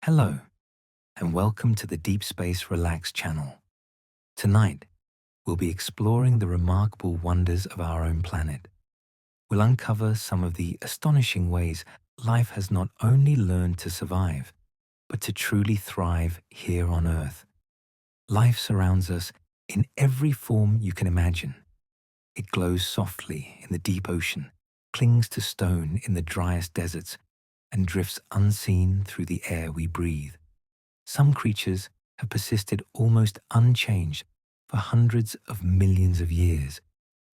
Hello, and welcome to the Deep Space Relax channel. Tonight, we'll be exploring the remarkable wonders of our own planet. We'll uncover some of the astonishing ways life has not only learned to survive, but to truly thrive here on Earth. Life surrounds us in every form you can imagine. It glows softly in the deep ocean, clings to stone in the driest deserts, and drifts unseen through the air we breathe. Some creatures have persisted almost unchanged for hundreds of millions of years,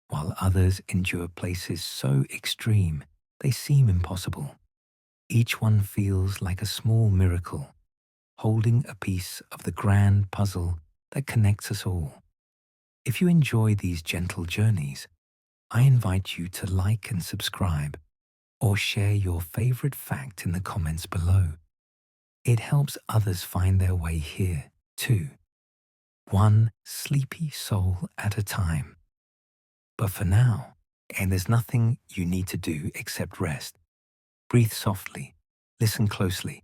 while others endure places so extreme they seem impossible. Each one feels like a small miracle, holding a piece of the grand puzzle that connects us all. If you enjoy these gentle journeys, I invite you to like and subscribe, or share your favorite fact in the comments below. It helps others find their way here, too. One sleepy soul at a time. But for now, and there's nothing you need to do except rest. Breathe softly, listen closely,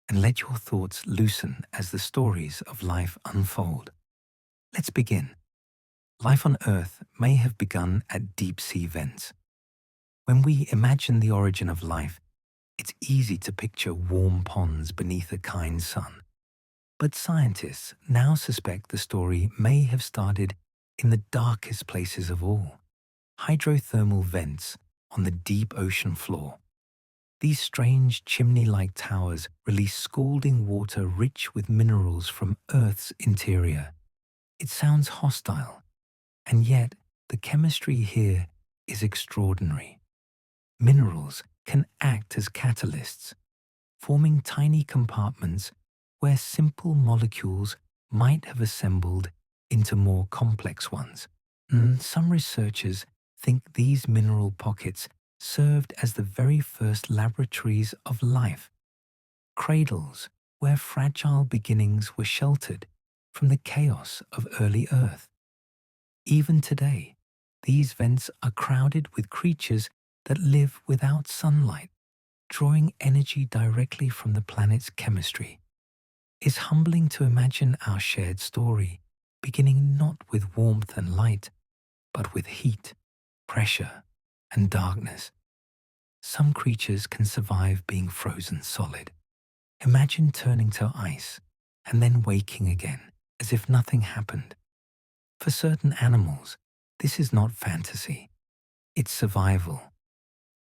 and let your thoughts loosen as the stories of life unfold. Let's begin. Life on Earth may have begun at deep-sea vents. When we imagine the origin of life, it's easy to picture warm ponds beneath a kind sun. But scientists now suspect the story may have started in the darkest places of all, hydrothermal vents on the deep ocean floor. These strange chimney-like towers release scalding water rich with minerals from Earth's interior. It sounds hostile, and yet the chemistry here is extraordinary. Minerals can act as catalysts, forming tiny compartments where simple molecules might have assembled into more complex ones. Some researchers think these mineral pockets served as the very first laboratories of life, cradles where fragile beginnings were sheltered from the chaos of early Earth. Even today, these vents are crowded with creatures that live without sunlight, drawing energy directly from the planet's chemistry. It's humbling to imagine our shared story beginning not with warmth and light, but with heat, pressure, and darkness. Some creatures can survive being frozen solid. Imagine turning to ice and then waking again as if nothing happened. For certain animals, this is not fantasy. It's survival.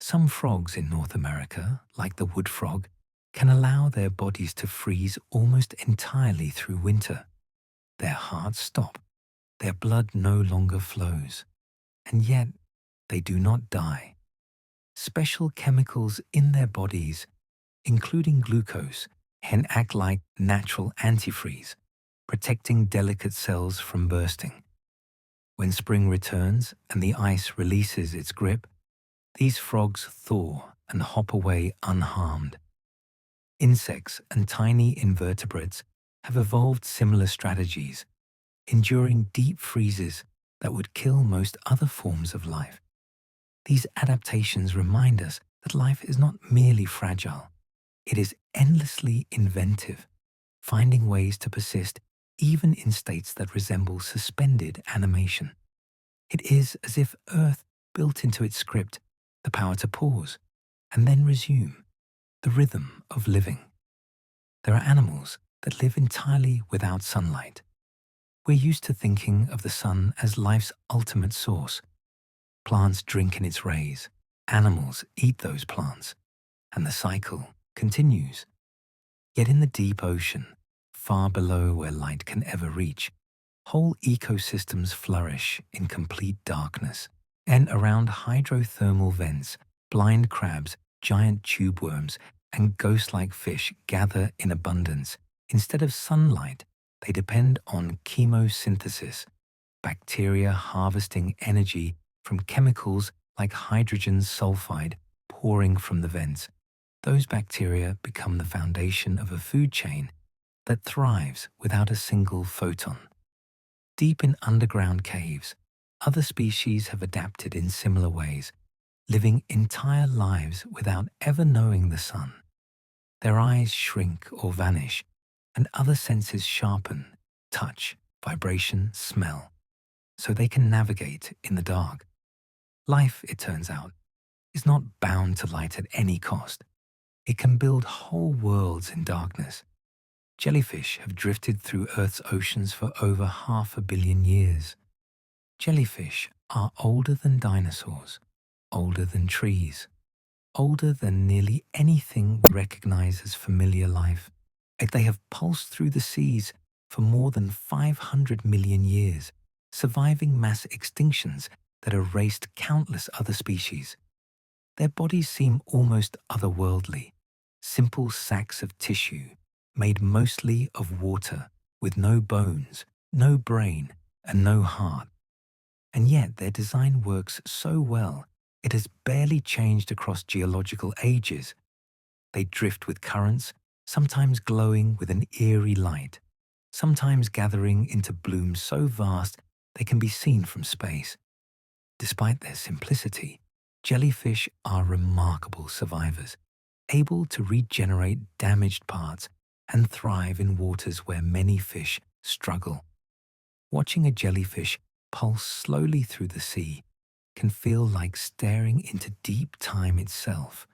Some frogs in North America, like the wood frog, can allow their bodies to freeze almost entirely through winter. Their hearts stop, their blood no longer flows, and yet they do not die. Special chemicals in their bodies, including glucose, can act like natural antifreeze, protecting delicate cells from bursting. When spring returns and the ice releases its grip, these frogs thaw and hop away unharmed. Insects and tiny invertebrates have evolved similar strategies, enduring deep freezes that would kill most other forms of life. These adaptations remind us that life is not merely fragile, it is endlessly inventive, finding ways to persist even in states that resemble suspended animation. It is as if Earth built into its script the power to pause and then resume, the rhythm of living. There are animals that live entirely without sunlight. We're used to thinking of the sun as life's ultimate source. Plants drink in its rays, animals eat those plants, and the cycle continues. Yet in the deep ocean, far below where light can ever reach, whole ecosystems flourish in complete darkness. And around hydrothermal vents, blind crabs, giant tube worms, and ghost-like fish gather in abundance. Instead of sunlight, they depend on chemosynthesis, bacteria harvesting energy from chemicals like hydrogen sulfide pouring from the vents. Those bacteria become the foundation of a food chain that thrives without a single photon. Deep in underground caves, other species have adapted in similar ways, living entire lives without ever knowing the sun. Their eyes shrink or vanish, and other senses sharpen: touch, vibration, smell, so they can navigate in the dark. Life, it turns out, is not bound to light at any cost. It can build whole worlds in darkness. Jellyfish have drifted through Earth's oceans for over 500 million years. Jellyfish are older than dinosaurs, older than trees, older than nearly anything we recognize as familiar life. Yet they have pulsed through the seas for more than 500 million years, surviving mass extinctions that erased countless other species. Their bodies seem almost otherworldly, simple sacs of tissue made mostly of water, with no bones, no brain, and no heart. And yet their design works so well, it has barely changed across geological ages. They drift with currents, sometimes glowing with an eerie light, sometimes gathering into blooms so vast they can be seen from space. Despite their simplicity, jellyfish are remarkable survivors, able to regenerate damaged parts and thrive in waters where many fish struggle. Watching a jellyfish pulse slowly through the sea can feel like staring into deep time itself,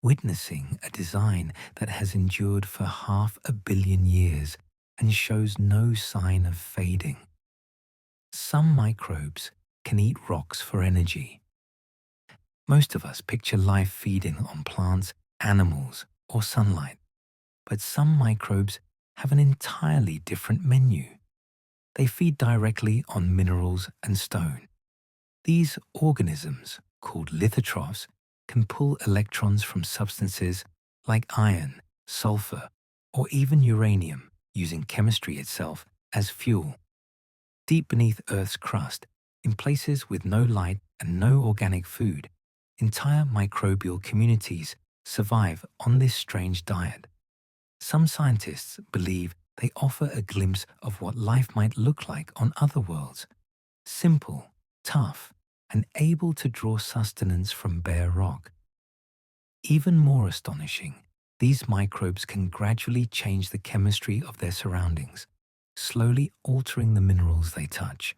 witnessing a design that has endured for 500 million years and shows no sign of fading. Some microbes can eat rocks for energy. Most of us picture life feeding on plants, animals, or sunlight, but some microbes have an entirely different menu. They feed directly on minerals and stone. These organisms, called lithotrophs, can pull electrons from substances like iron, sulfur, or even uranium, using chemistry itself as fuel. Deep beneath Earth's crust, in places with no light and no organic food, entire microbial communities survive on this strange diet. Some scientists believe they offer a glimpse of what life might look like on other worlds: simple, tough, and able to draw sustenance from bare rock. Even more astonishing, these microbes can gradually change the chemistry of their surroundings, slowly altering the minerals they touch.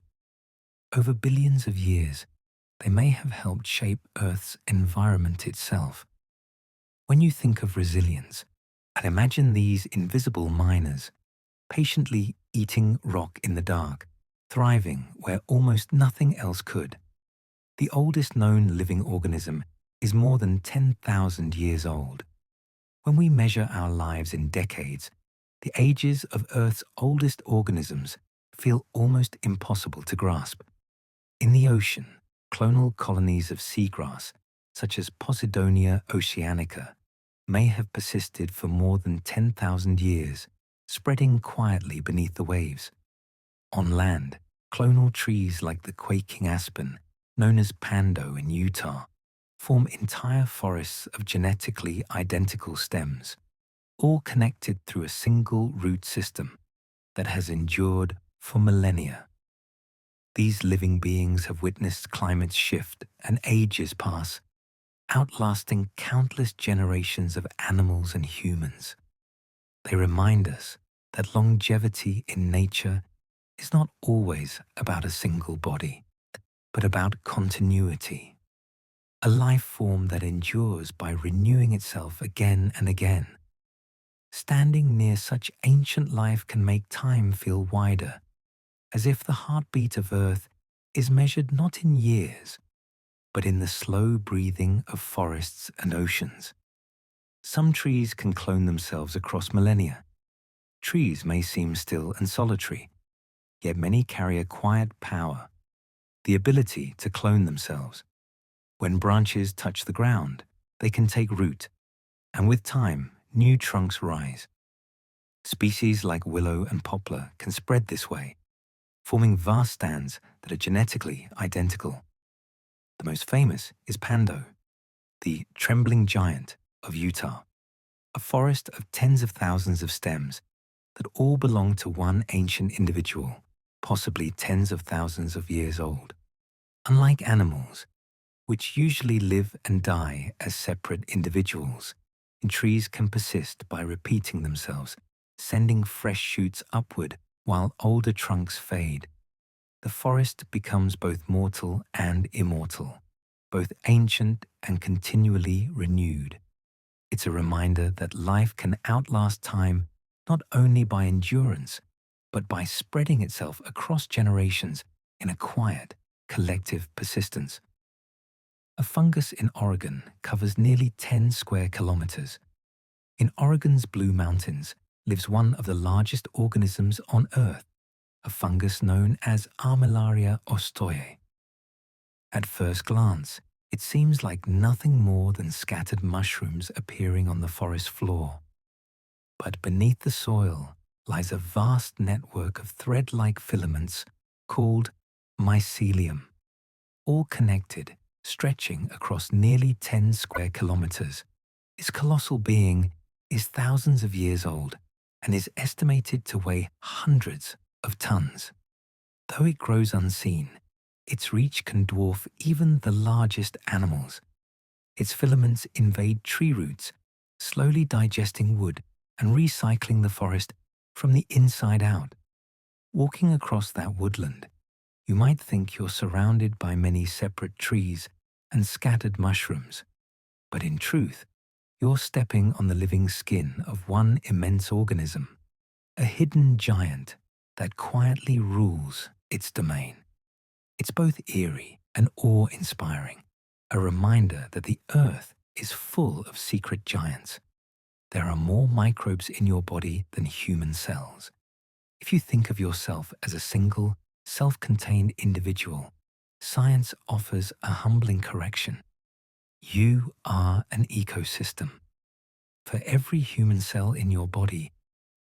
Over billions of years, they may have helped shape Earth's environment itself. When you think of resilience, and imagine these invisible miners, patiently eating rock in the dark, thriving where almost nothing else could. The oldest known living organism is more than 10,000 years old. When we measure our lives in decades, the ages of Earth's oldest organisms feel almost impossible to grasp. In the ocean, clonal colonies of seagrass, such as Posidonia oceanica, may have persisted for more than 10,000 years, spreading quietly beneath the waves. On land, clonal trees like the quaking aspen, known as pando in Utah, form entire forests of genetically identical stems, all connected through a single root system that has endured for millennia. These living beings have witnessed climates shift and ages pass, outlasting countless generations of animals and humans. They remind us that longevity in nature is not always about a single body, but about continuity, a life form that endures by renewing itself again and again. Standing near such ancient life can make time feel wider, as if the heartbeat of Earth is measured not in years, but in the slow breathing of forests and oceans. Some trees can clone themselves across millennia. Trees may seem still and solitary, yet many carry a quiet power, the ability to clone themselves. When branches touch the ground, they can take root, and with time, new trunks rise. Species like willow and poplar can spread this way, forming vast stands that are genetically identical. The most famous is Pando, the trembling giant of Utah, a forest of tens of thousands of stems that all belong to one ancient individual, possibly tens of thousands of years old. Unlike animals, which usually live and die as separate individuals, And trees can persist by repeating themselves, sending fresh shoots upward while older trunks fade. The forest becomes both mortal and immortal, both ancient and continually renewed. It's a reminder that life can outlast time not only by endurance, but by spreading itself across generations in a quiet, collective persistence. A fungus in Oregon covers nearly 10 square kilometers. In Oregon's Blue Mountains lives one of the largest organisms on Earth, a fungus known as Armillaria ostoye. At first glance, it seems like nothing more than scattered mushrooms appearing on the forest floor. But beneath the soil lies a vast network of thread-like filaments called mycelium, all connected, stretching across nearly 10 square kilometers. This colossal being is thousands of years old and is estimated to weigh hundreds of tons. Though it grows unseen, its reach can dwarf even the largest animals. Its filaments invade tree roots, slowly digesting wood and recycling the forest from the inside out. Walking across that woodland, you might think you're surrounded by many separate trees and scattered mushrooms, but in truth, you're stepping on the living skin of one immense organism, a hidden giant that quietly rules its domain. It's both eerie and awe-inspiring, a reminder that the Earth is full of secret giants. There are more microbes in your body than human cells. If you think of yourself as a single, self-contained individual, science offers a humbling correction. You are an ecosystem. For every human cell in your body,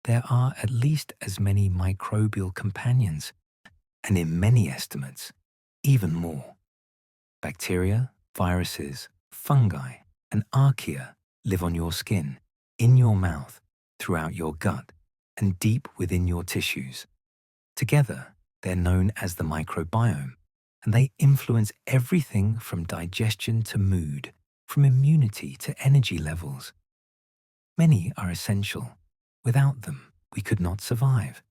there are at least as many microbial companions, and in many estimates, even more. Bacteria, viruses, fungi, and archaea live on your skin, in your mouth, throughout your gut, and deep within your tissues. Together, they're known as the microbiome, and they influence everything from digestion to mood, from immunity to energy levels. Many are essential. Without them, we could not survive.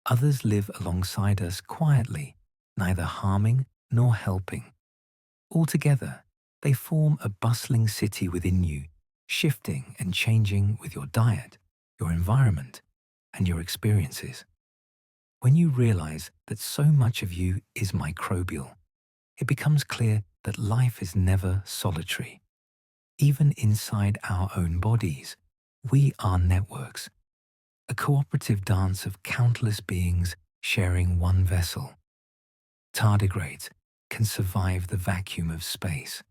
Others live alongside us quietly, neither harming nor helping. Altogether, they form a bustling city within you, shifting and changing with your diet, your environment, and your experiences. When you realize that so much of you is microbial, it becomes clear that life is never solitary. Even inside our own bodies, we are networks, a cooperative dance of countless beings sharing one vessel. Tardigrades can survive the vacuum of space.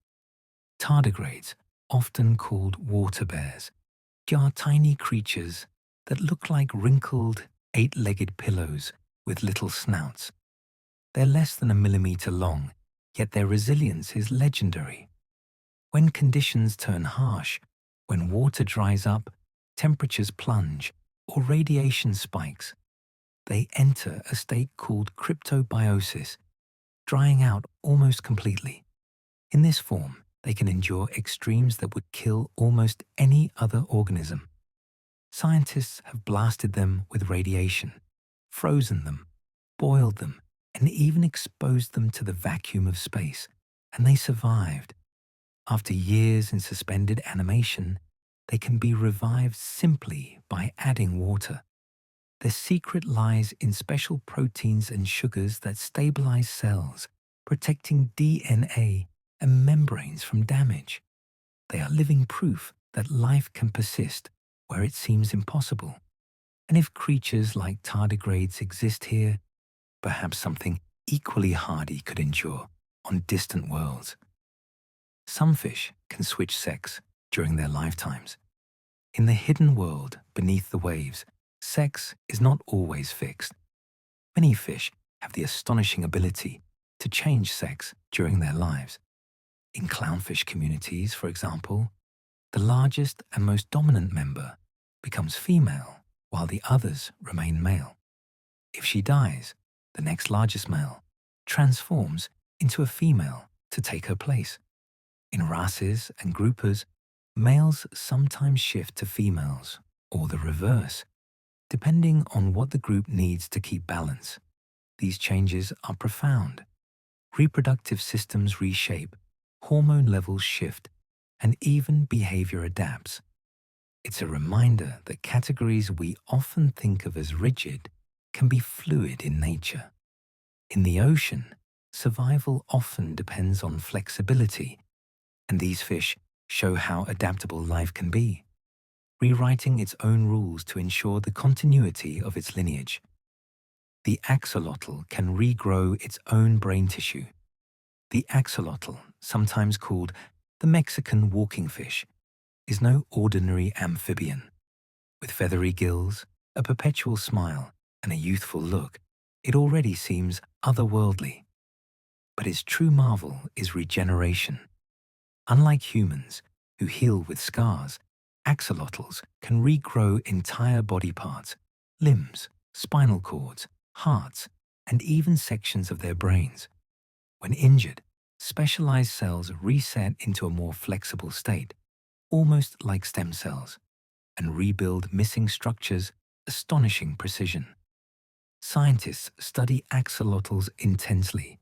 Tardigrades, often called water bears, are tiny creatures that look like wrinkled, eight-legged pillows with little snouts. They're less than a millimeter long, yet their resilience is legendary. When conditions turn harsh, when water dries up, temperatures plunge, or radiation spikes, they enter a state called cryptobiosis, drying out almost completely. In this form, they can endure extremes that would kill almost any other organism. Scientists have blasted them with radiation, frozen them, boiled them, and even exposed them to the vacuum of space, and they survived. After years in suspended animation, they can be revived simply by adding water. Their secret lies in special proteins and sugars that stabilize cells, protecting DNA and membranes from damage. They are living proof that life can persist where it seems impossible. And if creatures like tardigrades exist here, perhaps something equally hardy could endure on distant worlds. Some fish can switch sex during their lifetimes. In the hidden world beneath the waves, sex is not always fixed. Many fish have the astonishing ability to change sex during their lives. In clownfish communities, for example, the largest and most dominant member becomes female while the others remain male. If she dies, the next largest male transforms into a female to take her place. In wrasses and groupers, Males sometimes shift to females, or the reverse, depending on what the group needs to keep balance. These changes are profound. Reproductive systems reshape, hormone levels shift, and even behavior adapts. It's a reminder that categories we often think of as rigid can be fluid in nature. In the ocean, survival often depends on flexibility, and these fish show how adaptable life can be, rewriting its own rules to ensure the continuity of its lineage. The axolotl can regrow its own brain tissue. The axolotl, sometimes called the Mexican walking fish, is no ordinary amphibian. With feathery gills, a perpetual smile, and a youthful look, it already seems otherworldly. But its true marvel is regeneration. Unlike humans, who heal with scars, axolotls can regrow entire body parts, limbs, spinal cords, hearts, and even sections of their brains. When injured, specialized cells reset into a more flexible state, almost like stem cells, and rebuild missing structures with astonishing precision. Scientists study axolotls intensely,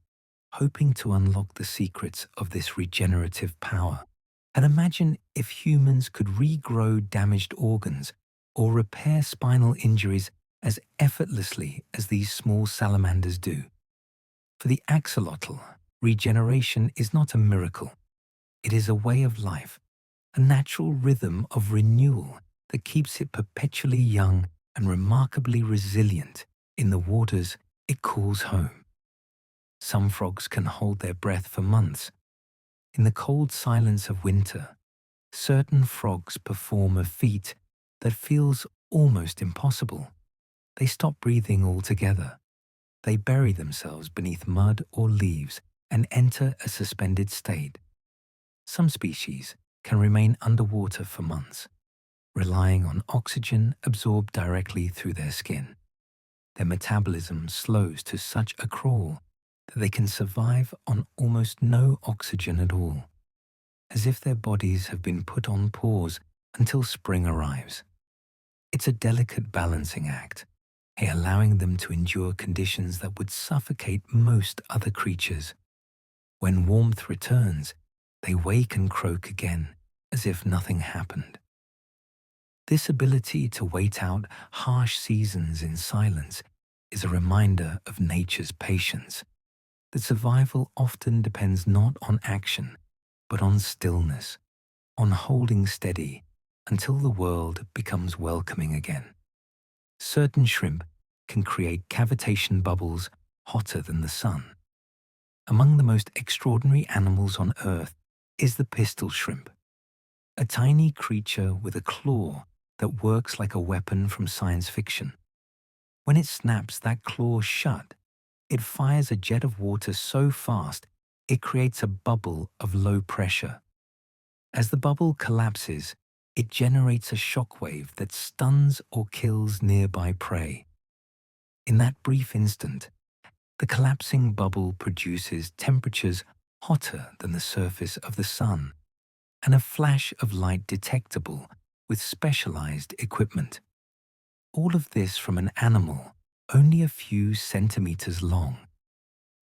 hoping to unlock the secrets of this regenerative power. And imagine if humans could regrow damaged organs or repair spinal injuries as effortlessly as these small salamanders do. For the axolotl, regeneration is not a miracle. It is a way of life, a natural rhythm of renewal that keeps it perpetually young and remarkably resilient in the waters it calls home. Some frogs can hold their breath for months. In the cold silence of winter, certain frogs perform a feat that feels almost impossible. They stop breathing altogether. They bury themselves beneath mud or leaves and enter a suspended state. Some species can remain underwater for months, relying on oxygen absorbed directly through their skin. Their metabolism slows to such a crawl that they can survive on almost no oxygen at all, as if their bodies have been put on pause until spring arrives. It's a delicate balancing act, allowing them to endure conditions that would suffocate most other creatures. When warmth returns, they wake and croak again, as if nothing happened. This ability to wait out harsh seasons in silence is a reminder of nature's patience, that survival often depends not on action, but on stillness, on holding steady until the world becomes welcoming again. Certain shrimp can create cavitation bubbles hotter than the sun. Among the most extraordinary animals on Earth is the pistol shrimp, a tiny creature with a claw that works like a weapon from science fiction. When it snaps that claw shut, it fires a jet of water so fast it creates a bubble of low pressure. As the bubble collapses, it generates a shockwave that stuns or kills nearby prey. In that brief instant, the collapsing bubble produces temperatures hotter than the surface of the sun, and a flash of light detectable with specialized equipment. All of this from an animal only a few centimeters long.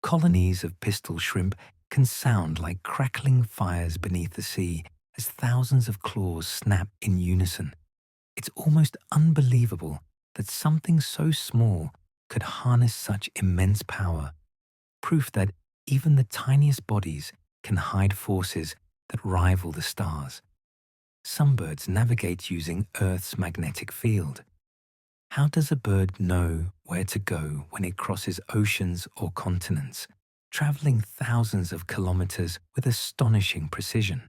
Colonies of pistol shrimp can sound like crackling fires beneath the sea as thousands of claws snap in unison. It's almost unbelievable that something so small could harness such immense power, proof that even the tiniest bodies can hide forces that rival the stars. Some birds navigate using Earth's magnetic field. How does a bird know where to go when it crosses oceans or continents, traveling thousands of kilometers with astonishing precision?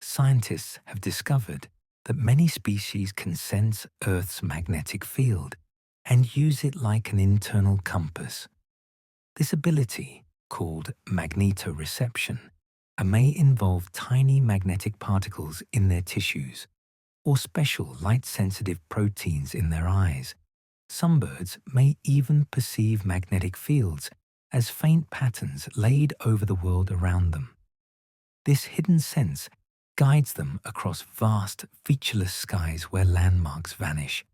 Scientists have discovered that many species can sense Earth's magnetic field and use it like an internal compass. This ability, called magnetoreception, may involve tiny magnetic particles in their tissues or special light-sensitive proteins in their eyes. Some birds may even perceive magnetic fields as faint patterns laid over the world around them. This hidden sense guides them across vast, featureless skies where landmarks vanish.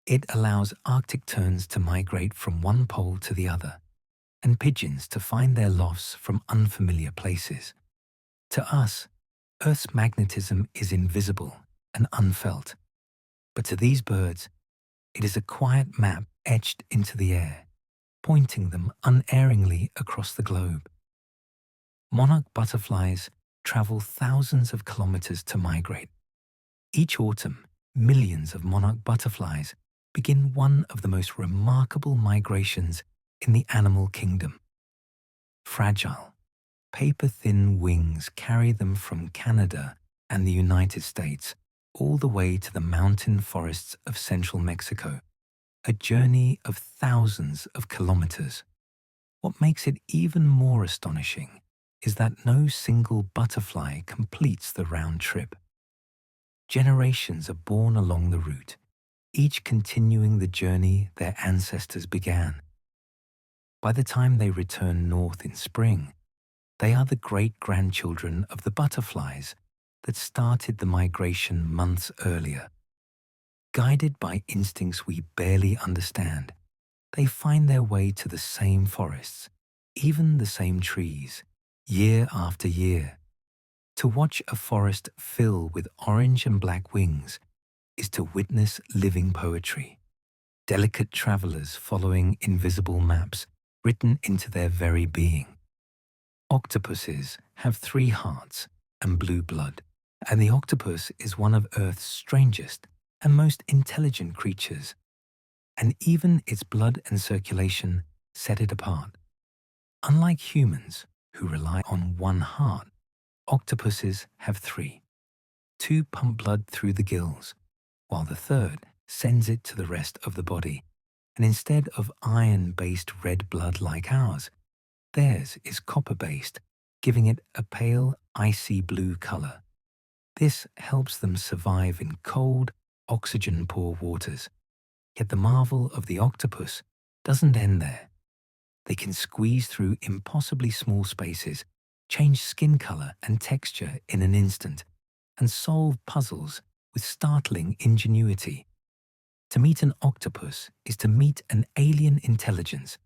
It allows Arctic terns to migrate from one pole to the other, and pigeons to find their lofts from unfamiliar places. To us, Earth's magnetism is invisible and unfelt, but to these birds, it is a quiet map etched into the air, pointing them unerringly across the globe. Monarch butterflies travel thousands of kilometers to migrate. Each autumn, millions of monarch butterflies begin one of the most remarkable migrations in the animal kingdom. Fragile, paper-thin wings carry them from Canada and the United States all the way to the mountain forests of central Mexico, a journey of thousands of kilometers. What makes it even more astonishing is that no single butterfly completes the round trip. Generations are born along the route, each continuing the journey their ancestors began. By the time they return north in spring, they are the great-grandchildren of the butterflies that started the migration months earlier. Guided by instincts we barely understand, they find their way to the same forests, even the same trees, year after year. To watch a forest fill with orange and black wings is to witness living poetry, delicate travelers following invisible maps written into their very being. Octopuses have 3 hearts and blue blood, and the octopus is one of Earth's strangest and most intelligent creatures, and even its blood and circulation set it apart. Unlike humans, who rely on one heart, octopuses have 3. 2 pump blood through the gills, while the third sends it to the rest of the body, and instead of iron-based red blood like ours, theirs is copper-based, giving it a pale, icy blue color. This helps them survive in cold, oxygen-poor waters. Yet the marvel of the octopus doesn't end there. They can squeeze through impossibly small spaces, change skin color and texture in an instant, and solve puzzles with startling ingenuity. To meet an octopus is to meet an alien intelligence,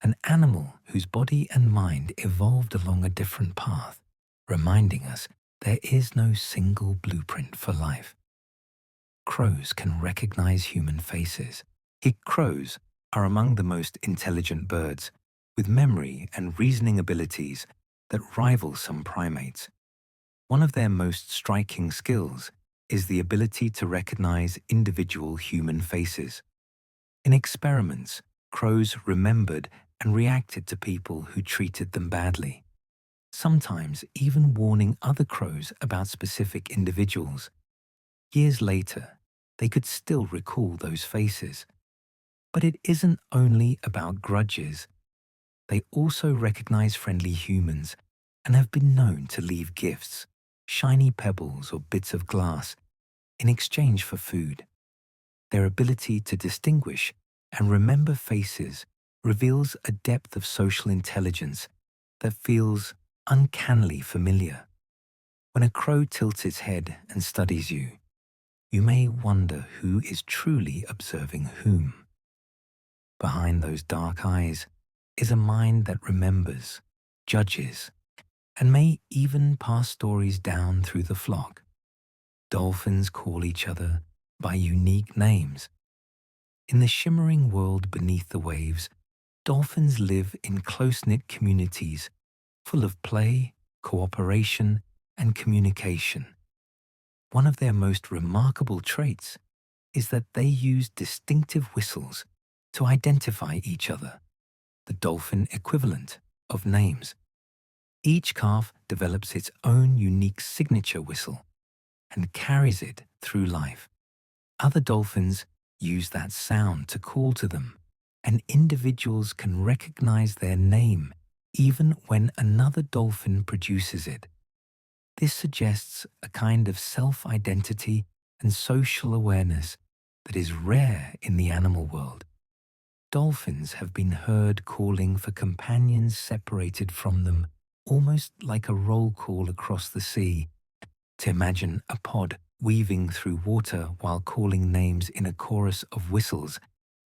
an animal whose body and mind evolved along a different path, reminding us there is no single blueprint for life. Crows can recognize human faces. Crows are among the most intelligent birds, with memory and reasoning abilities that rival some primates. One of their most striking skills is the ability to recognize individual human faces. In experiments, crows remembered and reacted to people who treated them badly, sometimes even warning other crows about specific individuals. Years later, they could still recall those faces. But it isn't only about grudges. They also recognize friendly humans and have been known to leave gifts, shiny pebbles or bits of glass, in exchange for food. Their ability to distinguish and remember faces reveals a depth of social intelligence that feels uncannily familiar. When a crow tilts its head and studies you, you may wonder who is truly observing whom. Behind those dark eyes is a mind that remembers, judges, and may even pass stories down through the flock. Dolphins call each other by unique names. In the shimmering world beneath the waves, dolphins live in close-knit communities full of play, cooperation, and communication. One of their most remarkable traits is that they use distinctive whistles to identify each other, the dolphin equivalent of names. Each calf develops its own unique signature whistle and carries it through life. Other dolphins use that sound to call to them, and individuals can recognize their name even when another dolphin produces it. This suggests a kind of self-identity and social awareness that is rare in the animal world. Dolphins have been heard calling for companions separated from them, almost like a roll call across the sea, To imagine a pod weaving through water while calling names in a chorus of whistles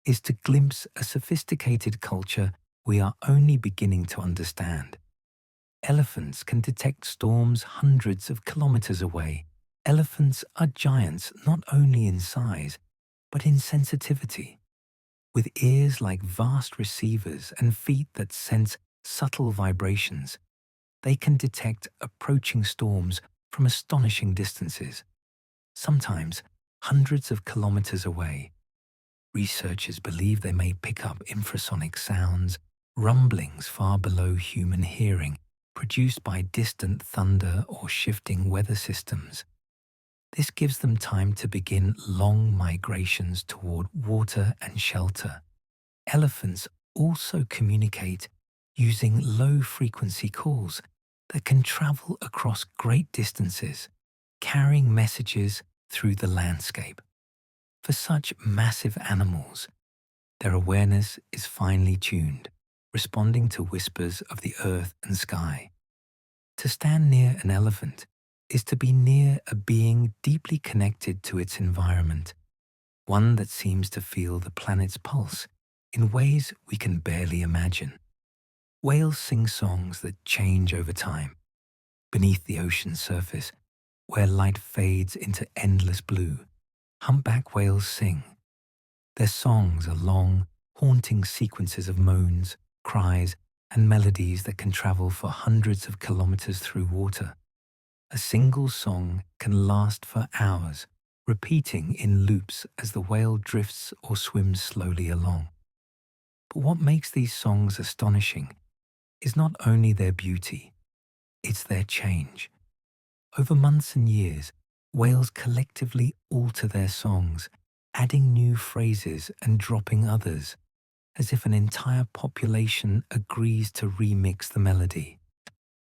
is to glimpse a sophisticated culture we are only beginning to understand. Elephants can detect storms hundreds of kilometers away. Elephants are giants not only in size, but in sensitivity. With ears like vast receivers and feet that sense subtle vibrations, they can detect approaching storms from astonishing distances, sometimes hundreds of kilometers away. Researchers believe they may pick up infrasonic sounds, rumblings far below human hearing, produced by distant thunder or shifting weather systems. This gives them time to begin long migrations toward water and shelter. Elephants also communicate using low-frequency calls that can travel across great distances, carrying messages through the landscape. For such massive animals, their awareness is finely tuned, responding to whispers of the earth and sky. To stand near an elephant is to be near a being deeply connected to its environment, one that seems to feel the planet's pulse in ways we can barely imagine. Whales sing songs that change over time. Beneath the ocean's surface, where light fades into endless blue, humpback whales sing. Their songs are long, haunting sequences of moans, cries, and melodies that can travel for hundreds of kilometers through water. A single song can last for hours, repeating in loops as the whale drifts or swims slowly along. But what makes these songs astonishing is not only their beauty, it's their change. Over months and years, whales collectively alter their songs, adding new phrases and dropping others, as if an entire population agrees to remix the melody.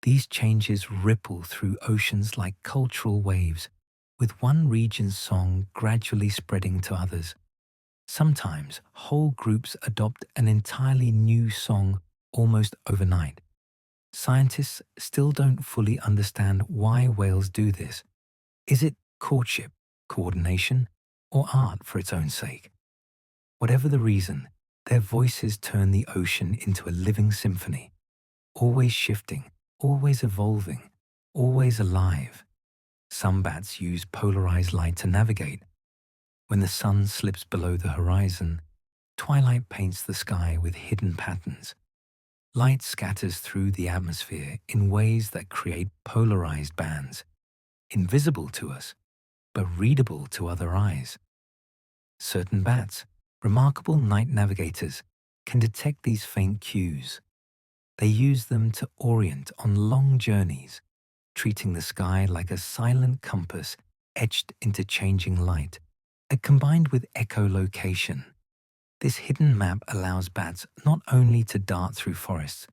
These changes ripple through oceans like cultural waves, with one region's song gradually spreading to others. Sometimes whole groups adopt an entirely new song almost overnight. Scientists still don't fully understand why whales do this. Is it courtship, coordination, or art for its own sake? Whatever the reason, their voices turn the ocean into a living symphony, always shifting, always evolving, always alive. Some bats use polarized light to navigate. When the sun slips below the horizon, twilight paints the sky with hidden patterns. Light scatters through the atmosphere in ways that create polarized bands, invisible to us, but readable to other eyes. Certain bats, remarkable night navigators, can detect these faint cues. They use them to orient on long journeys, treating the sky like a silent compass etched into changing light. Combined with echolocation, this hidden map allows bats not only to dart through forests,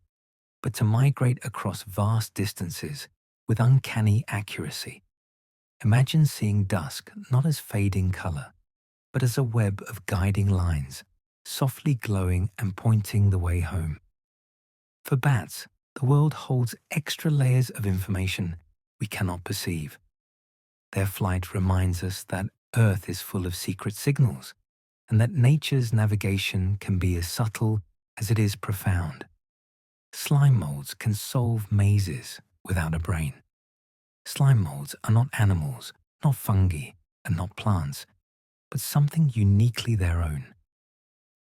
but to migrate across vast distances with uncanny accuracy. Imagine seeing dusk not as fading color, but as a web of guiding lines, softly glowing and pointing the way home. For bats, the world holds extra layers of information we cannot perceive. Their flight reminds us that Earth is full of secret signals, and that nature's navigation can be as subtle as it is profound. Slime molds can solve mazes without a brain. Slime molds are not animals, not fungi, and not plants, but something uniquely their own.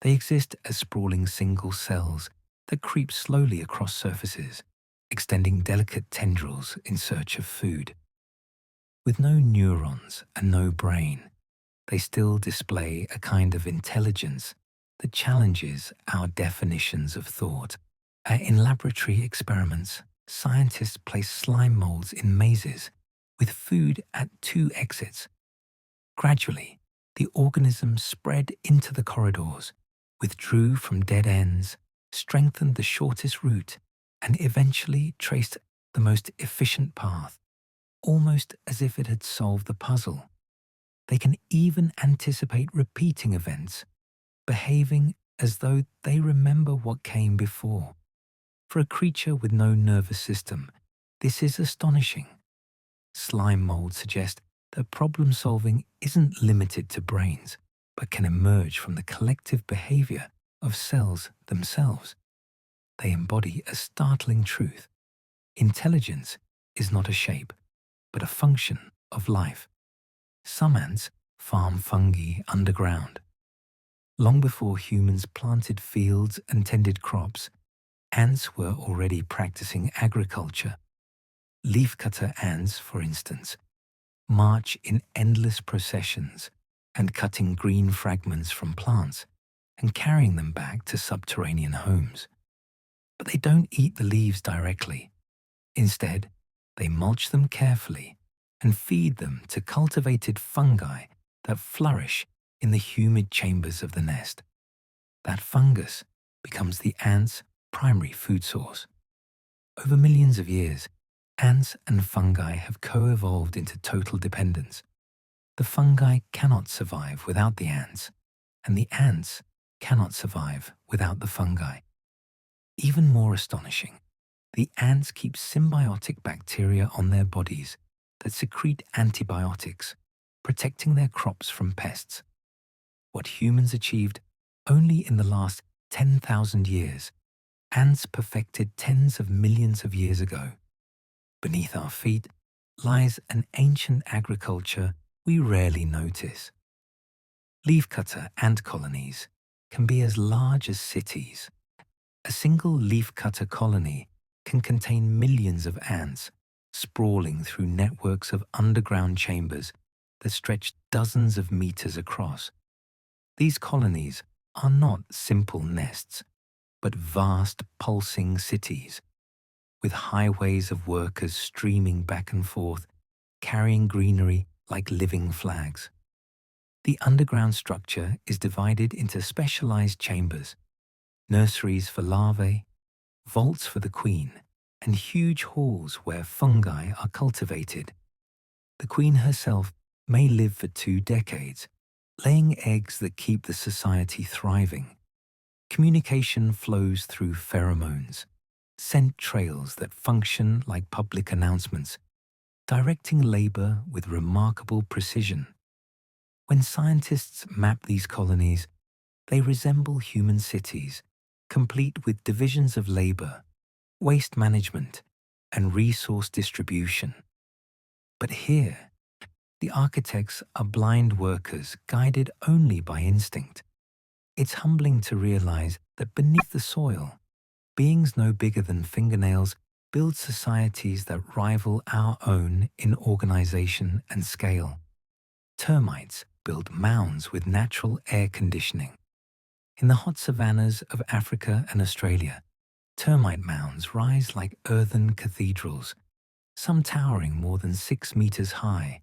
They exist as sprawling single cells that creep slowly across surfaces, extending delicate tendrils in search of food. With no neurons and no brain, they still display a kind of intelligence that challenges our definitions of thought. In laboratory experiments, scientists place slime molds in mazes with food at 2 exits. Gradually, the organisms spread into the corridors, withdrew from dead ends, strengthened the shortest route, and eventually traced the most efficient path, almost as if it had solved the puzzle. They can even anticipate repeating events, behaving as though they remember what came before. For a creature with no nervous system, this is astonishing. slime mold suggest that problem solving isn't limited to brains, but can emerge from the collective behavior of cells themselves. They embody a startling truth. Intelligence is not a shape, but a function of life. Some ants farm fungi underground. Long before humans planted fields and tended crops, ants were already practicing agriculture. Leafcutter ants, for instance, march in endless processions and cutting green fragments from plants and carrying them back to subterranean homes. But they don't eat the leaves directly. Instead, they mulch them carefully and feed them to cultivated fungi that flourish in the humid chambers of the nest. That fungus becomes the ant's primary food source. Over millions of years, ants and fungi have co-evolved into total dependence. The fungi cannot survive without the ants, and the ants cannot survive without the fungi. Even more astonishing, the ants keep symbiotic bacteria on their bodies that secrete antibiotics, protecting their crops from pests. What humans achieved only in the last 10,000 years, ants perfected tens of millions of years ago. Beneath our feet lies an ancient agriculture we rarely notice. Leafcutter ant colonies can be as large as cities. A single leafcutter colony can contain millions of ants sprawling through networks of underground chambers that stretch dozens of meters across. These colonies are not simple nests, but vast pulsing cities, with highways of workers streaming back and forth, carrying greenery like living flags. The underground structure is divided into specialized chambers, nurseries for larvae, vaults for the queen, and huge halls where fungi are cultivated. The queen herself may live for 2 decades, laying eggs that keep the society thriving. Communication flows through pheromones, scent trails that function like public announcements, directing labor with remarkable precision. When scientists map these colonies, they resemble human cities, complete with divisions of labor, waste management, and resource distribution. But here, the architects are blind workers guided only by instinct. It's humbling to realize that beneath the soil, beings no bigger than fingernails build societies that rival our own in organization and scale. Termites build mounds with natural air conditioning. In the hot savannas of Africa and Australia, termite mounds rise like earthen cathedrals, some towering more than 6 meters high.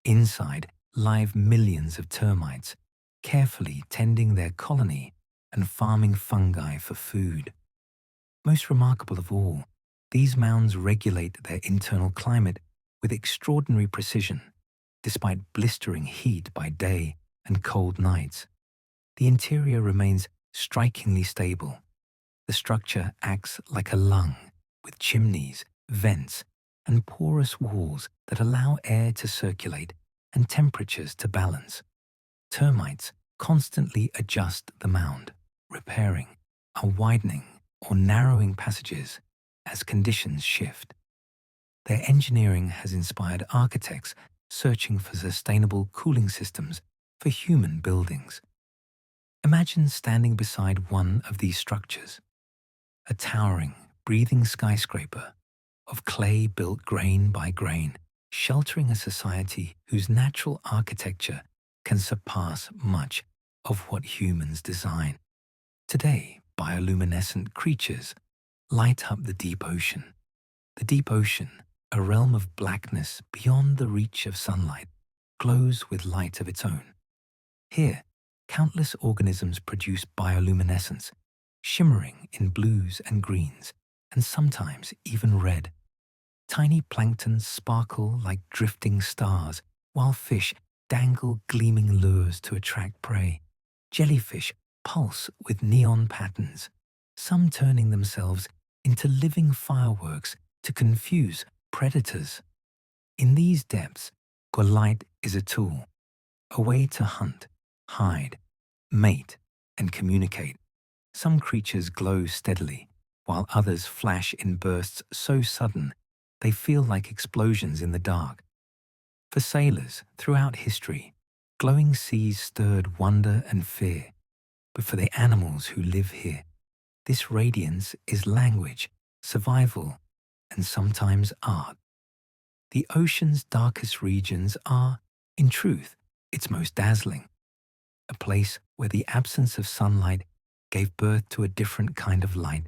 Inside live millions of termites, carefully tending their colony and farming fungi for food. Most remarkable of all, these mounds regulate their internal climate with extraordinary precision, despite blistering heat by day and cold nights. The interior remains strikingly stable. The structure acts like a lung, with chimneys, vents, and porous walls that allow air to circulate and temperatures to balance. Termites constantly adjust the mound, repairing, widening, or narrowing passages as conditions shift. Their engineering has inspired architects searching for sustainable cooling systems for human buildings. Imagine standing beside one of these structures, a towering, breathing skyscraper of clay built grain by grain, sheltering a society whose natural architecture can surpass much of what humans design. Today, bioluminescent creatures light up the deep ocean. The deep ocean, a realm of blackness beyond the reach of sunlight, glows with light of its own. Here, countless organisms produce bioluminescence, shimmering in blues and greens, and sometimes even red. Tiny planktons sparkle like drifting stars, while fish dangle gleaming lures to attract prey. Jellyfish pulse with neon patterns, some turning themselves into living fireworks to confuse predators. In these depths, light is a tool, a way to hunt, hide, mate, and communicate. Some creatures glow steadily, while others flash in bursts so sudden they feel like explosions in the dark. For sailors, throughout history, glowing seas stirred wonder and fear. But for the animals who live here, this radiance is language, survival, and sometimes art. The ocean's darkest regions are, in truth, its most dazzling, a place where the absence of sunlight gave birth to a different kind of light.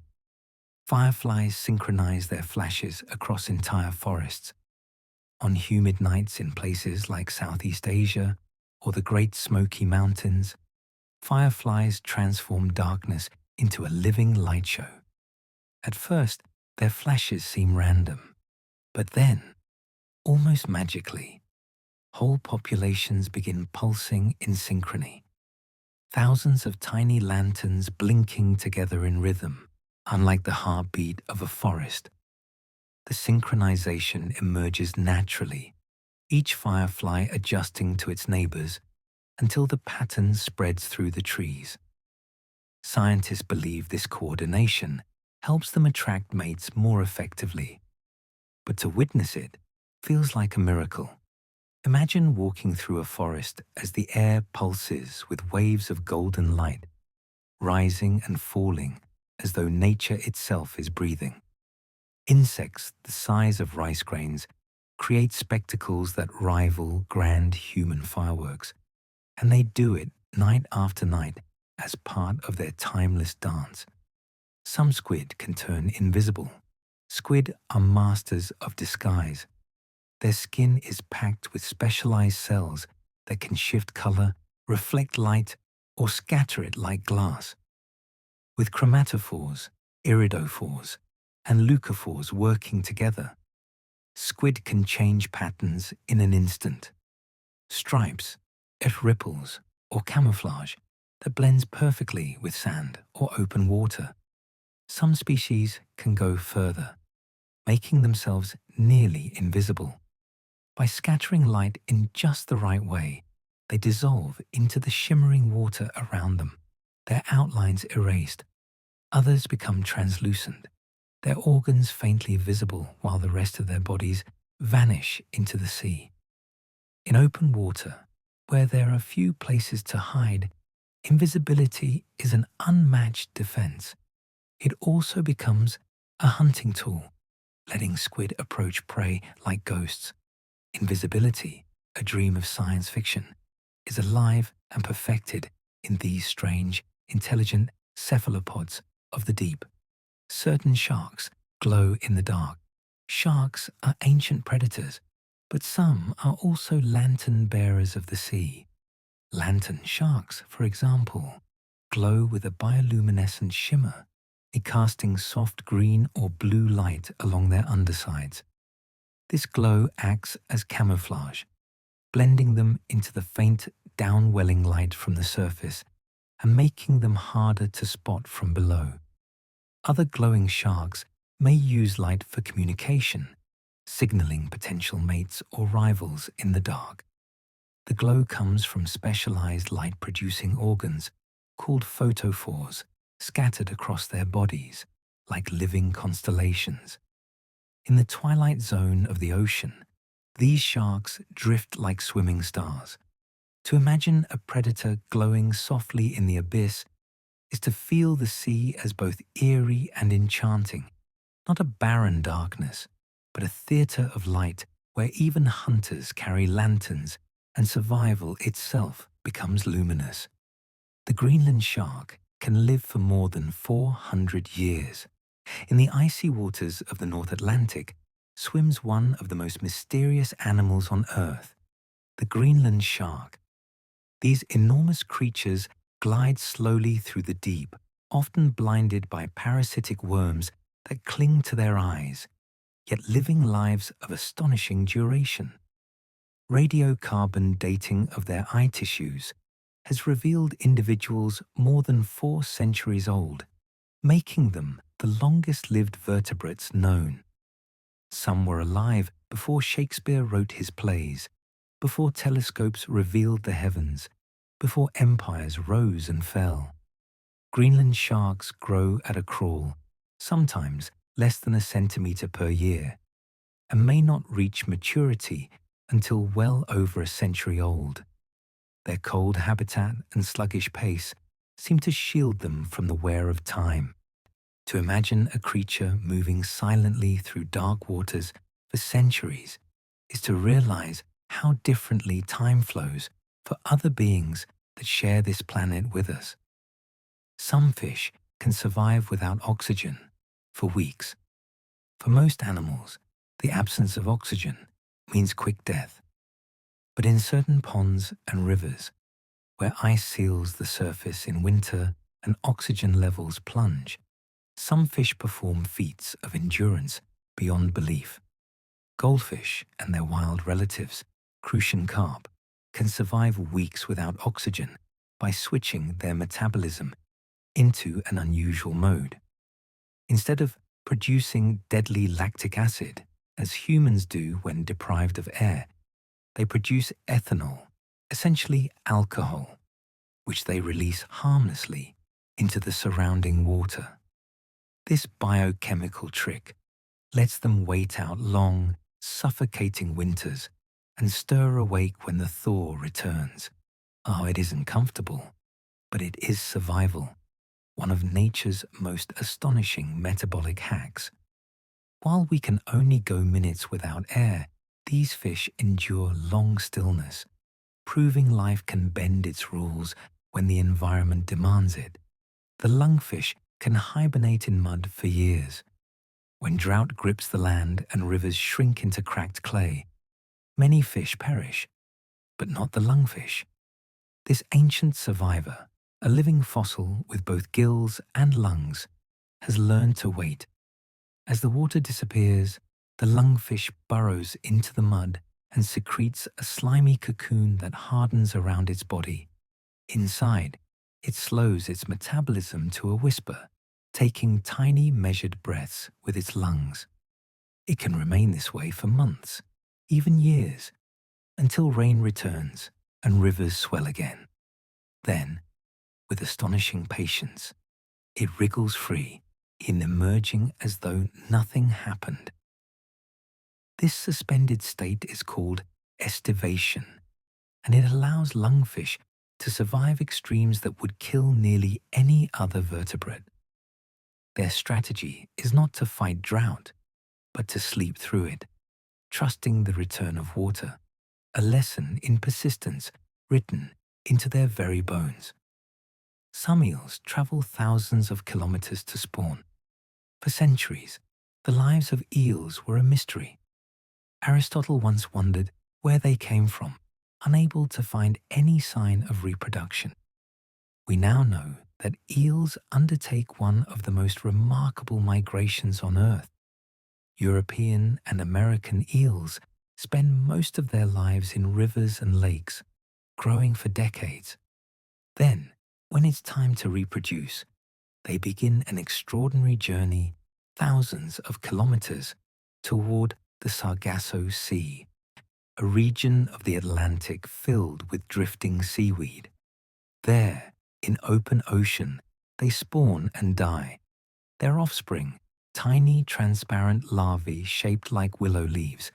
Fireflies synchronize their flashes across entire forests. On humid nights in places like Southeast Asia or the Great Smoky Mountains, fireflies transform darkness into a living light show. At first, their flashes seem random, but then, almost magically, whole populations begin pulsing in synchrony. Thousands of tiny lanterns blinking together in rhythm, unlike the heartbeat of a forest. The synchronization emerges naturally, each firefly adjusting to its neighbors until the pattern spreads through the trees. Scientists believe this coordination helps them attract mates more effectively. But to witness it feels like a miracle. Imagine walking through a forest as the air pulses with waves of golden light, rising and falling as though nature itself is breathing. Insects the size of rice grains create spectacles that rival grand human fireworks, and they do it night after night as part of their timeless dance. Some squid can turn invisible. Squid are masters of disguise. Their skin is packed with specialized cells that can shift color, reflect light, or scatter it like glass. With chromatophores, iridophores, and leucophores working together, squid can change patterns in an instant. Stripes, ripples, or camouflage that blends perfectly with sand or open water. Some species can go further, making themselves nearly invisible. By scattering light in just the right way, they dissolve into the shimmering water around them, their outlines erased. Others become translucent, their organs faintly visible while the rest of their bodies vanish into the sea. In open water, where there are few places to hide, invisibility is an unmatched defense. It also becomes a hunting tool, letting squid approach prey like ghosts. Invisibility, a dream of science fiction, is alive and perfected in these strange, intelligent cephalopods of the deep. Certain sharks glow in the dark. Sharks are ancient predators, but some are also lantern bearers of the sea. Lantern sharks, for example, glow with a bioluminescent shimmer, casting soft green or blue light along their undersides. This glow acts as camouflage, blending them into the faint, downwelling light from the surface and making them harder to spot from below. Other glowing sharks may use light for communication, signaling potential mates or rivals in the dark. The glow comes from specialized light-producing organs called photophores scattered across their bodies like living constellations. In the twilight zone of the ocean, these sharks drift like swimming stars. To imagine a predator glowing softly in the abyss is to feel the sea as both eerie and enchanting, not a barren darkness, but a theater of light where even hunters carry lanterns and survival itself becomes luminous. The Greenland shark can live for more than 400 years. In the icy waters of the North Atlantic swims one of the most mysterious animals on Earth, the Greenland shark. These enormous creatures glide slowly through the deep, often blinded by parasitic worms that cling to their eyes, yet living lives of astonishing duration. Radiocarbon dating of their eye tissues has revealed individuals more than 4 centuries old, making them the longest-lived vertebrates known. Some were alive before Shakespeare wrote his plays, before telescopes revealed the heavens, before empires rose and fell. Greenland sharks grow at a crawl, sometimes less than a centimetre per year, and may not reach maturity until well over a century old. Their cold habitat and sluggish pace seem to shield them from the wear of time. To imagine a creature moving silently through dark waters for centuries is to realize how differently time flows for other beings that share this planet with us. Some fish can survive without oxygen for weeks. For most animals, the absence of oxygen means quick death. But in certain ponds and rivers, where ice seals the surface in winter and oxygen levels plunge, some fish perform feats of endurance beyond belief. Goldfish and their wild relatives, crucian carp, can survive weeks without oxygen by switching their metabolism into an unusual mode. Instead of producing deadly lactic acid, as humans do when deprived of air, they produce ethanol, essentially alcohol, which they release harmlessly into the surrounding water. This biochemical trick lets them wait out long, suffocating winters and stir awake when the thaw returns. Oh, it isn't comfortable, but it is survival, one of nature's most astonishing metabolic hacks. While we can only go minutes without air, these fish endure long stillness, proving life can bend its rules when the environment demands it. The lungfish can hibernate in mud for years. When drought grips the land and rivers shrink into cracked clay, many fish perish, but not the lungfish. This ancient survivor, a living fossil with both gills and lungs, has learned to wait. As the water disappears, the lungfish burrows into the mud and secretes a slimy cocoon that hardens around its body. Inside, it slows its metabolism to a whisper, taking tiny measured breaths with its lungs. It can remain this way for months, even years, until rain returns and rivers swell again. Then, with astonishing patience, it wriggles free, in emerging as though nothing happened. This suspended state is called estivation, and it allows lungfish to survive extremes that would kill nearly any other vertebrate. Their strategy is not to fight drought, but to sleep through it, trusting the return of water, a lesson in persistence written into their very bones. Some eels travel thousands of kilometers to spawn. For centuries, the lives of eels were a mystery. Aristotle once wondered where they came from, unable to find any sign of reproduction. We now know that eels undertake one of the most remarkable migrations on Earth. European and American eels spend most of their lives in rivers and lakes, growing for decades. Then, when it's time to reproduce, they begin an extraordinary journey, thousands of kilometers, toward the Sargasso Sea, a region of the Atlantic filled with drifting seaweed. There, in open ocean, they spawn and die. Their offspring, tiny transparent larvae shaped like willow leaves,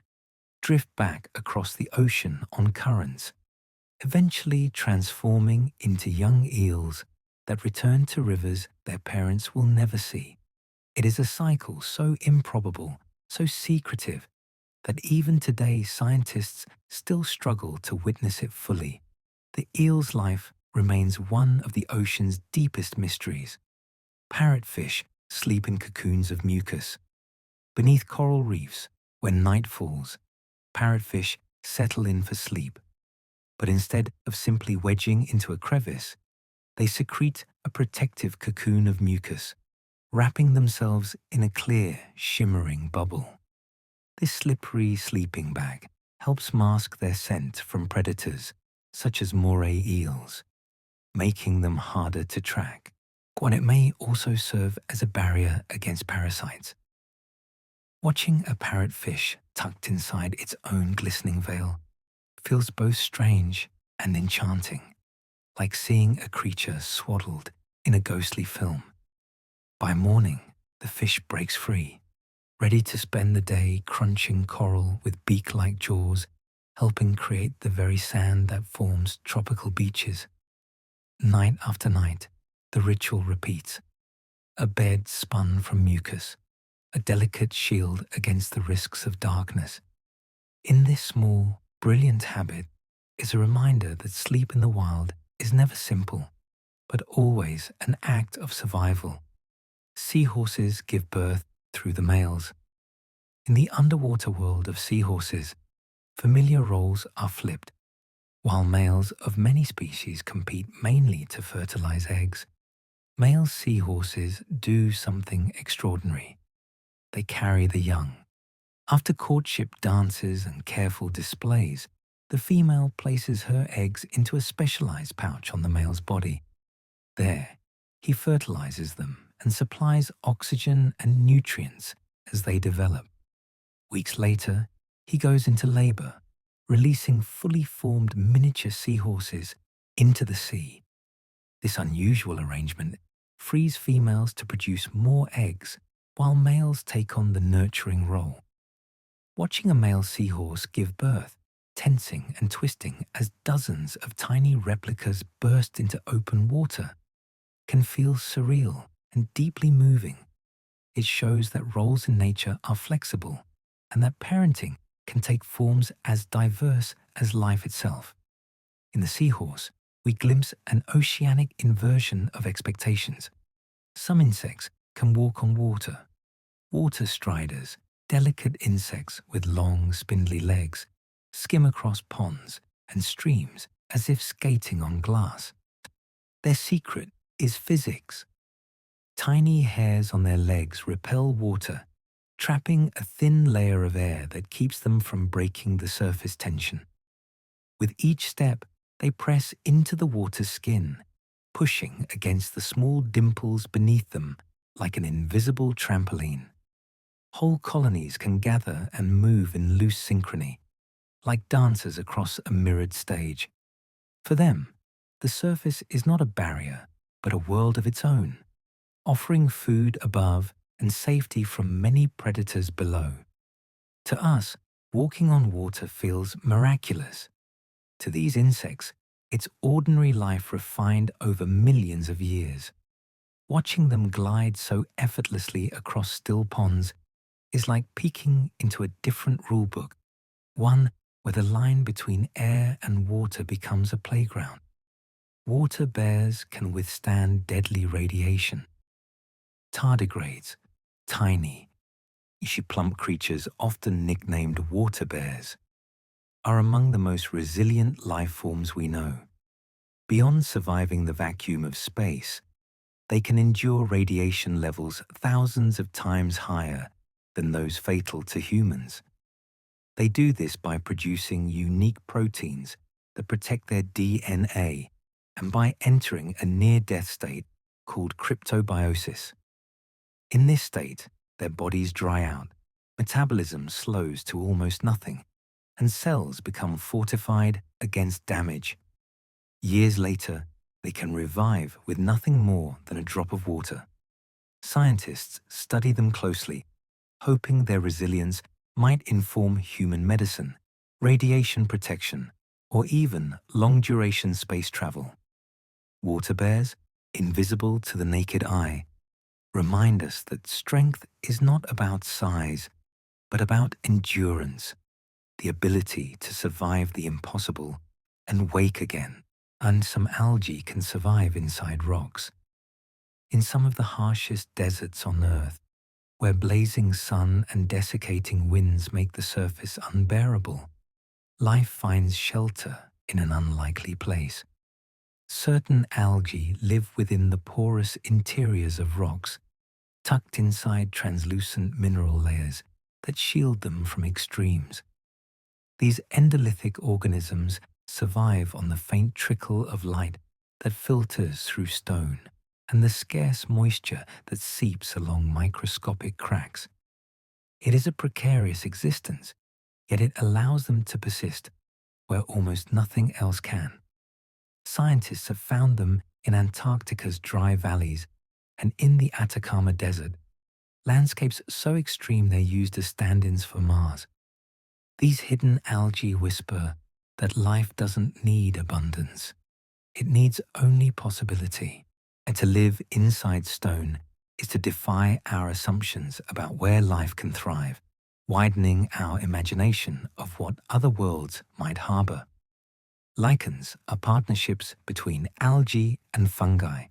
drift back across the ocean on currents, eventually transforming into young eels that return to rivers their parents will never see. It is a cycle so improbable, so secretive, that even today scientists still struggle to witness it fully. The eel's life remains one of the ocean's deepest mysteries. Parrotfish sleep in cocoons of mucus. Beneath coral reefs, when night falls, parrotfish settle in for sleep. But instead of simply wedging into a crevice, they secrete a protective cocoon of mucus, wrapping themselves in a clear, shimmering bubble. This slippery sleeping bag helps mask their scent from predators, such as moray eels, making them harder to track. While it may also serve as a barrier against parasites. Watching a parrotfish tucked inside its own glistening veil feels both strange and enchanting, like seeing a creature swaddled in a ghostly film. By morning, the fish breaks free, ready to spend the day crunching coral with beak-like jaws, helping create the very sand that forms tropical beaches. Night after night, the ritual repeats. A bed spun from mucus, a delicate shield against the risks of darkness. In this small, brilliant habit is a reminder that sleep in the wild is never simple, but always an act of survival. Seahorses give birth through the males. In the underwater world of seahorses, familiar roles are flipped. While males of many species compete mainly to fertilize eggs, male seahorses do something extraordinary. They carry the young. After courtship dances and careful displays, the female places her eggs into a specialized pouch on the male's body. There, he fertilizes them and supplies oxygen and nutrients as they develop. Weeks later, he goes into labor, releasing fully formed miniature seahorses into the sea. This unusual arrangement frees females to produce more eggs while males take on the nurturing role. Watching a male seahorse give birth, tensing and twisting as dozens of tiny replicas burst into open water, can feel surreal and deeply moving. It shows that roles in nature are flexible and that parenting can take forms as diverse as life itself. In the seahorse, we glimpse an oceanic inversion of expectations. Some insects can walk on water. Water striders, delicate insects with long, spindly legs, skim across ponds and streams as if skating on glass. Their secret is physics. Tiny hairs on their legs repel water, trapping a thin layer of air that keeps them from breaking the surface tension. With each step, they press into the water's skin, pushing against the small dimples beneath them like an invisible trampoline. Whole colonies can gather and move in loose synchrony, like dancers across a mirrored stage. For them, the surface is not a barrier, but a world of its own, offering food above and safety from many predators below. To us, walking on water feels miraculous. To these insects, it's ordinary life refined over millions of years. Watching them glide so effortlessly across still ponds is like peeking into a different rulebook, one where the line between air and water becomes a playground. Water bears can withstand deadly radiation. Tardigrades, tiny, plump creatures often nicknamed water bears, are among the most resilient life forms we know. Beyond surviving the vacuum of space, they can endure radiation levels thousands of times higher than those fatal to humans. They do this by producing unique proteins that protect their DNA and by entering a near-death state called cryptobiosis. In this state, their bodies dry out, metabolism slows to almost nothing, and cells become fortified against damage. Years later, they can revive with nothing more than a drop of water. Scientists study them closely, hoping their resilience might inform human medicine, radiation protection, or even long-duration space travel. Water bears, invisible to the naked eye, remind us that strength is not about size, but about endurance, the ability to survive the impossible and wake again. And some algae can survive inside rocks. In some of the harshest deserts on Earth, where blazing sun and desiccating winds make the surface unbearable, life finds shelter in an unlikely place. Certain algae live within the porous interiors of rocks, tucked inside translucent mineral layers that shield them from extremes. These endolithic organisms survive on the faint trickle of light that filters through stone and the scarce moisture that seeps along microscopic cracks. It is a precarious existence, yet it allows them to persist where almost nothing else can. Scientists have found them in Antarctica's dry valleys and in the Atacama Desert, landscapes so extreme they're used as stand-ins for Mars. These hidden algae whisper that life doesn't need abundance. It needs only possibility. And to live inside stone is to defy our assumptions about where life can thrive, widening our imagination of what other worlds might harbor. Lichens are partnerships between algae and fungi.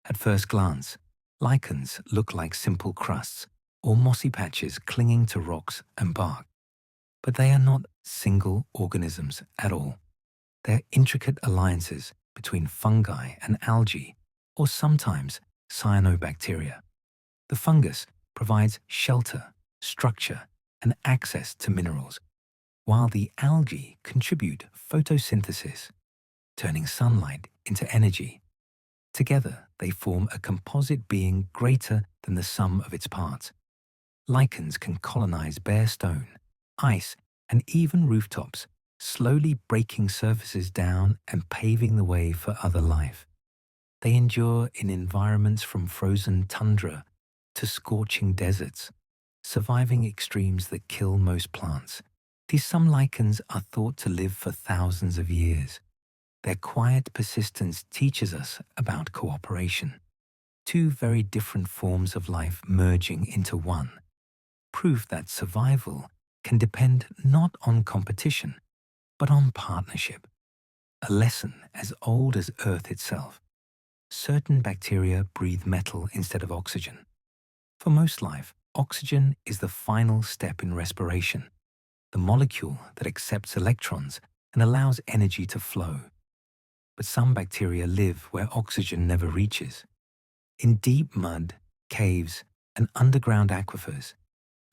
At first glance, lichens look like simple crusts or mossy patches clinging to rocks and bark. But they are not single organisms at all. They're intricate alliances between fungi and algae, or sometimes cyanobacteria. The fungus provides shelter, structure, and access to minerals, while the algae contribute photosynthesis, turning sunlight into energy. Together, they form a composite being greater than the sum of its parts. Lichens can colonize bare stone, ice, and even rooftops, slowly breaking surfaces down and paving the way for other life. They endure in environments from frozen tundra to scorching deserts, surviving extremes that kill most plants. Some lichens are thought to live for thousands of years. Their quiet persistence teaches us about cooperation, two very different forms of life merging into one, proof that survival can depend not on competition, but on partnership, a lesson as old as Earth itself. Certain bacteria breathe metal instead of oxygen. For most life, oxygen is the final step in respiration, the molecule that accepts electrons and allows energy to flow. But some bacteria live where oxygen never reaches. In deep mud, caves, and underground aquifers,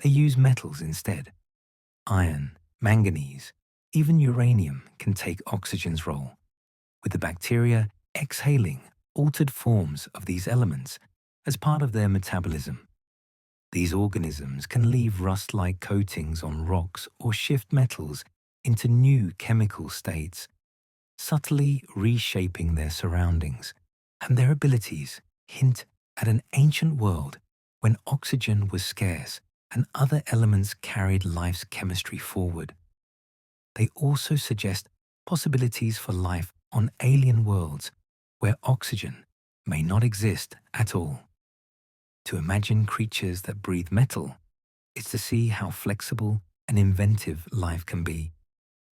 they use metals instead. Iron, manganese, even uranium can take oxygen's role, with the bacteria exhaling altered forms of these elements as part of their metabolism. These organisms can leave rust-like coatings on rocks or shift metals into new chemical states, subtly reshaping their surroundings, and their abilities hint at an ancient world when oxygen was scarce and other elements carried life's chemistry forward. They also suggest possibilities for life on alien worlds where oxygen may not exist at all. To imagine creatures that breathe metal is to see how flexible and inventive life can be,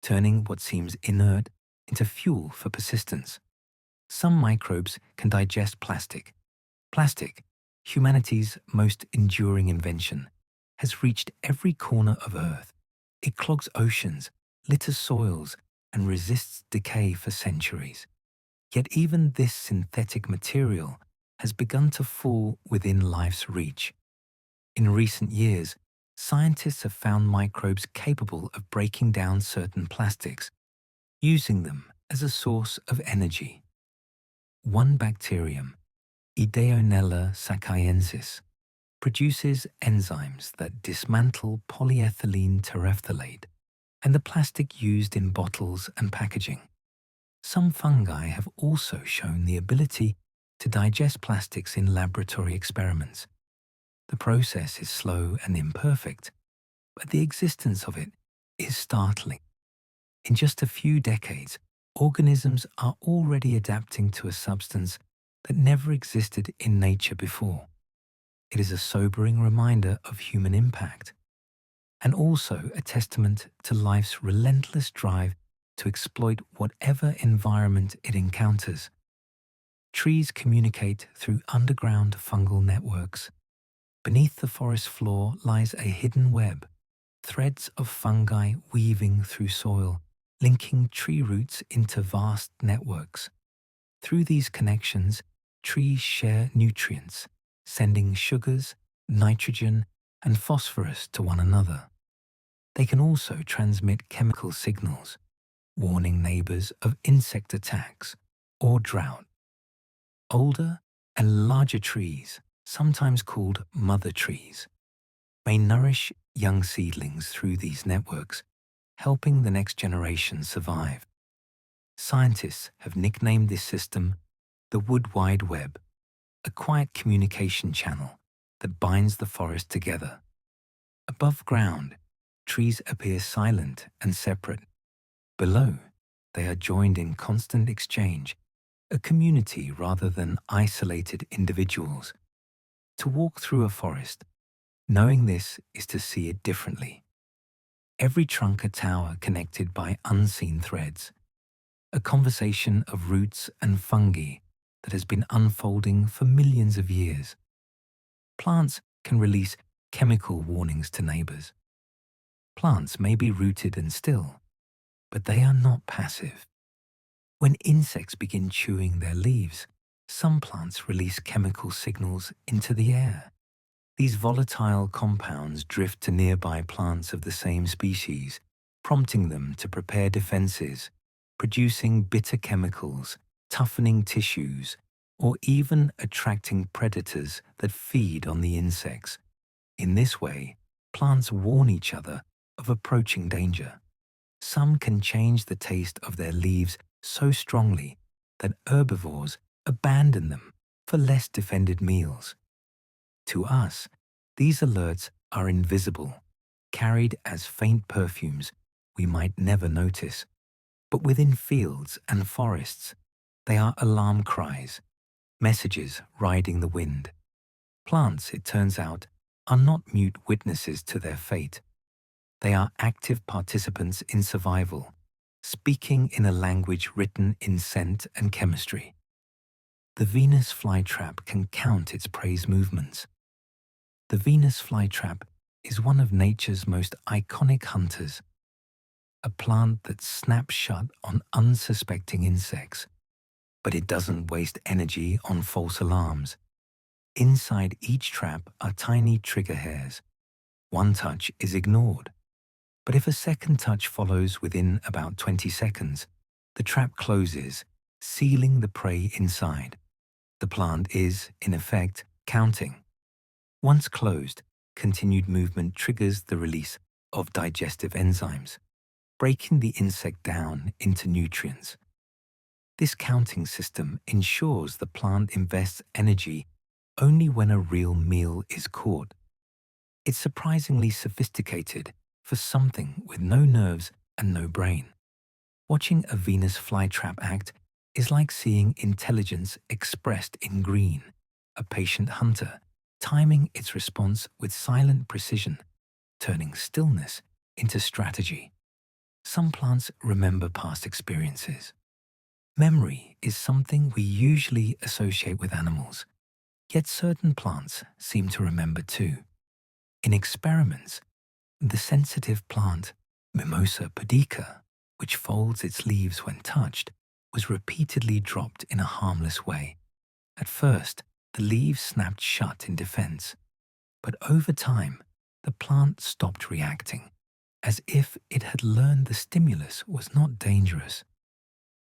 turning what seems inert into fuel for persistence. Some microbes can digest plastic. Plastic, humanity's most enduring invention, has reached every corner of Earth. It clogs oceans, litters soils, and resists decay for centuries. Yet even this synthetic material has begun to fall within life's reach. In recent years, scientists have found microbes capable of breaking down certain plastics, using them as a source of energy. One bacterium, Ideonella sakaiensis, produces enzymes that dismantle polyethylene terephthalate and the plastic used in bottles and packaging. Some fungi have also shown the ability to digest plastics in laboratory experiments. The process is slow and imperfect, but the existence of it is startling. In just a few decades, organisms are already adapting to a substance that never existed in nature before. It is a sobering reminder of human impact, and also a testament to life's relentless drive to exploit whatever environment it encounters. Trees communicate through underground fungal networks. Beneath the forest floor lies a hidden web, threads of fungi weaving through soil, linking tree roots into vast networks. Through these connections, trees share nutrients, sending sugars, nitrogen, and phosphorus to one another. They can also transmit chemical signals, warning neighbors of insect attacks or drought. Older and larger trees, sometimes called mother trees, may nourish young seedlings through these networks, helping the next generation survive. Scientists have nicknamed this system the Wood Wide Web, a quiet communication channel that binds the forest together. Above ground, trees appear silent and separate. Below, they are joined in constant exchange, a community rather than isolated individuals. To walk through a forest, knowing this is to see it differently. Every trunk a tower connected by unseen threads, a conversation of roots and fungi that has been unfolding for millions of years. Plants can release chemical warnings to neighbors. Plants may be rooted and still, but they are not passive. When insects begin chewing their leaves, some plants release chemical signals into the air. These volatile compounds drift to nearby plants of the same species, prompting them to prepare defenses, producing bitter chemicals, toughening tissues, or even attracting predators that feed on the insects. In this way, plants warn each other of approaching danger. Some can change the taste of their leaves so strongly that herbivores abandon them for less defended meals. To us, these alerts are invisible, carried as faint perfumes we might never notice. But within fields and forests, they are alarm cries, messages riding the wind. Plants, it turns out, are not mute witnesses to their fate. They are active participants in survival, speaking in a language written in scent and chemistry. The Venus flytrap can count its prey's movements. The Venus flytrap is one of nature's most iconic hunters, a plant that snaps shut on unsuspecting insects. But it doesn't waste energy on false alarms. Inside each trap are tiny trigger hairs. One touch is ignored. But if a second touch follows within about 20 seconds, the trap closes, sealing the prey inside. The plant is, in effect, counting. Once closed, continued movement triggers the release of digestive enzymes, breaking the insect down into nutrients. This counting system ensures the plant invests energy only when a real meal is caught. It's surprisingly sophisticated for something with no nerves and no brain. Watching a Venus flytrap act is like seeing intelligence expressed in green, a patient hunter timing its response with silent precision, turning stillness into strategy. Some plants remember past experiences. Memory is something we usually associate with animals, yet certain plants seem to remember too. In experiments, the sensitive plant Mimosa pudica, which folds its leaves when touched, was repeatedly dropped in a harmless way. At first, the leaves snapped shut in defense, but over time, the plant stopped reacting, as if it had learned the stimulus was not dangerous.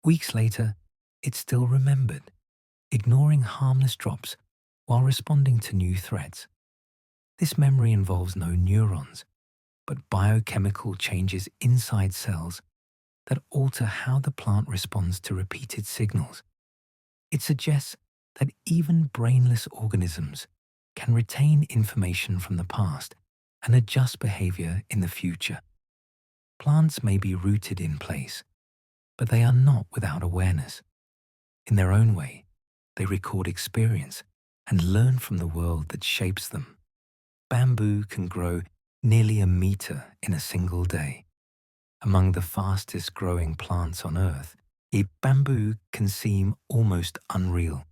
Weeks later, it still remembered, ignoring harmless drops while responding to new threats. This memory involves no neurons, but biochemical changes inside cells that alter how the plant responds to repeated signals. It suggests that even brainless organisms can retain information from the past and adjust behavior in the future. Plants may be rooted in place, but they are not without awareness. In their own way, they record experience and learn from the world that shapes them. Bamboo can grow nearly a meter in a single day. Among the fastest growing plants on Earth, bamboo can seem almost unreal.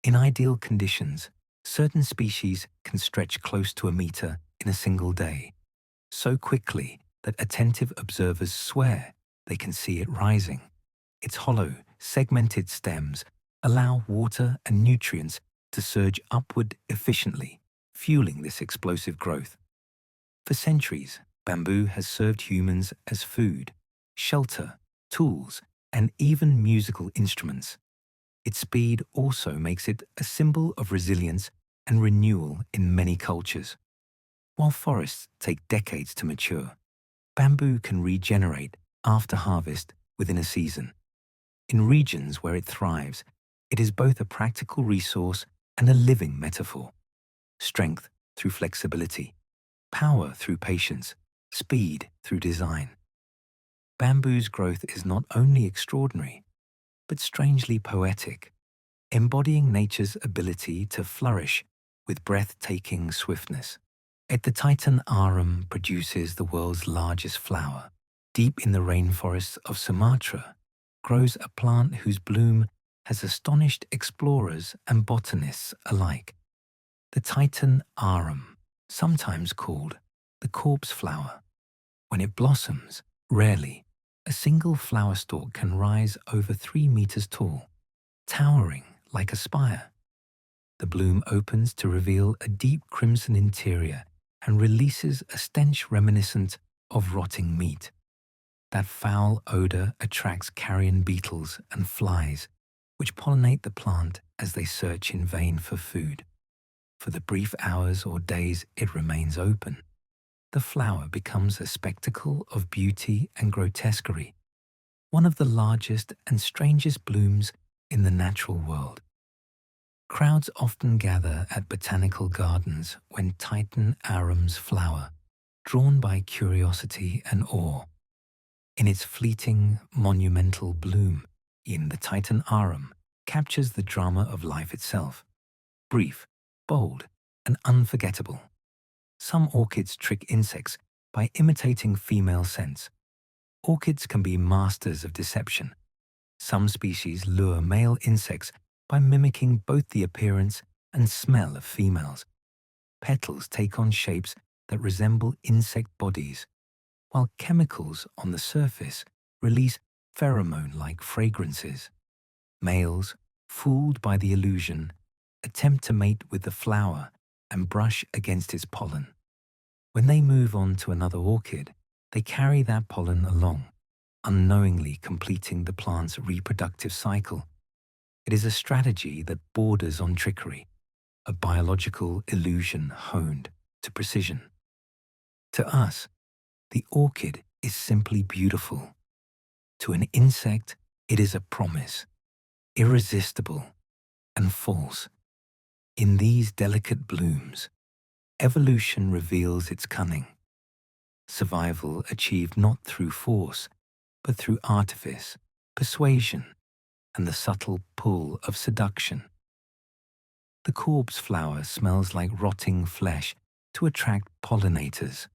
In ideal conditions, certain species can stretch close to a meter in a single day, so quickly that attentive observers swear they can see it rising. Its hollow, segmented stems allow water and nutrients to surge upward efficiently, fueling this explosive growth. For centuries, bamboo has served humans as food, shelter, tools, and even musical instruments. Its speed also makes it a symbol of resilience and renewal in many cultures. While forests take decades to mature, bamboo can regenerate after harvest within a season. In regions where it thrives, it is both a practical resource and a living metaphor. Strength through flexibility, power through patience, speed through design. Bamboo's growth is not only extraordinary, but strangely poetic, embodying nature's ability to flourish with breathtaking swiftness. The Titan arum produces the world's largest flower. Deep in the rainforests of Sumatra grows a plant whose bloom has astonished explorers and botanists alike. The Titan arum, sometimes called the corpse flower. When it blossoms, rarely, a single flower stalk can rise over 3 meters tall, towering like a spire. The bloom opens to reveal a deep crimson interior and releases a stench reminiscent of rotting meat. That foul odor attracts carrion beetles and flies, which pollinate the plant as they search in vain for food. For the brief hours or days it remains open, the flower becomes a spectacle of beauty and grotesquerie, one of the largest and strangest blooms in the natural world. Crowds often gather at botanical gardens when Titan arums flower, drawn by curiosity and awe. In its fleeting, monumental bloom, the Titan arum captures the drama of life itself, brief, bold, and unforgettable. Some orchids trick insects by imitating female scents. Orchids can be masters of deception. Some species lure male insects by mimicking both the appearance and smell of females. Petals take on shapes that resemble insect bodies, while chemicals on the surface release pheromone-like fragrances. Males, fooled by the illusion, attempt to mate with the flower and brush against its pollen. When they move on to another orchid, they carry that pollen along, unknowingly completing the plant's reproductive cycle. It is a strategy that borders on trickery, a biological illusion honed to precision. To us, the orchid is simply beautiful. To an insect, it is a promise, irresistible and false. In these delicate blooms, evolution reveals its cunning. Survival achieved not through force, but through artifice, persuasion, and the subtle pull of seduction. The corpse flower smells like rotting flesh to attract pollinators.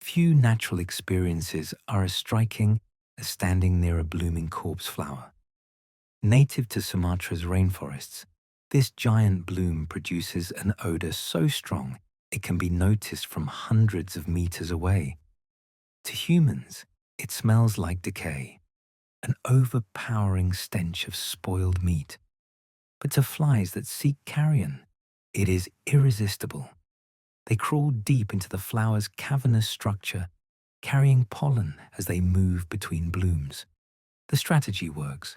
Few natural experiences are as striking as standing near a blooming corpse flower. Native to Sumatra's rainforests, this giant bloom produces an odor so strong it can be noticed from hundreds of meters away. To humans, it smells like decay, an overpowering stench of spoiled meat. But to flies that seek carrion, it is irresistible. They crawl deep into the flower's cavernous structure, carrying pollen as they move between blooms. The strategy works.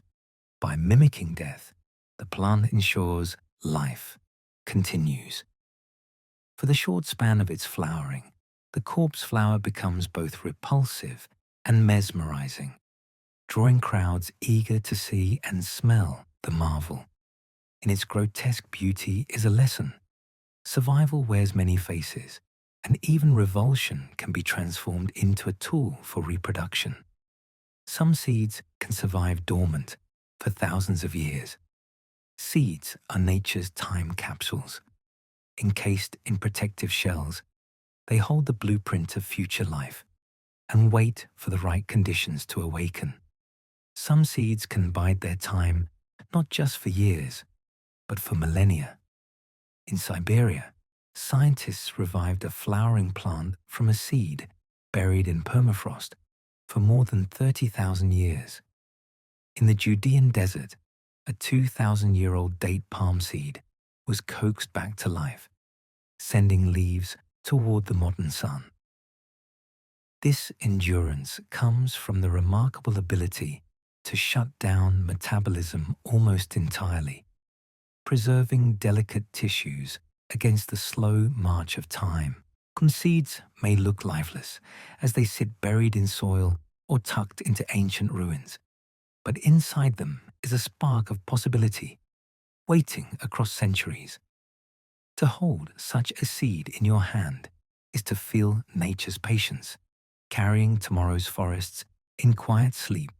By mimicking death, the plant ensures life continues. For the short span of its flowering, the corpse flower becomes both repulsive and mesmerizing, drawing crowds eager to see and smell the marvel. In its grotesque beauty is a lesson. Survival wears many faces, and even revulsion can be transformed into a tool for reproduction. Some seeds can survive dormant for thousands of years. Seeds are nature's time capsules. Encased in protective shells, they hold the blueprint of future life and wait for the right conditions to awaken. Some seeds can bide their time not just for years, but for millennia. In Siberia, scientists revived a flowering plant from a seed buried in permafrost for more than 30,000 years. In the Judean desert, a 2,000-year-old date palm seed was coaxed back to life, sending leaves toward the modern sun. This endurance comes from the remarkable ability to shut down metabolism almost entirely, preserving delicate tissues against the slow march of time. Cotton seeds may look lifeless as they sit buried in soil or tucked into ancient ruins, but inside them is a spark of possibility, waiting across centuries. To hold such a seed in your hand is to feel nature's patience, carrying tomorrow's forests in quiet sleep.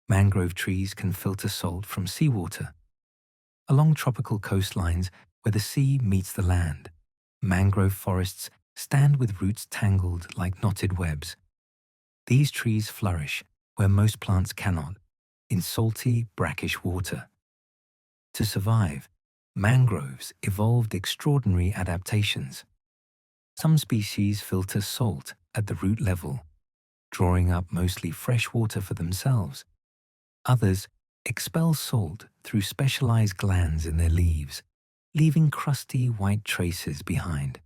Mangrove trees can filter salt from seawater. Along tropical coastlines where the sea meets the land, mangrove forests stand with roots tangled like knotted webs. These trees flourish where most plants cannot, in salty, brackish water. To survive, mangroves evolved extraordinary adaptations. Some species filter salt at the root level, drawing up mostly fresh water for themselves. Others expel salt through specialized glands in their leaves, leaving crusty white traces behind.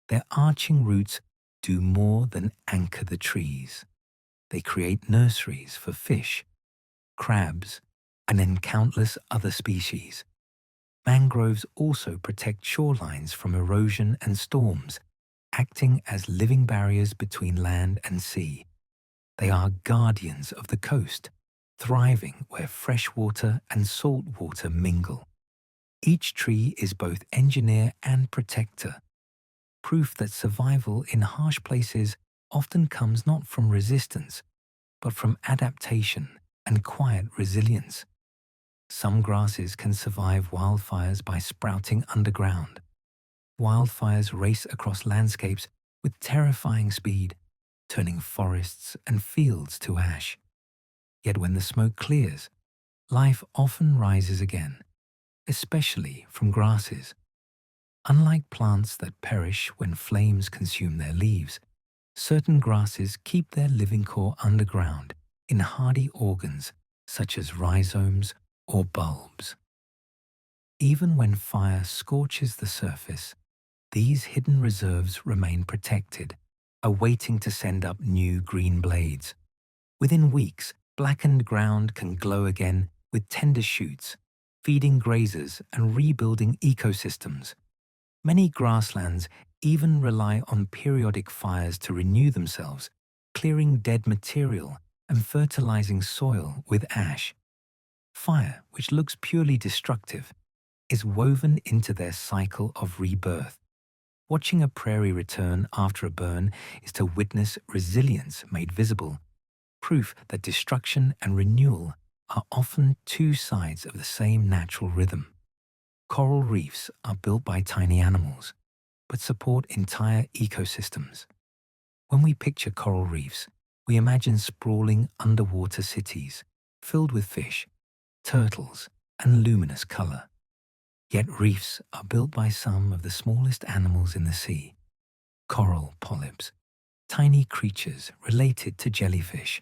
Their arching roots do more than anchor the trees. They create nurseries for fish, crabs, and then countless other species. Mangroves also protect shorelines from erosion and storms, acting as living barriers between land and sea. They are guardians of the coast, thriving where fresh water and salt water mingle. Each tree is both engineer and protector, proof that survival in harsh places often comes not from resistance, but from adaptation and quiet resilience. Some grasses can survive wildfires by sprouting underground. Wildfires race across landscapes with terrifying speed, turning forests and fields to ash. Yet when the smoke clears, life often rises again, especially from grasses. Unlike plants that perish when flames consume their leaves, certain grasses keep their living core underground in hardy organs such as rhizomes or bulbs. Even when fire scorches the surface, these hidden reserves remain protected, awaiting to send up new green blades. Within weeks, blackened ground can glow again with tender shoots, feeding grazers and rebuilding ecosystems. Many grasslands even rely on periodic fires to renew themselves, clearing dead material and fertilizing soil with ash. Fire, which looks purely destructive, is woven into their cycle of rebirth. Watching a prairie return after a burn is to witness resilience made visible, proof that destruction and renewal are often two sides of the same natural rhythm. Coral reefs are built by tiny animals, but support entire ecosystems. When we picture coral reefs, we imagine sprawling underwater cities filled with fish, turtles, and luminous color. Yet reefs are built by some of the smallest animals in the sea, coral polyps, tiny creatures related to jellyfish.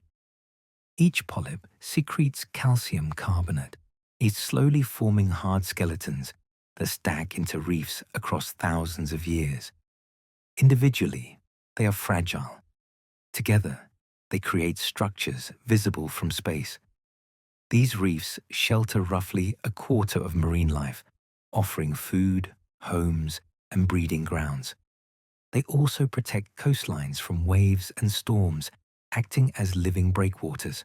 Each polyp secretes calcium carbonate, its slowly forming hard skeletons that stack into reefs across thousands of years. Individually, they are fragile. Together, they create structures visible from space. These reefs shelter roughly a quarter of marine life, offering food, homes, and breeding grounds. They also protect coastlines from waves and storms, acting as living breakwaters.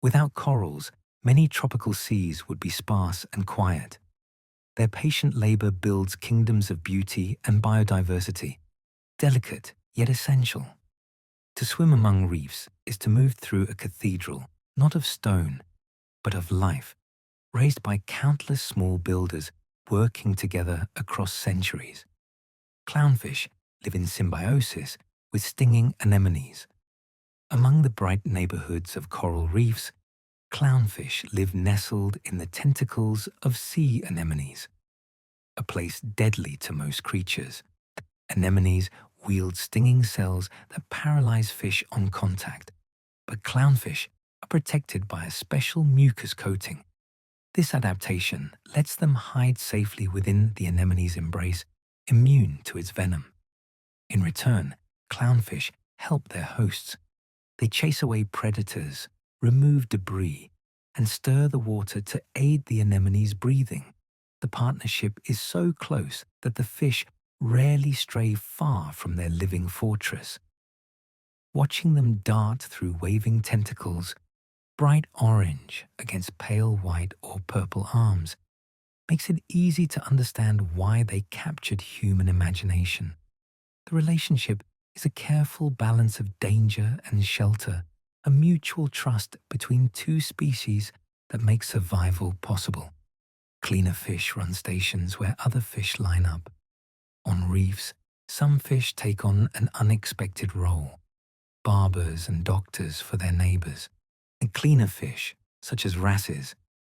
Without corals, many tropical seas would be sparse and quiet. Their patient labor builds kingdoms of beauty and biodiversity, delicate yet essential. To swim among reefs is to move through a cathedral, not of stone, but of life, raised by countless small builders working together across centuries. Clownfish live in symbiosis with stinging anemones. Among the bright neighborhoods of coral reefs, clownfish live nestled in the tentacles of sea anemones, a place deadly to most creatures. Anemones wield stinging cells that paralyze fish on contact, but clownfish are protected by a special mucus coating. This adaptation lets them hide safely within the anemone's embrace, immune to its venom. In return, clownfish help their hosts. They chase away predators, remove debris, and stir the water to aid the anemone's breathing. The partnership is so close that the fish rarely stray far from their living fortress. Watching them dart through waving tentacles, bright orange against pale white or purple arms, makes it easy to understand why they captured human imagination. The relationship is a careful balance of danger and shelter, a mutual trust between two species that makes survival possible. Cleaner fish run stations where other fish line up. On reefs, some fish take on an unexpected role, barbers and doctors for their neighbors. And cleaner fish, such as wrasses,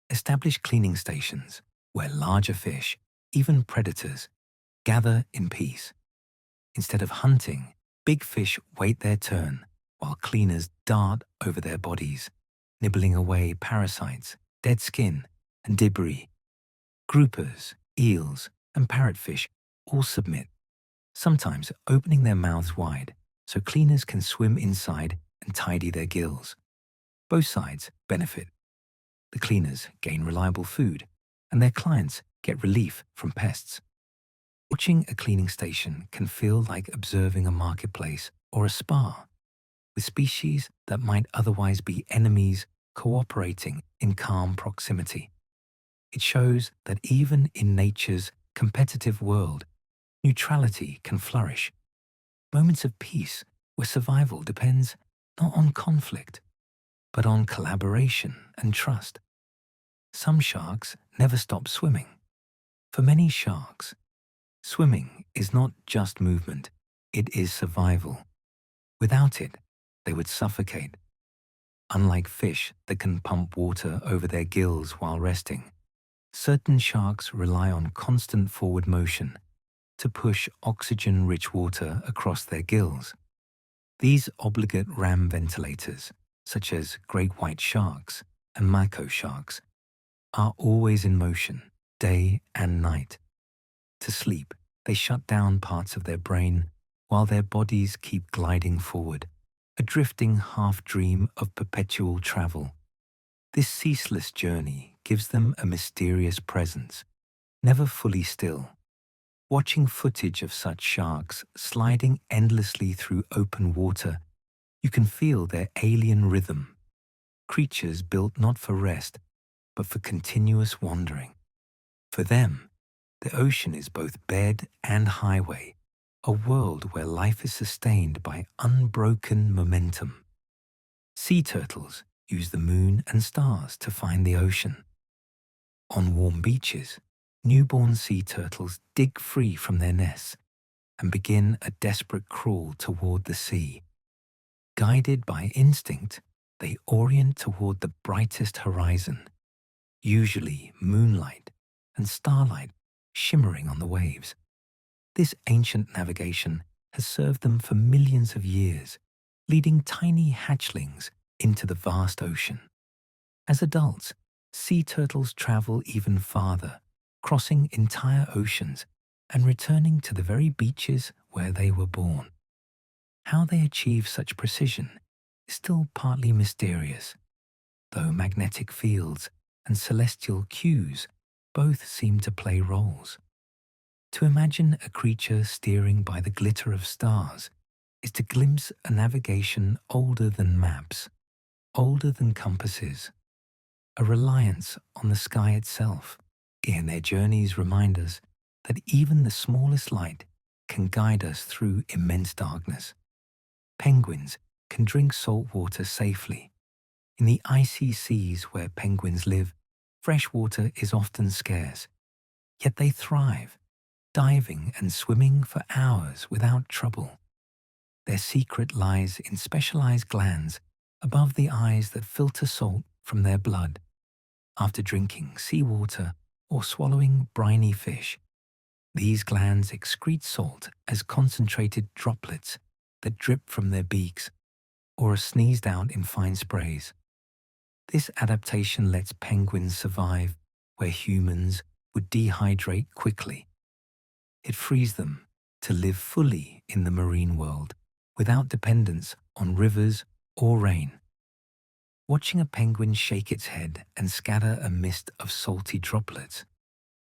establish cleaning stations where larger fish, even predators, gather in peace. Instead of hunting, big fish wait their turn while cleaners dart over their bodies, nibbling away parasites, dead skin, and debris. Groupers, eels, and parrotfish all submit, sometimes opening their mouths wide so cleaners can swim inside and tidy their gills. Both sides benefit. The cleaners gain reliable food, and their clients get relief from pests. Watching a cleaning station can feel like observing a marketplace or a spa, with species that might otherwise be enemies cooperating in calm proximity. It shows that even in nature's competitive world, neutrality can flourish. Moments of peace where survival depends not on conflict, but on collaboration and trust. Some sharks never stop swimming. For many sharks, swimming is not just movement, it is survival. Without it, they would suffocate. Unlike fish that can pump water over their gills while resting, certain sharks rely on constant forward motion to push oxygen-rich water across their gills. These obligate ram ventilators, such as great white sharks and mako sharks, are always in motion, day and night. To sleep, they shut down parts of their brain while their bodies keep gliding forward, a drifting half-dream of perpetual travel. This ceaseless journey gives them a mysterious presence, never fully still. Watching footage of such sharks sliding endlessly through open water, you can feel their alien rhythm. Creatures built not for rest, but for continuous wandering. For them, the ocean is both bed and highway, a world where life is sustained by unbroken momentum. Sea turtles use the moon and stars to find the ocean. On warm beaches, newborn sea turtles dig free from their nests and begin a desperate crawl toward the sea. Guided by instinct, they orient toward the brightest horizon, usually moonlight and starlight shimmering on the waves. This ancient navigation has served them for millions of years, leading tiny hatchlings into the vast ocean. As adults, sea turtles travel even farther, crossing entire oceans and returning to the very beaches where they were born. How they achieve such precision is still partly mysterious, though magnetic fields and celestial cues both seem to play roles. To imagine a creature steering by the glitter of stars is to glimpse a navigation older than maps, older than compasses, a reliance on the sky itself. In their journeys remind us that even the smallest light can guide us through immense darkness. Penguins can drink salt water safely. In the icy seas where penguins live, fresh water is often scarce, yet they thrive, diving and swimming for hours without trouble. Their secret lies in specialized glands above the eyes that filter salt from their blood. After drinking seawater or swallowing briny fish, these glands excrete salt as concentrated droplets that drip from their beaks or are sneezed out in fine sprays. This adaptation lets penguins survive where humans would dehydrate quickly. It frees them to live fully in the marine world without dependence on rivers or rain. Watching a penguin shake its head and scatter a mist of salty droplets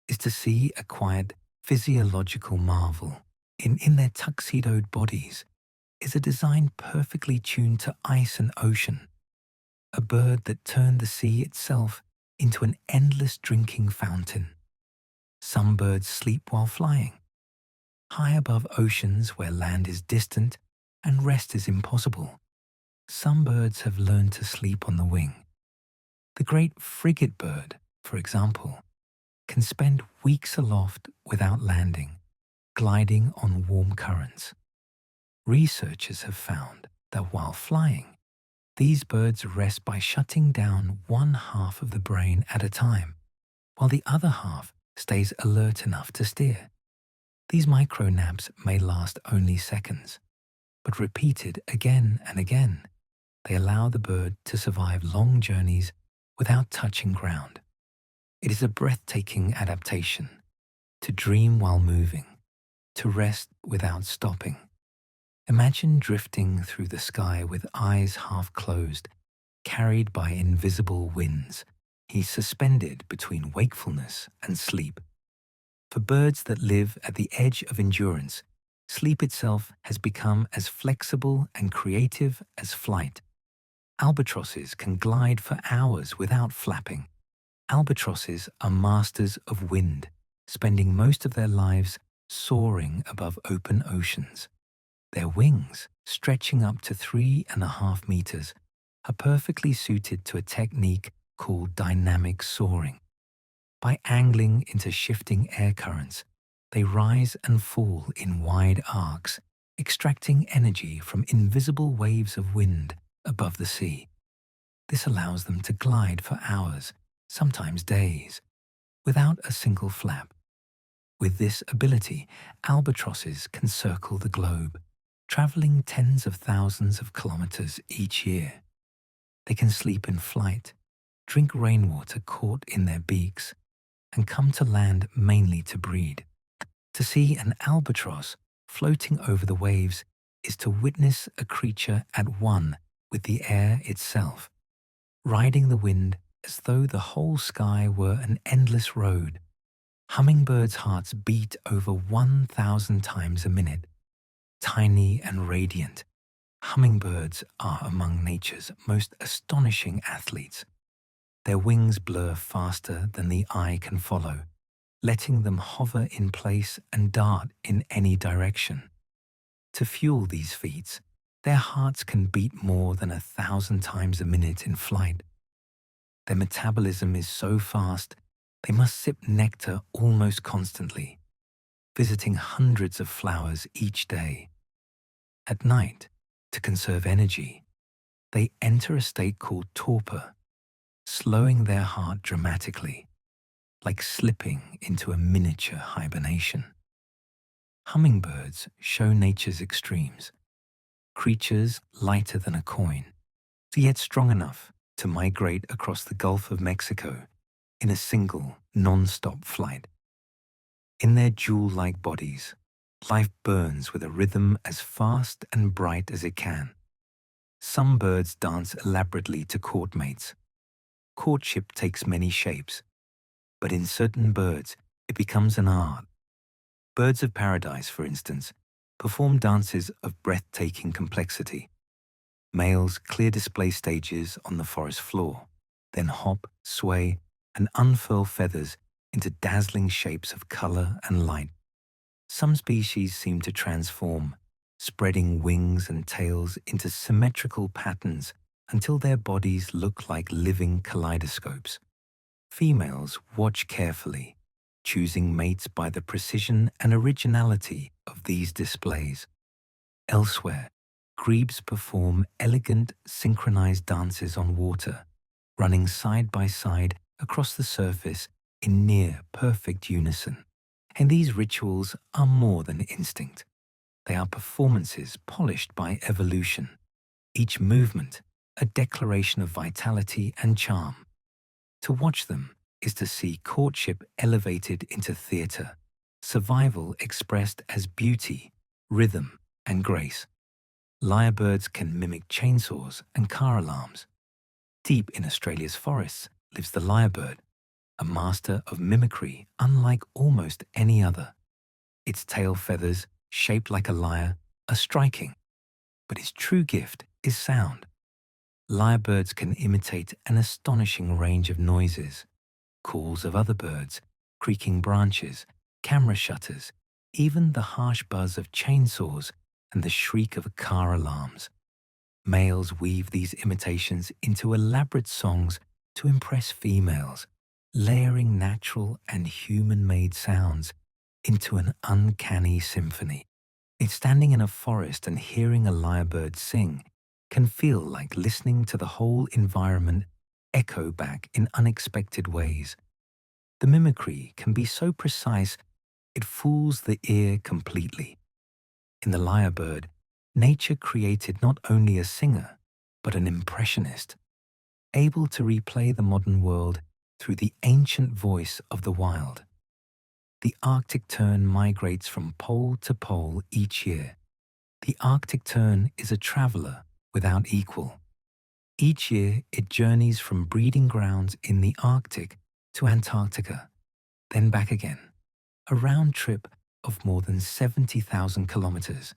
is to see a quiet physiological marvel. In their tuxedoed bodies is a design perfectly tuned to ice and ocean, a bird that turned the sea itself into an endless drinking fountain. Some birds sleep while flying, high above oceans where land is distant and rest is impossible. Some birds have learned to sleep on the wing. The great frigate bird, for example, can spend weeks aloft without landing, gliding on warm currents. Researchers have found that while flying, these birds rest by shutting down one half of the brain at a time, while the other half stays alert enough to steer. These micro naps may last only seconds, but repeated again and again, they allow the bird to survive long journeys without touching ground. It is a breathtaking adaptation to dream while moving, to rest without stopping. Imagine drifting through the sky with eyes half closed, carried by invisible winds. He's suspended between wakefulness and sleep. For birds that live at the edge of endurance, sleep itself has become as flexible and creative as flight. Albatrosses can glide for hours without flapping. Albatrosses are masters of wind, spending most of their lives soaring above open oceans. Their wings, stretching up to 3.5 meters, are perfectly suited to a technique called dynamic soaring. By angling into shifting air currents, they rise and fall in wide arcs, extracting energy from invisible waves of wind above the sea. This allows them to glide for hours, sometimes days, without a single flap. With this ability, albatrosses can circle the globe, traveling tens of thousands of kilometers each year. They can sleep in flight, drink rainwater caught in their beaks, and come to land mainly to breed. To see an albatross floating over the waves is to witness a creature at one with the air itself, riding the wind as though the whole sky were an endless road. Hummingbirds' hearts beat over 1,000 times a minute. Tiny and radiant, hummingbirds are among nature's most astonishing athletes. Their wings blur faster than the eye can follow, letting them hover in place and dart in any direction. To fuel these feats, their hearts can beat more than 1,000 times a minute in flight. Their metabolism is so fast, they must sip nectar almost constantly, visiting hundreds of flowers each day. At night, to conserve energy, they enter a state called torpor, slowing their heart dramatically, like slipping into a miniature hibernation. Hummingbirds show nature's extremes, creatures lighter than a coin, yet strong enough to migrate across the Gulf of Mexico in a single, non-stop flight. In their jewel-like bodies, life burns with a rhythm as fast and bright as it can. Some birds dance elaborately to court mates. Courtship takes many shapes, but in certain birds, it becomes an art. Birds of paradise, for instance, perform dances of breathtaking complexity. Males clear display stages on the forest floor, then hop, sway, and unfurl feathers into dazzling shapes of color and light. Some species seem to transform, spreading wings and tails into symmetrical patterns until their bodies look like living kaleidoscopes. Females watch carefully, choosing mates by the precision and originality of these displays. Elsewhere, grebes perform elegant, synchronized dances on water, running side by side across the surface in near-perfect unison. And these rituals are more than instinct. They are performances polished by evolution, each movement a declaration of vitality and charm. To watch them is to see courtship elevated into theater, survival expressed as beauty, rhythm, and grace. Lyrebirds can mimic chainsaws and car alarms. Deep in Australia's forests lives the lyrebird, a master of mimicry unlike almost any other. Its tail feathers shaped like a lyre, are striking, but its true gift is sound. Lyrebirds can imitate an astonishing range of noises: calls of other birds, creaking branches, camera shutters, even the harsh buzz of chainsaws and the shriek of car alarms. Males weave these imitations into elaborate songs to impress females, layering natural and human-made sounds into an uncanny symphony. It's standing in a forest and hearing a lyrebird sing can feel like listening to the whole environment echo back in unexpected ways. The mimicry can be so precise it fools the ear completely. In the lyrebird, nature created not only a singer, but an impressionist, able to replay the modern world through the ancient voice of the wild. The Arctic tern migrates from pole to pole each year. The Arctic tern is a traveler without equal. Each year, it journeys from breeding grounds in the Arctic to Antarctica, then back again, a round trip of more than 70,000 kilometers.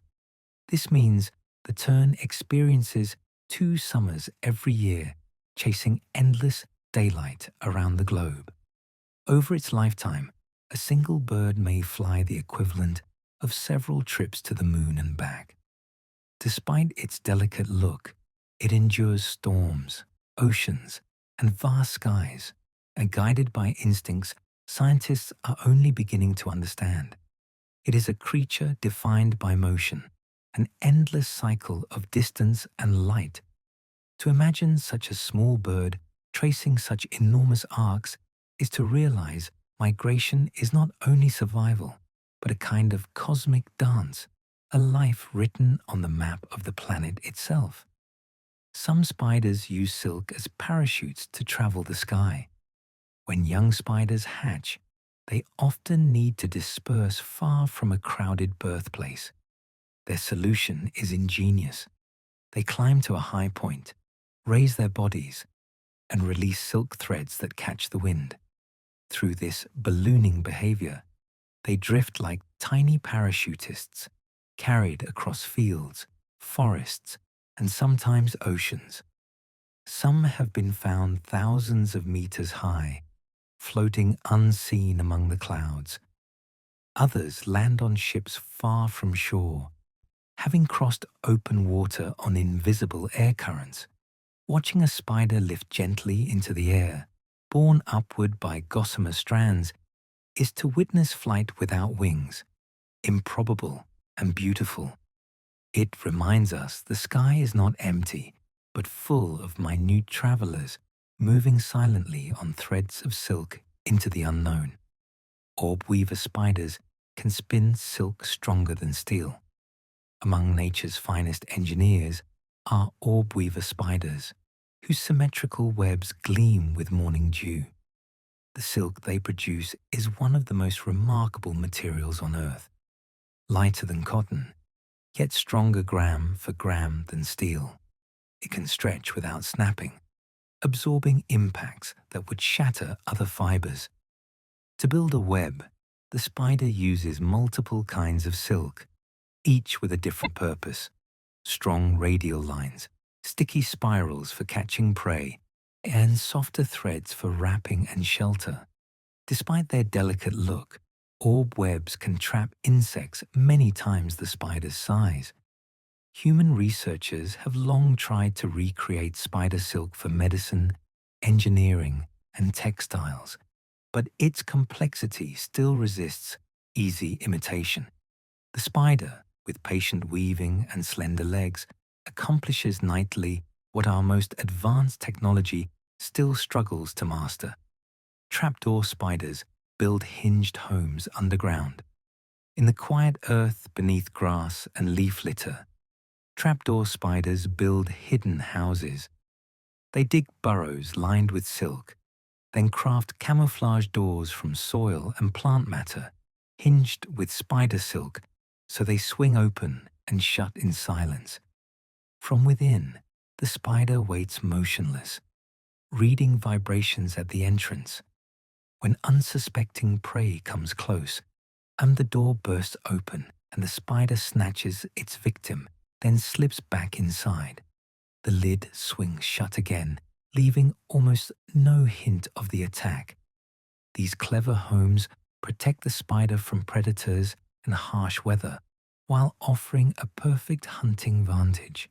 This means the tern experiences 2 summers every year, chasing endless daylight around the globe. Over its lifetime, a single bird may fly the equivalent of several trips to the moon and back. Despite its delicate look, it endures storms, oceans, and vast skies, and guided by instincts scientists are only beginning to understand. It is a creature defined by motion, an endless cycle of distance and light. To imagine such a small bird tracing such enormous arcs is to realize migration is not only survival, but a kind of cosmic dance, a life written on the map of the planet itself. Some spiders use silk as parachutes to travel the sky. When young spiders hatch, they often need to disperse far from a crowded birthplace. Their solution is ingenious. They climb to a high point, raise their bodies, and release silk threads that catch the wind. Through this ballooning behavior, they drift like tiny parachutists, carried across fields, forests, and sometimes oceans. Some have been found thousands of meters high, floating unseen among the clouds. Others land on ships far from shore, having crossed open water on invisible air currents. Watching a spider lift gently into the air, borne upward by gossamer strands, is to witness flight without wings, improbable and beautiful. It reminds us the sky is not empty, but full of minute travelers moving silently on threads of silk into the unknown. Orb weaver spiders can spin silk stronger than steel. Among nature's finest engineers are orb weaver spiders, whose symmetrical webs gleam with morning dew. The silk they produce is one of the most remarkable materials on Earth. Lighter than cotton, yet stronger gram for gram than steel. It can stretch without snapping, absorbing impacts that would shatter other fibers. To build a web, the spider uses multiple kinds of silk, each with a different purpose: strong radial lines, sticky spirals for catching prey, and softer threads for wrapping and shelter. Despite their delicate look, orb webs can trap insects many times the spider's size. Human researchers have long tried to recreate spider silk for medicine, engineering, and textiles, but its complexity still resists easy imitation. The spider, with patient weaving and slender legs, accomplishes nightly what our most advanced technology still struggles to master. Trapdoor spiders build hinged homes underground. In the quiet earth beneath grass and leaf litter, trapdoor spiders build hidden houses. They dig burrows lined with silk, then craft camouflage doors from soil and plant matter, hinged with spider silk so they swing open and shut in silence. From within, the spider waits motionless, reading vibrations at the entrance. When unsuspecting prey comes close and the door bursts open, and the spider snatches its victim, then slips back inside. The lid swings shut again, leaving almost no hint of the attack. These clever homes protect the spider from predators and harsh weather, while offering a perfect hunting vantage.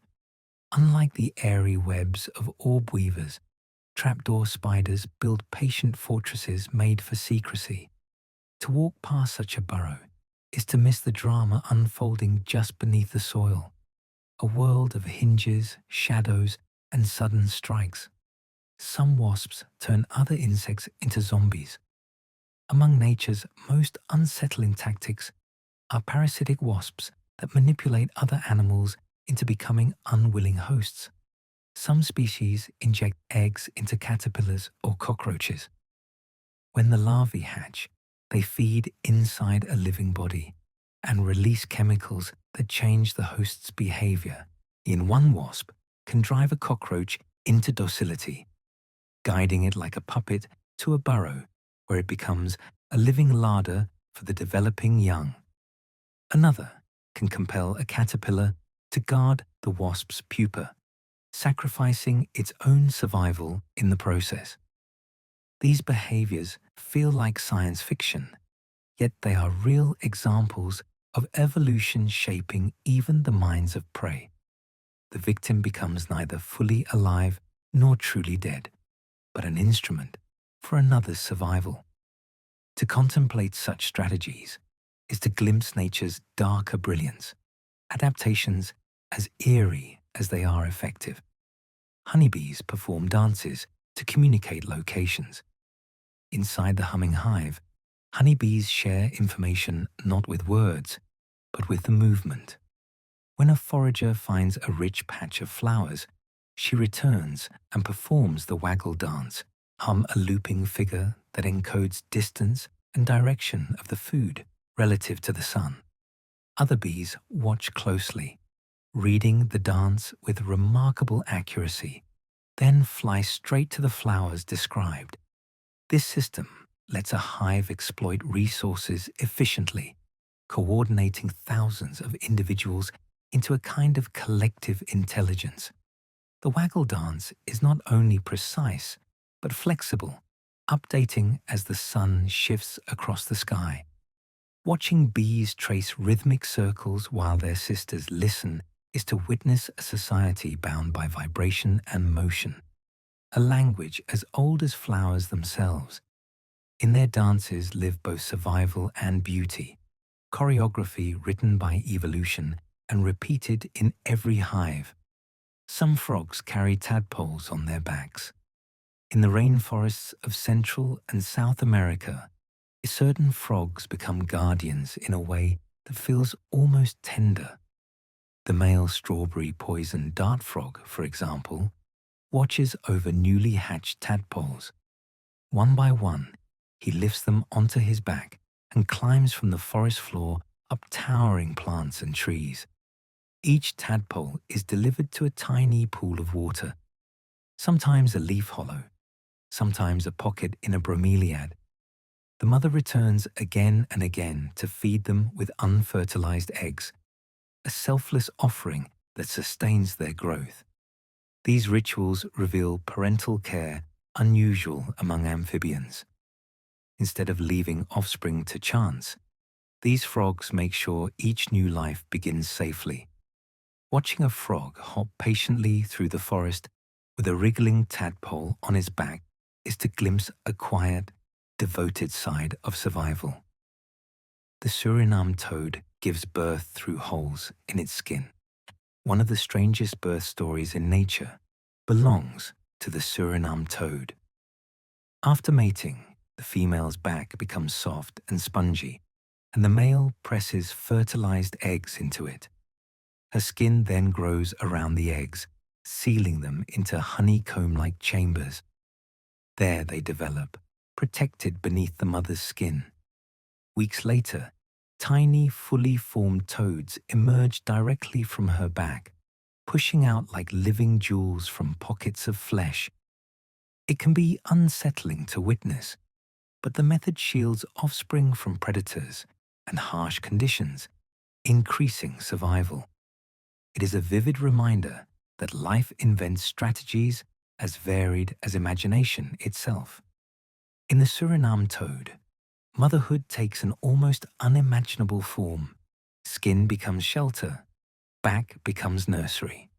Unlike the airy webs of orb weavers, trapdoor spiders build patient fortresses made for secrecy. To walk past such a burrow is to miss the drama unfolding just beneath the soil, a world of hinges, shadows, and sudden strikes. Some wasps turn other insects into zombies. Among nature's most unsettling tactics are parasitic wasps that manipulate other animals into becoming unwilling hosts. Some species inject eggs into caterpillars or cockroaches. When the larvae hatch, they feed inside a living body and release chemicals that change the host's behavior. In one wasp can drive a cockroach into docility, guiding it like a puppet to a burrow where it becomes a living larder for the developing young. Another can compel a caterpillar to guard the wasp's pupa, sacrificing its own survival in the process. These behaviors feel like science fiction, yet they are real examples of evolution shaping even the minds of prey. The victim becomes neither fully alive nor truly dead, but an instrument for another's survival. To contemplate such strategies is to glimpse nature's darker brilliance, adaptations as eerie as they are effective. Honeybees perform dances to communicate locations. Inside the humming hive, honeybees share information not with words, but with the movement. When a forager finds a rich patch of flowers, she returns and performs the waggle dance, hum a looping figure that encodes distance and direction of the food relative to the sun. Other bees watch closely, reading the dance with remarkable accuracy, then fly straight to the flowers described. This system lets a hive exploit resources efficiently, coordinating thousands of individuals into a kind of collective intelligence. The waggle dance is not only precise, but flexible, updating as the sun shifts across the sky. Watching bees trace rhythmic circles while their sisters listen is to witness a society bound by vibration and motion, a language as old as flowers themselves. In their dances live both survival and beauty, choreography written by evolution and repeated in every hive. Some frogs carry tadpoles on their backs. In the rainforests of Central and South America, certain frogs become guardians in a way that feels almost tender. The male strawberry poison dart frog, for example, watches over newly hatched tadpoles. One by one, he lifts them onto his back and climbs from the forest floor up towering plants and trees. Each tadpole is delivered to a tiny pool of water, sometimes a leaf hollow, sometimes a pocket in a bromeliad. The mother returns again and again to feed them with unfertilized eggs, a selfless offering that sustains their growth. These rituals reveal parental care unusual among amphibians. Instead of leaving offspring to chance, these frogs make sure each new life begins safely. Watching a frog hop patiently through the forest with a wriggling tadpole on his back is to glimpse a quiet, devoted side of survival. The Suriname toad gives birth through holes in its skin. One of the strangest birth stories in nature belongs to the Suriname toad. After mating, the female's back becomes soft and spongy, and the male presses fertilized eggs into it. Her skin then grows around the eggs, sealing them into honeycomb-like chambers. There they develop, protected beneath the mother's skin. Weeks later, tiny, fully formed toads emerge directly from her back, pushing out like living jewels from pockets of flesh. It can be unsettling to witness, but the method shields offspring from predators and harsh conditions, increasing survival. It is a vivid reminder that life invents strategies as varied as imagination itself. In the Suriname toad, motherhood takes an almost unimaginable form. Skin becomes shelter, back becomes nursery.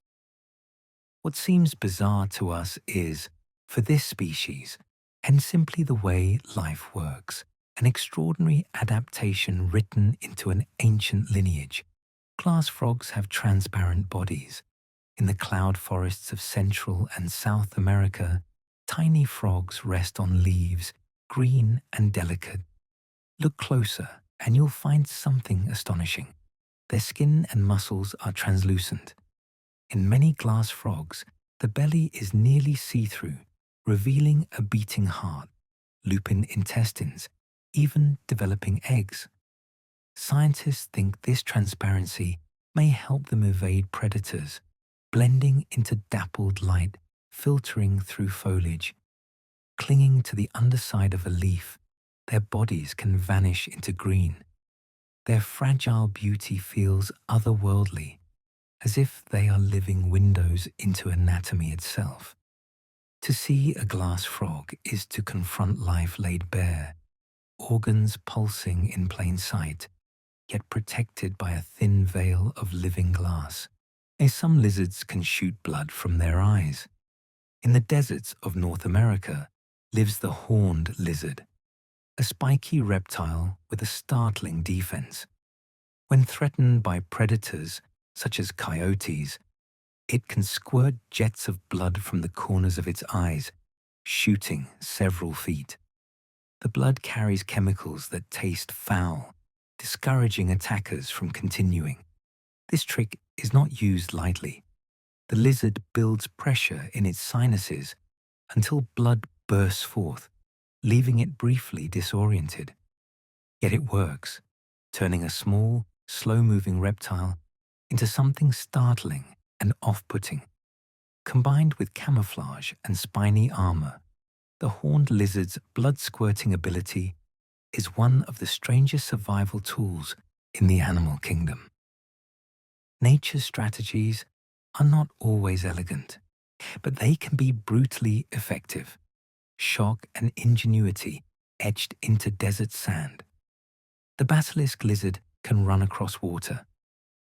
What seems bizarre to us is, for this species, and simply the way life works, an extraordinary adaptation written into an ancient lineage. Glass frogs have transparent bodies. In the cloud forests of Central and South America, tiny frogs rest on leaves, green and delicate. Look closer and you'll find something astonishing. Their skin and muscles are translucent. In many glass frogs, the belly is nearly see-through, revealing a beating heart, lupin intestines, even developing eggs. Scientists think this transparency may help them evade predators, blending into dappled light, filtering through foliage. Clinging to the underside of a leaf, their bodies can vanish into green. Their fragile beauty feels otherworldly, as if they are living windows into anatomy itself. To see a glass frog is to confront life laid bare, organs pulsing in plain sight, yet protected by a thin veil of living glass. Some lizards can shoot blood from their eyes. In the deserts of North America lives the horned lizard, a spiky reptile with a startling defense. When threatened by predators such as coyotes, it can squirt jets of blood from the corners of its eyes, shooting several feet. The blood carries chemicals that taste foul, discouraging attackers from continuing. This trick is not used lightly. The lizard builds pressure in its sinuses until blood bursts forth, leaving it briefly disoriented. Yet it works, turning a small, slow-moving reptile into something startling and off-putting. Combined with camouflage and spiny armor, the horned lizard's blood-squirting ability is one of the strangest survival tools in the animal kingdom. Nature's strategies are not always elegant, but they can be brutally effective. Shock and ingenuity etched into desert sand. The basilisk lizard can run across water.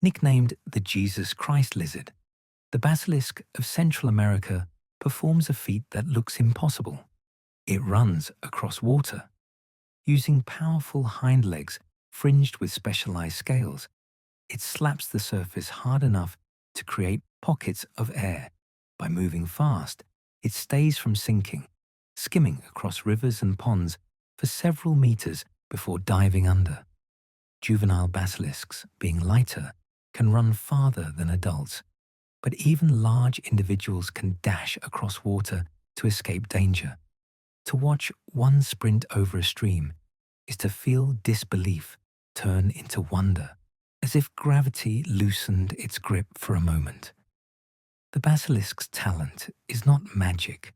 Nicknamed the Jesus Christ lizard, the basilisk of Central America performs a feat that looks impossible. It runs across water. Using powerful hind legs fringed with specialized scales, it slaps the surface hard enough to create pockets of air. By moving fast, it stays from sinking, skimming across rivers and ponds for several meters before diving under. Juvenile basilisks, being lighter, can run farther than adults, but even large individuals can dash across water to escape danger. To watch one sprint over a stream is to feel disbelief turn into wonder, as if gravity loosened its grip for a moment. The basilisk's talent is not magic,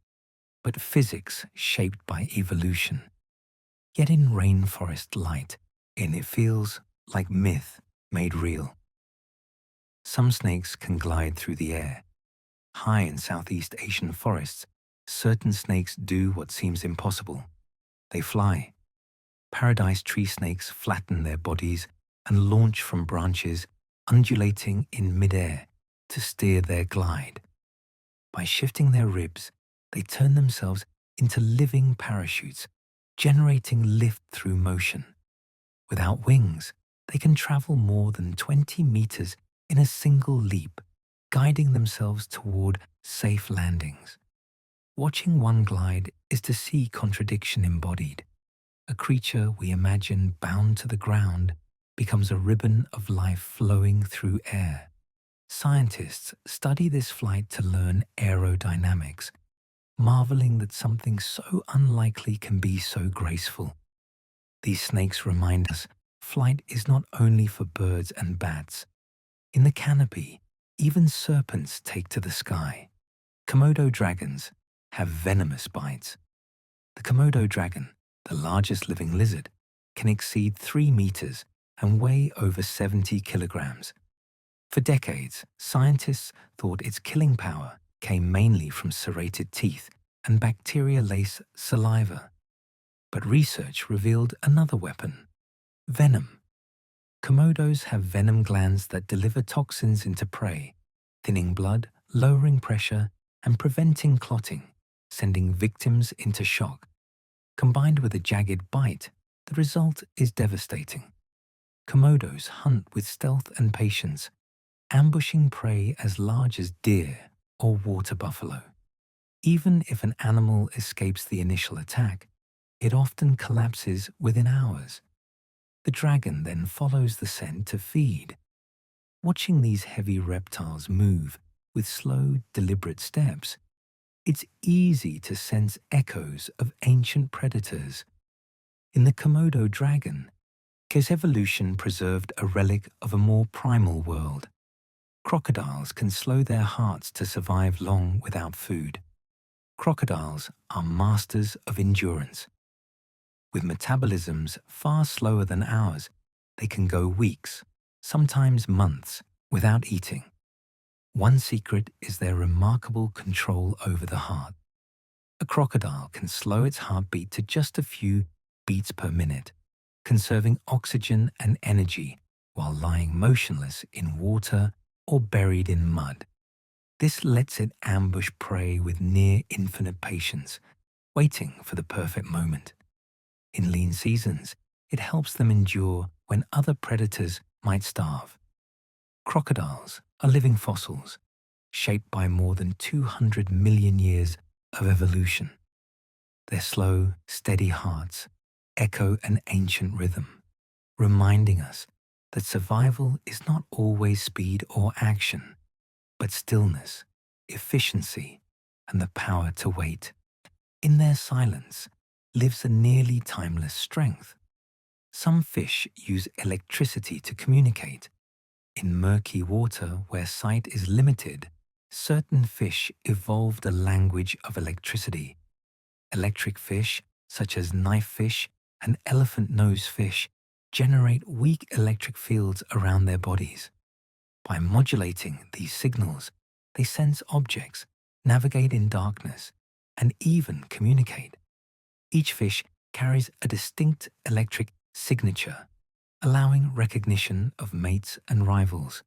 but physics shaped by evolution. Yet in rainforest light, it feels like myth made real. Some snakes can glide through the air. High in Southeast Asian forests, certain snakes do what seems impossible. They fly. Paradise tree snakes flatten their bodies and launch from branches, undulating in midair to steer their glide. By shifting their ribs, they turn themselves into living parachutes, generating lift through motion. Without wings, they can travel more than 20 meters in a single leap, guiding themselves toward safe landings. Watching one glide is to see contradiction embodied. A creature we imagine bound to the ground becomes a ribbon of life flowing through air. Scientists study this flight to learn aerodynamics, marveling that something so unlikely can be so graceful. These snakes remind us flight is not only for birds and bats. In the canopy, even serpents take to the sky. Komodo dragons have venomous bites. The Komodo dragon, the largest living lizard, can exceed 3 meters and weigh over 70 kilograms. For decades, scientists thought its killing power came mainly from serrated teeth and bacteria-laced saliva. But research revealed another weapon: venom. Komodos have venom glands that deliver toxins into prey, thinning blood, lowering pressure, and preventing clotting, sending victims into shock. Combined with a jagged bite, the result is devastating. Komodos hunt with stealth and patience, ambushing prey as large as deer or water buffalo. Even if an animal escapes the initial attack, it often collapses within hours. The dragon then follows the scent to feed. Watching these heavy reptiles move with slow, deliberate steps, it's easy to sense echoes of ancient predators. In the Komodo dragon, case evolution preserved a relic of a more primal world. Crocodiles can slow their hearts to survive long without food. Crocodiles are masters of endurance. With metabolisms far slower than ours, they can go weeks, sometimes months, without eating. One secret is their remarkable control over the heart. A crocodile can slow its heartbeat to just a few beats per minute, conserving oxygen and energy while lying motionless in water or buried in mud. This lets it ambush prey with near infinite patience, waiting for the perfect moment. In lean seasons, it helps them endure when other predators might starve. Crocodiles are living fossils, shaped by more than 200 million years of evolution. Their slow, steady hearts echo an ancient rhythm, reminding us that survival is not always speed or action, but stillness, efficiency, and the power to wait. In their silence lives a nearly timeless strength. Some fish use electricity to communicate. In murky water where sight is limited, certain fish evolved a language of electricity. Electric fish, such as knifefish and elephant-nose fish, generate weak electric fields around their bodies. By modulating these signals, they sense objects, navigate in darkness, and even communicate. Each fish carries a distinct electric signature, allowing recognition of mates and rivals.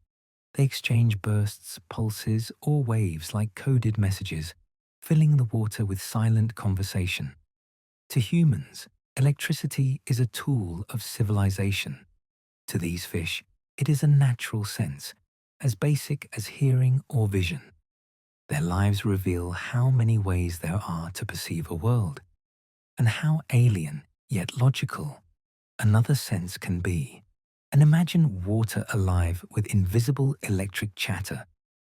They exchange bursts, pulses, or waves like coded messages, filling the water with silent conversation. To humans, electricity is a tool of civilization. To these fish, it is a natural sense, as basic as hearing or vision. Their lives reveal how many ways there are to perceive a world, and how alien, yet logical, another sense can be. And imagine water alive with invisible electric chatter,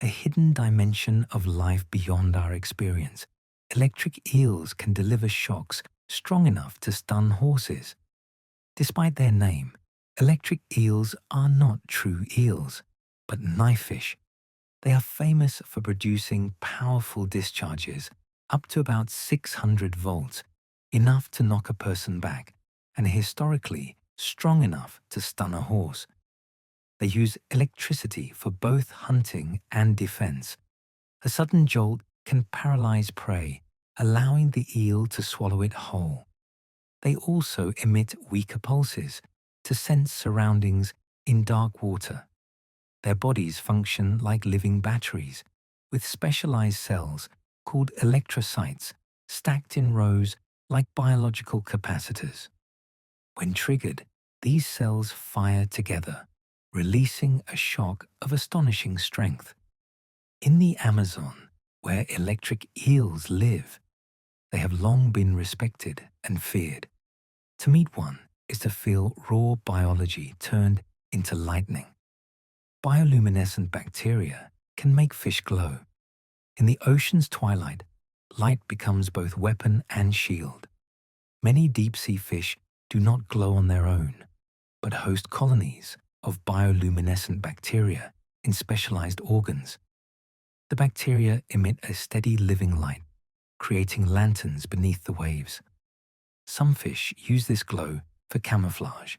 a hidden dimension of life beyond our experience. Electric eels can deliver shocks strong enough to stun horses. Despite their name, electric eels are not true eels, but knifefish. They are famous for producing powerful discharges, up to about 600 volts, enough to knock a person back, and historically strong enough to stun a horse. They use electricity for both hunting and defense. A sudden jolt can paralyze prey, allowing the eel to swallow it whole. They also emit weaker pulses to sense surroundings in dark water. Their bodies function like living batteries, with specialized cells called electrocytes stacked in rows like biological capacitors. When triggered, these cells fire together, releasing a shock of astonishing strength. In the Amazon, where electric eels live, they have long been respected and feared. To meet one is to feel raw biology turned into lightning. Bioluminescent bacteria can make fish glow. In the ocean's twilight, light becomes both weapon and shield. Many deep-sea fish do not glow on their own, but host colonies of bioluminescent bacteria in specialized organs. The bacteria emit a steady living light, creating lanterns beneath the waves. Some fish use this glow for camouflage.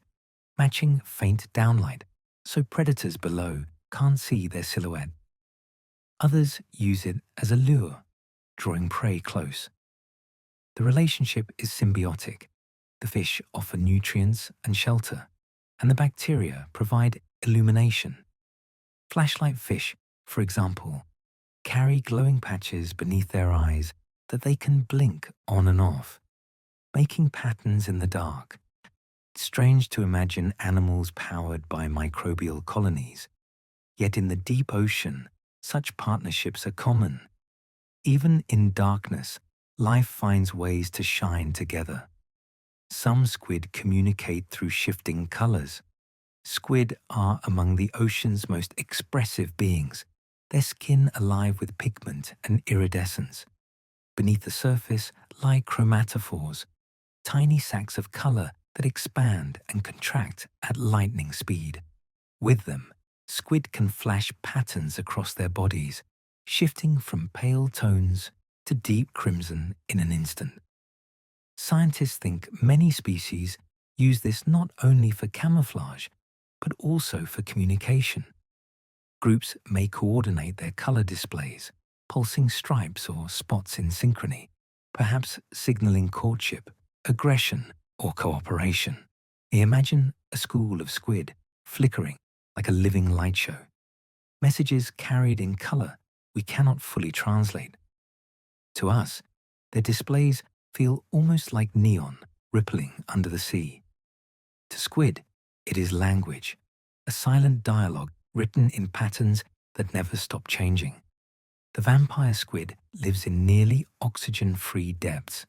matching faint downlight so predators below can't see their silhouette. Others use it as a lure, drawing prey close. The relationship is symbiotic. The fish offer nutrients and shelter, and the bacteria provide illumination. Flashlight fish, for example, carry glowing patches beneath their eyes that they can blink on and off, making patterns in the dark. It's strange to imagine animals powered by microbial colonies, yet in the deep ocean, such partnerships are common. Even in darkness, life finds ways to shine together. Some squid communicate through shifting colors. Squid are among the ocean's most expressive beings, their skin alive with pigment and iridescence. Beneath the surface lie chromatophores, tiny sacs of color that expand and contract at lightning speed. With them, squid can flash patterns across their bodies, shifting from pale tones to deep crimson in an instant. Scientists think many species use this not only for camouflage, but also for communication. Groups may coordinate their color displays, pulsing stripes or spots in synchrony, perhaps signaling courtship, aggression, or cooperation. Imagine a school of squid flickering like a living light show. Messages carried in color we cannot fully translate. To us, their displays feel almost like neon rippling under the sea. To squid, it is language, a silent dialogue written in patterns that never stop changing. The vampire squid lives in nearly oxygen-free depths.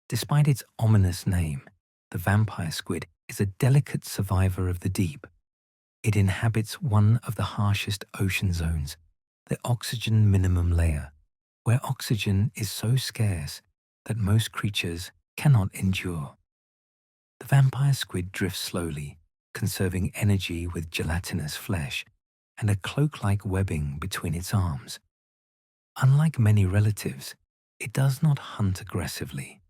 Despite its ominous name, the vampire squid is a delicate survivor of the deep. It inhabits one of the harshest ocean zones, the oxygen minimum layer, where oxygen is so scarce that most creatures cannot endure. The vampire squid drifts slowly, conserving energy with gelatinous flesh and a cloak-like webbing between its arms. Unlike many relatives, it does not hunt aggressively.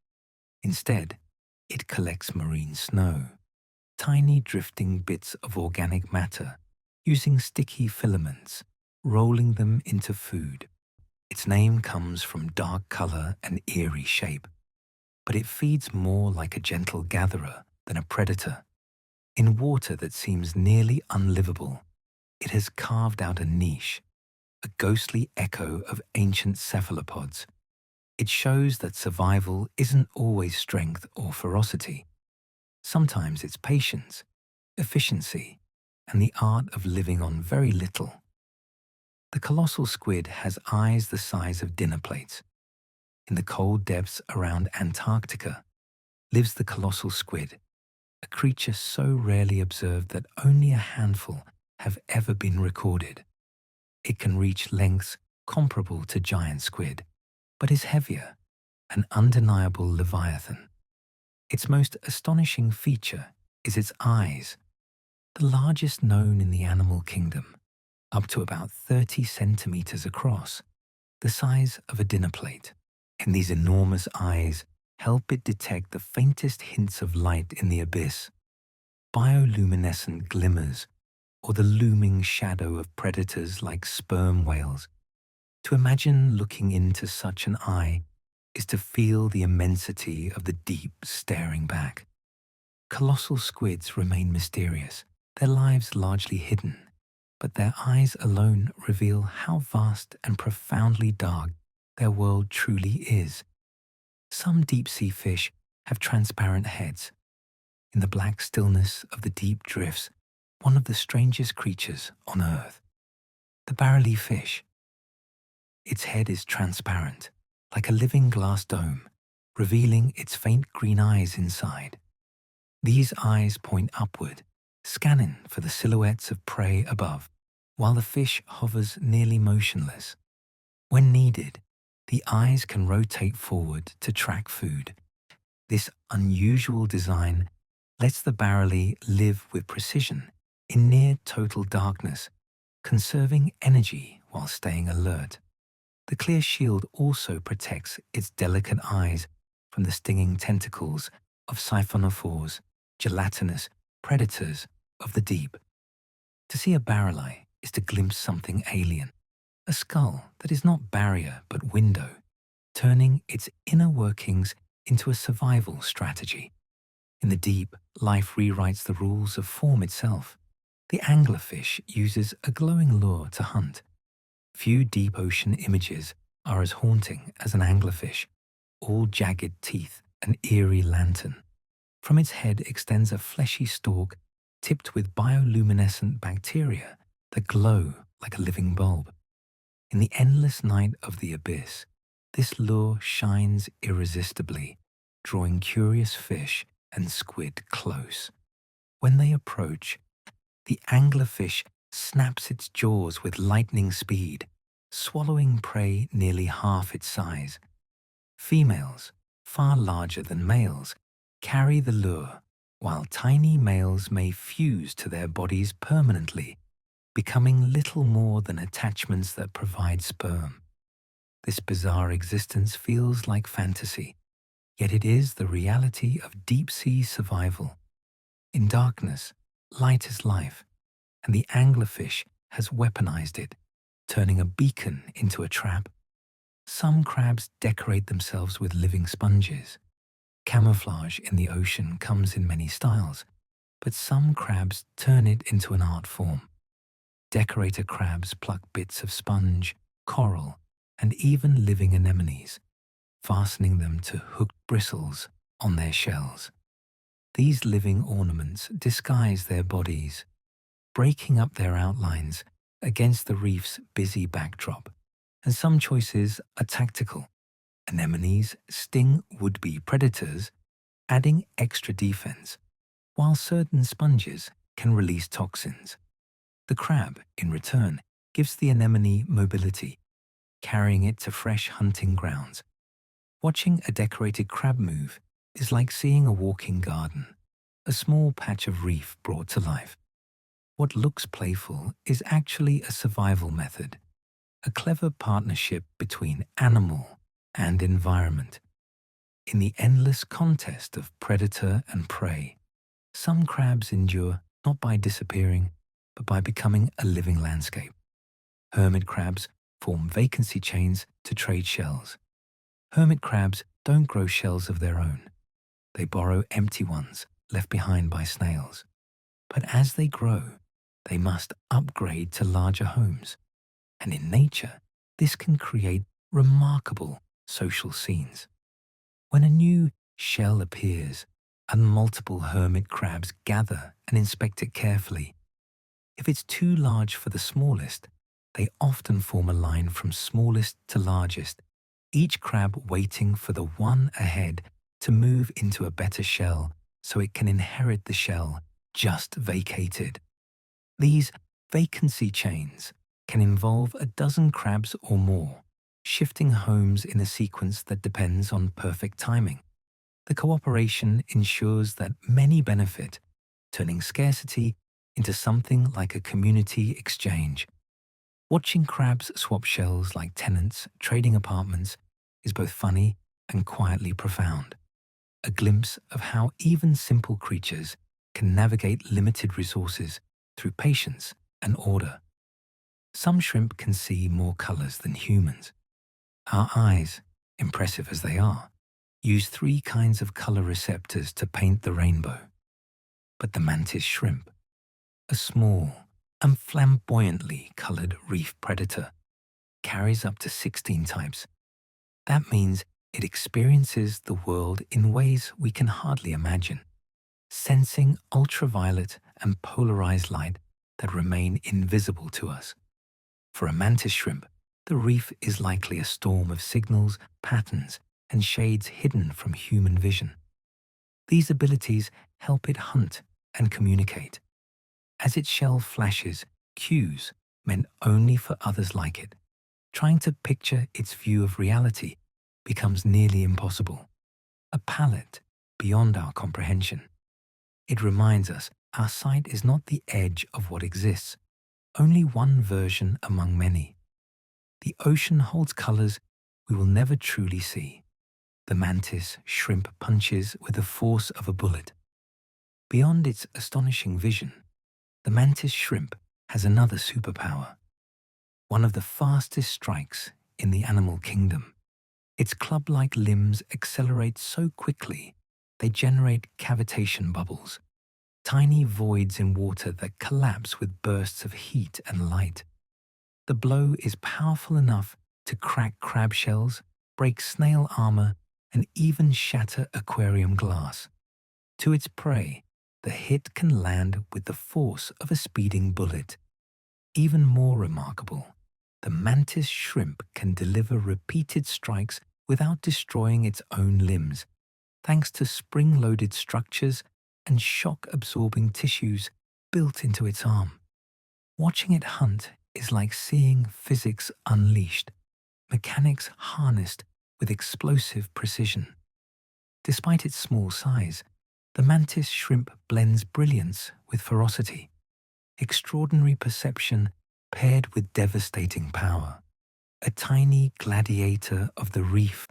Instead, it collects marine snow, tiny drifting bits of organic matter, using sticky filaments, rolling them into food. Its name comes from dark color and eerie shape, but it feeds more like a gentle gatherer than a predator. In water that seems nearly unlivable, it has carved out a niche, a ghostly echo of ancient cephalopods. It shows that survival isn't always strength or ferocity. Sometimes it's patience, efficiency, and the art of living on very little. The colossal squid has eyes the size of dinner plates. In the cold depths around Antarctica lives the colossal squid, a creature so rarely observed that only a handful have ever been recorded. It can reach lengths comparable to giant squid, but is heavier, an undeniable leviathan. Its most astonishing feature is its eyes, the largest known in the animal kingdom, up to about 30 centimeters across, the size of a dinner plate. And these enormous eyes help it detect the faintest hints of light in the abyss, bioluminescent glimmers, or the looming shadow of predators like sperm whales. To imagine looking into such an eye is to feel the immensity of the deep staring back. Colossal squids remain mysterious, their lives largely hidden, but their eyes alone reveal how vast and profoundly dark their world truly is. Some deep-sea fish have transparent heads. In the black stillness of the deep drifts, one of the strangest creatures on Earth, the barrel fish. Its head is transparent, like a living glass dome, revealing its faint green eyes inside. These eyes point upward, scanning for the silhouettes of prey above, while the fish hovers nearly motionless. When needed, the eyes can rotate forward to track food. This unusual design lets the barrel live with precision in near total darkness, conserving energy while staying alert. The clear shield also protects its delicate eyes from the stinging tentacles of siphonophores, gelatinous predators of the deep. To see a barrel-eye is to glimpse something alien, a skull that is not barrier but window, turning its inner workings into a survival strategy. In the deep, life rewrites the rules of form itself. The anglerfish uses a glowing lure to hunt. Few deep ocean images are as haunting as an anglerfish, all jagged teeth, an eerie lantern. From its head extends a fleshy stalk tipped with bioluminescent bacteria that glow like a living bulb. In the endless night of the abyss, this lure shines irresistibly, drawing curious fish and squid close. When they approach, the anglerfish snaps its jaws with lightning speed, swallowing prey nearly half its size. Females, far larger than males, carry the lure, while tiny males may fuse to their bodies permanently, becoming little more than attachments that provide sperm. This bizarre existence feels like fantasy, yet it is the reality of deep-sea survival. In darkness, light is life, and the anglerfish has weaponized it, turning a beacon into a trap. Some crabs decorate themselves with living sponges. Camouflage in the ocean comes in many styles, but some crabs turn it into an art form. Decorator crabs pluck bits of sponge, coral, and even living anemones, fastening them to hooked bristles on their shells. These living ornaments disguise their bodies, breaking up their outlines against the reef's busy backdrop. And some choices are tactical. Anemones sting would-be predators, adding extra defense, while certain sponges can release toxins. The crab, in return, gives the anemone mobility, carrying it to fresh hunting grounds. Watching a decorated crab move is like seeing a walking garden, a small patch of reef brought to life. What looks playful is actually a survival method, a clever partnership between animal and environment. In the endless contest of predator and prey, some crabs endure not by disappearing, but by becoming a living landscape. Hermit crabs form vacancy chains to trade shells. Hermit crabs don't grow shells of their own. They borrow empty ones left behind by snails. But as they grow, they must upgrade to larger homes. And in nature, this can create remarkable social scenes. When a new shell appears and multiple hermit crabs gather and inspect it carefully, if it's too large for the smallest, they often form a line from smallest to largest, each crab waiting for the one ahead to move into a better shell so it can inherit the shell just vacated. These vacancy chains can involve a dozen crabs or more, shifting homes in a sequence that depends on perfect timing. The cooperation ensures that many benefit, turning scarcity into something like a community exchange. Watching crabs swap shells like tenants trading apartments is both funny and quietly profound, a glimpse of how even simple creatures can navigate limited resources through patience and order. Some shrimp can see more colors than humans. Our eyes, impressive as they are, use 3 kinds of color receptors to paint the rainbow. But the mantis shrimp, a small and flamboyantly colored reef predator, carries up to 16 types. That means it experiences the world in ways we can hardly imagine, sensing ultraviolet and polarized light that remain invisible to us. For a mantis shrimp, the reef is likely a storm of signals, patterns, and shades hidden from human vision. These abilities help it hunt and communicate. As its shell flashes cues meant only for others like it, trying to picture its view of reality becomes nearly impossible, a palette beyond our comprehension. It reminds us our sight is not the edge of what exists, only one version among many. The ocean holds colors we will never truly see. The mantis shrimp punches with the force of a bullet. Beyond its astonishing vision, the mantis shrimp has another superpower, one of the fastest strikes in the animal kingdom. Its club-like limbs accelerate so quickly they generate cavitation bubbles, tiny voids in water that collapse with bursts of heat and light. The blow is powerful enough to crack crab shells, break snail armor, and even shatter aquarium glass. To its prey, the hit can land with the force of a speeding bullet. Even more remarkable, the mantis shrimp can deliver repeated strikes without destroying its own limbs, thanks to spring-loaded structures and shock-absorbing tissues built into its arm. Watching it hunt is like seeing physics unleashed, mechanics harnessed with explosive precision. Despite its small size, the mantis shrimp blends brilliance with ferocity, extraordinary perception paired with devastating power, a tiny gladiator of the reef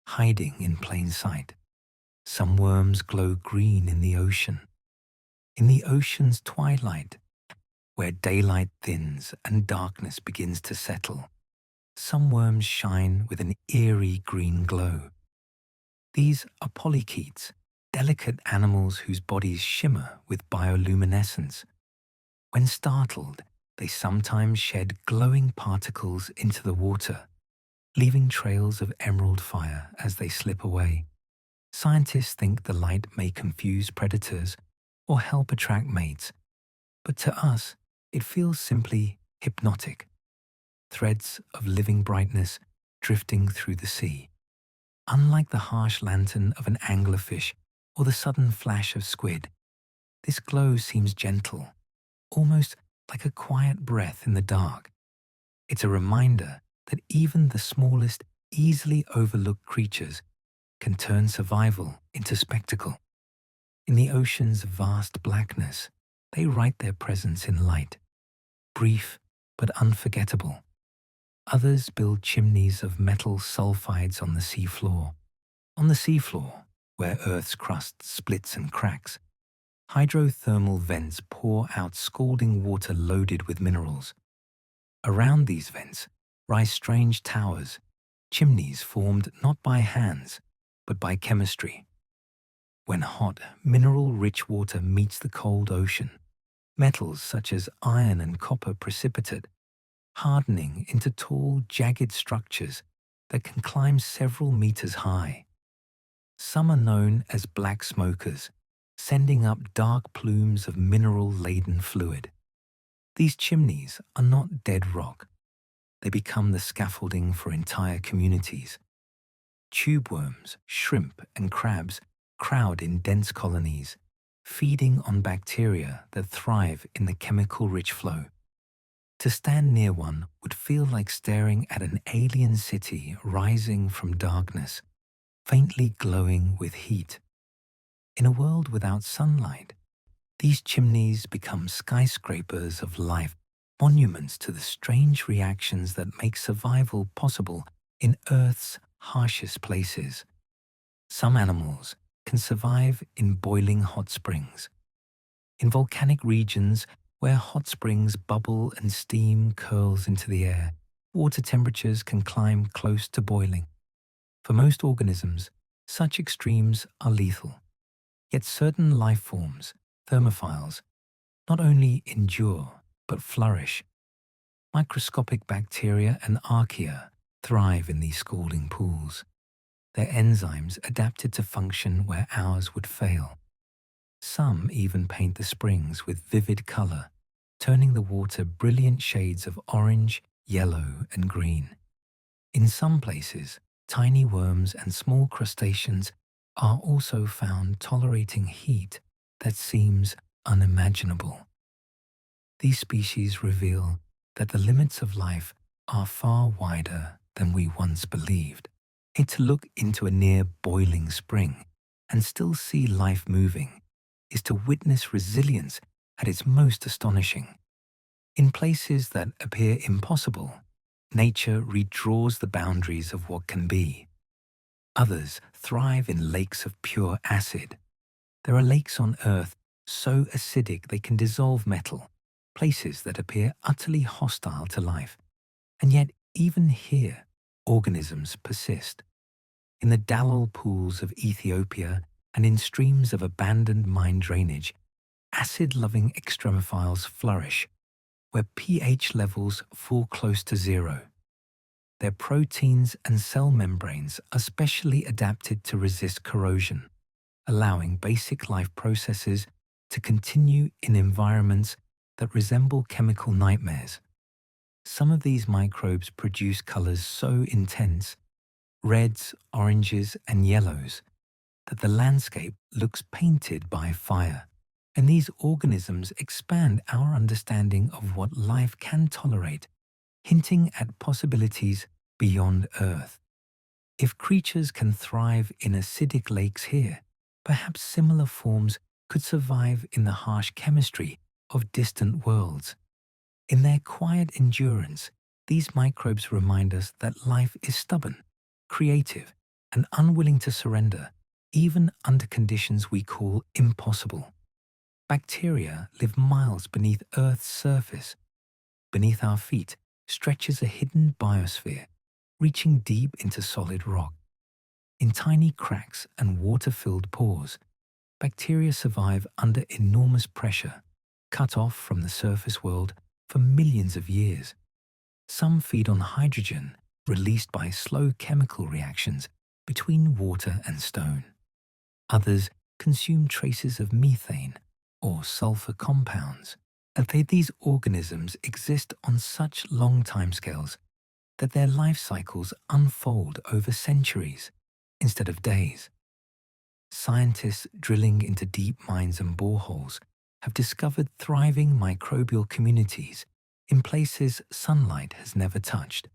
hiding in plain sight. Some worms glow green in the ocean. In the ocean's twilight, where daylight thins and darkness begins to settle, some worms shine with an eerie green glow. These are polychaetes, delicate animals whose bodies shimmer with bioluminescence. When startled, they sometimes shed glowing particles into the water, leaving trails of emerald fire as they slip away. Scientists think the light may confuse predators or help attract mates, but to us, it feels simply hypnotic. Threads of living brightness drifting through the sea. Unlike the harsh lantern of an anglerfish or the sudden flash of squid, this glow seems gentle, almost like a quiet breath in the dark. It's a reminder that even the smallest, easily overlooked creatures can turn survival into spectacle. In the ocean's vast blackness, they write their presence in light, brief but unforgettable. Others build chimneys of metal sulfides on the seafloor. On the seafloor, where Earth's crust splits and cracks, hydrothermal vents pour out scalding water loaded with minerals. Around these vents rise strange towers, chimneys formed not by hands, but by chemistry. When hot, mineral-rich water meets the cold ocean, metals such as iron and copper precipitate, hardening into tall, jagged structures that can climb several meters high. Some are known as black smokers, sending up dark plumes of mineral-laden fluid. These chimneys are not dead rock. They become the scaffolding for entire communities. Tube worms, shrimp, and crabs crowd in dense colonies, feeding on bacteria that thrive in the chemical-rich flow. To stand near one would feel like staring at an alien city rising from darkness, faintly glowing with heat. In a world without sunlight, these chimneys become skyscrapers of life, monuments to the strange reactions that make survival possible in Earth's harshest places. Some animals can survive in boiling hot springs. In volcanic regions where hot springs bubble and steam curls into the air, water temperatures can climb close to boiling. For most organisms, such extremes are lethal. Yet certain life forms, thermophiles, not only endure but flourish. Microscopic bacteria and archaea thrive in these scalding pools, their enzymes adapted to function where ours would fail. Some even paint the springs with vivid color, turning the water brilliant shades of orange, yellow, and green. In some places, tiny worms and small crustaceans are also found tolerating heat that seems unimaginable. These species reveal that the limits of life are far wider than we once believed. To look into a near boiling spring and still see life moving is to witness resilience at its most astonishing. In places that appear impossible, nature redraws the boundaries of what can be. Others thrive in lakes of pure acid. There are lakes on Earth so acidic they can dissolve metal, places that appear utterly hostile to life. And yet, even here, organisms persist. In the Dalal pools of Ethiopia and in streams of abandoned mine drainage, acid-loving extremophiles flourish, where pH levels fall close to zero. Their proteins and cell membranes are specially adapted to resist corrosion, allowing basic life processes to continue in environments that resemble chemical nightmares. Some of these microbes produce colors so intense, reds, oranges, and yellows, that the landscape looks painted by fire. And these organisms expand our understanding of what life can tolerate, hinting at possibilities beyond Earth. If creatures can thrive in acidic lakes here, perhaps similar forms could survive in the harsh chemistry of distant worlds. In their quiet endurance, these microbes remind us that life is stubborn, creative, and unwilling to surrender, even under conditions we call impossible. Bacteria live miles beneath Earth's surface. Beneath our feet stretches a hidden biosphere, reaching deep into solid rock. In tiny cracks and water-filled pores, bacteria survive under enormous pressure, cut off from the surface world for millions of years. Some feed on hydrogen released by slow chemical reactions between water and stone. Others consume traces of methane or sulfur compounds. These organisms exist on such long timescales that their life cycles unfold over centuries instead of days. Scientists drilling into deep mines and boreholes have discovered thriving microbial communities in places sunlight has never touched.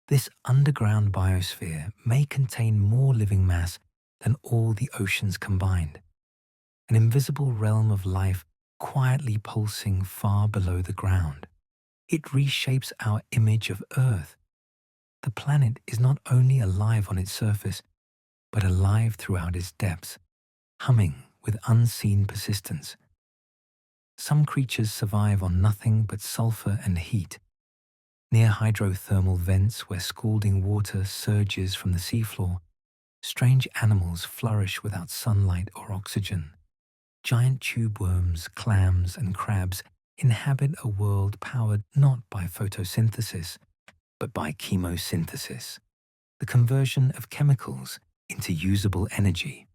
This underground biosphere may contain more living mass than all the oceans combined, an invisible realm of life quietly pulsing far below the ground. It reshapes our image of Earth. The planet is not only alive on its surface, but alive throughout its depths, humming with unseen persistence. Some creatures survive on nothing but sulfur and heat. Near hydrothermal vents where scalding water surges from the seafloor, strange animals flourish without sunlight or oxygen. Giant tube worms, clams, and crabs inhabit a world powered not by photosynthesis, but by chemosynthesis, the conversion of chemicals into usable energy.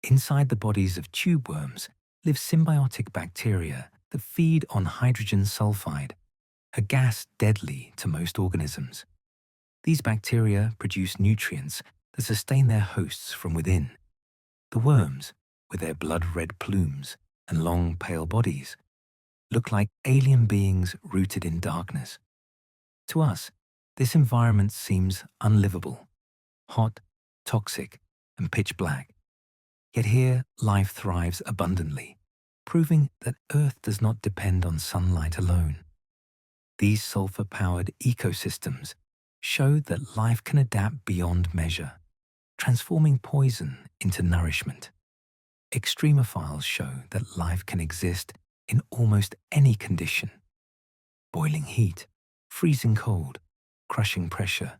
Inside the bodies of tube worms live symbiotic bacteria that feed on hydrogen sulfide, a gas deadly to most organisms. These bacteria produce nutrients that sustain their hosts from within. The worms, with their blood-red plumes and long pale bodies, look like alien beings rooted in darkness. To us, this environment seems unlivable, hot, toxic, and pitch black. Yet here, life thrives abundantly, proving that Earth does not depend on sunlight alone. These sulfur-powered ecosystems show that life can adapt beyond measure, transforming poison into nourishment. Extremophiles show that life can exist in almost any condition. Boiling heat, freezing cold, crushing pressure,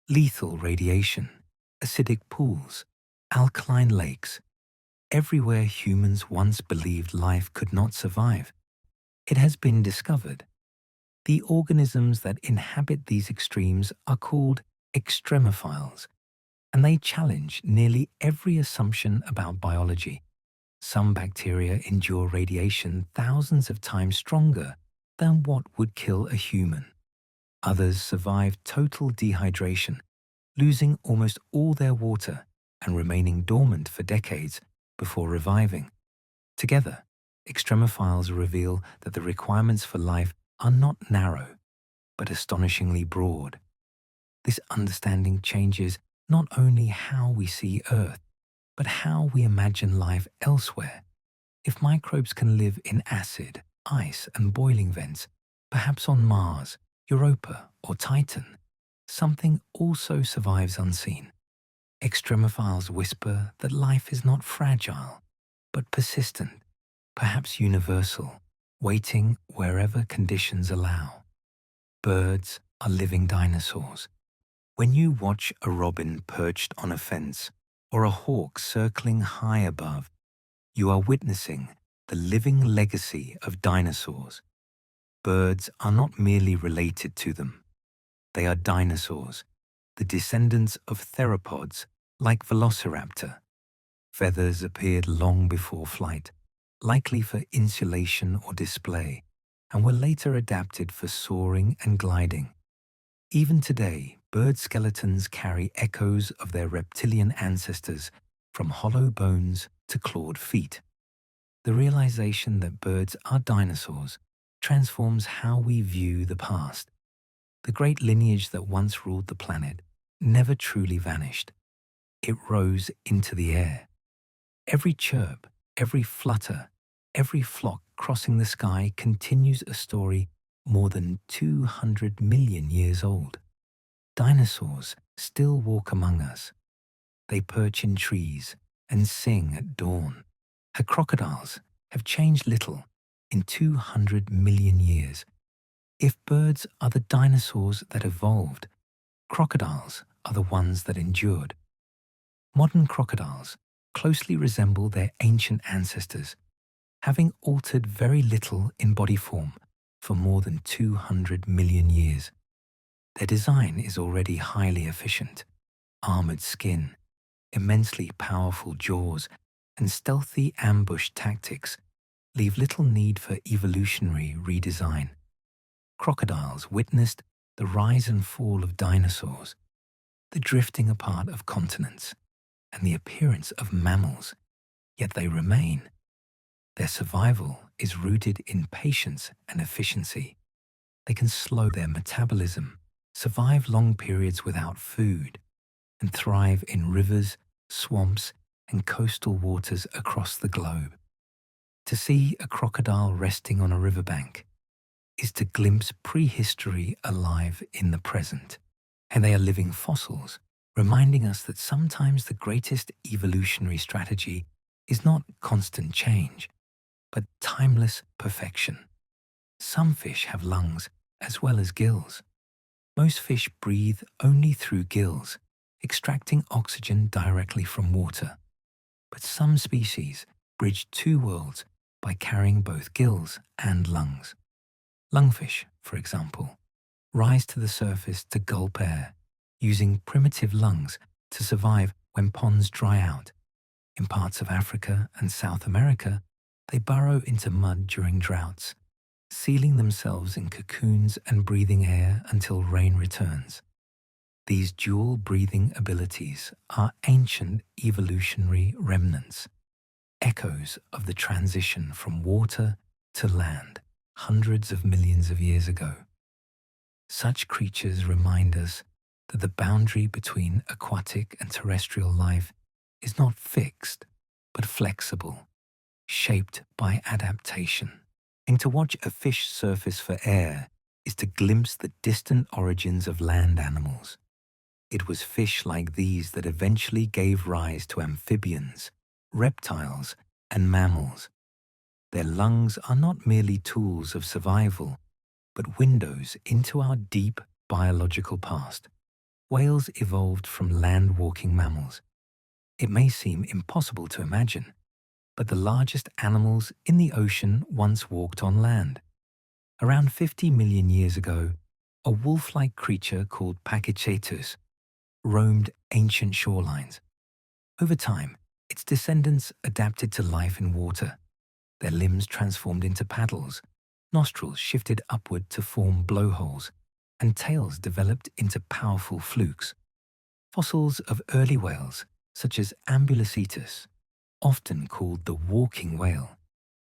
lethal radiation, acidic pools, alkaline lakes. Everywhere humans once believed life could not survive, it has been discovered. The organisms that inhabit these extremes are called extremophiles, and they challenge nearly every assumption about biology. Some bacteria endure radiation thousands of times stronger than what would kill a human. Others survive total dehydration, losing almost all their water and remaining dormant for decades before reviving. Together, extremophiles reveal that the requirements for life are not narrow, but astonishingly broad. This understanding changes not only how we see Earth, but how we imagine life elsewhere. If microbes can live in acid, ice, and boiling vents, perhaps on Mars, Europa, or Titan, something also survives unseen. Extremophiles whisper that life is not fragile, but persistent, perhaps universal, waiting wherever conditions allow. Birds are living dinosaurs. When you watch a robin perched on a fence or a hawk circling high above, you are witnessing the living legacy of dinosaurs. Birds are not merely related to them. They are dinosaurs, the descendants of theropods like Velociraptor. Feathers appeared long before flight, likely for insulation or display, and were later adapted for soaring and gliding. Even today, bird skeletons carry echoes of their reptilian ancestors, from hollow bones to clawed feet. The realization that birds are dinosaurs transforms how we view the past. The great lineage that once ruled the planet never truly vanished. It rose into the air. Every chirp, every flutter, every flock crossing the sky continues a story more than 200 million years old. Dinosaurs still walk among us. They perch in trees and sing at dawn. Crocodiles have changed little in 200 million years. If birds are the dinosaurs that evolved, crocodiles are the ones that endured. Modern crocodiles closely resemble their ancient ancestors, having altered very little in body form for more than 200 million years. Their design is already highly efficient. Armored skin, immensely powerful jaws, and stealthy ambush tactics leave little need for evolutionary redesign. Crocodiles witnessed the rise and fall of dinosaurs, the drifting apart of continents, and the appearance of mammals, yet they remain. Their survival is rooted in patience and efficiency. They can slow their metabolism, survive long periods without food, and thrive in rivers, swamps, and coastal waters across the globe. To see a crocodile resting on a riverbank is to glimpse prehistory alive in the present, and they are living fossils, reminding us that sometimes the greatest evolutionary strategy is not constant change, but timeless perfection. Some fish have lungs as well as gills. Most fish breathe only through gills, extracting oxygen directly from water. But some species bridge two worlds by carrying both gills and lungs. Lungfish, for example, rise to the surface to gulp air, using primitive lungs to survive when ponds dry out. In parts of Africa and South America, they burrow into mud during droughts, sealing themselves in cocoons and breathing air until rain returns. These dual breathing abilities are ancient evolutionary remnants, echoes of the transition from water to land hundreds of millions of years ago. Such creatures remind us that the boundary between aquatic and terrestrial life is not fixed, but flexible, shaped by adaptation. And to watch a fish surface for air is to glimpse the distant origins of land animals. It was fish like these that eventually gave rise to amphibians, reptiles, and mammals. Their lungs are not merely tools of survival, but windows into our deep biological past. Whales evolved from land-walking mammals. It may seem impossible to imagine, but the largest animals in the ocean once walked on land. Around 50 million years ago, a wolf-like creature called Pachycetus roamed ancient shorelines. Over time, its descendants adapted to life in water. Their limbs transformed into paddles, nostrils shifted upward to form blowholes, and tails developed into powerful flukes. Fossils of early whales, such as Ambulocetus, often called the walking whale,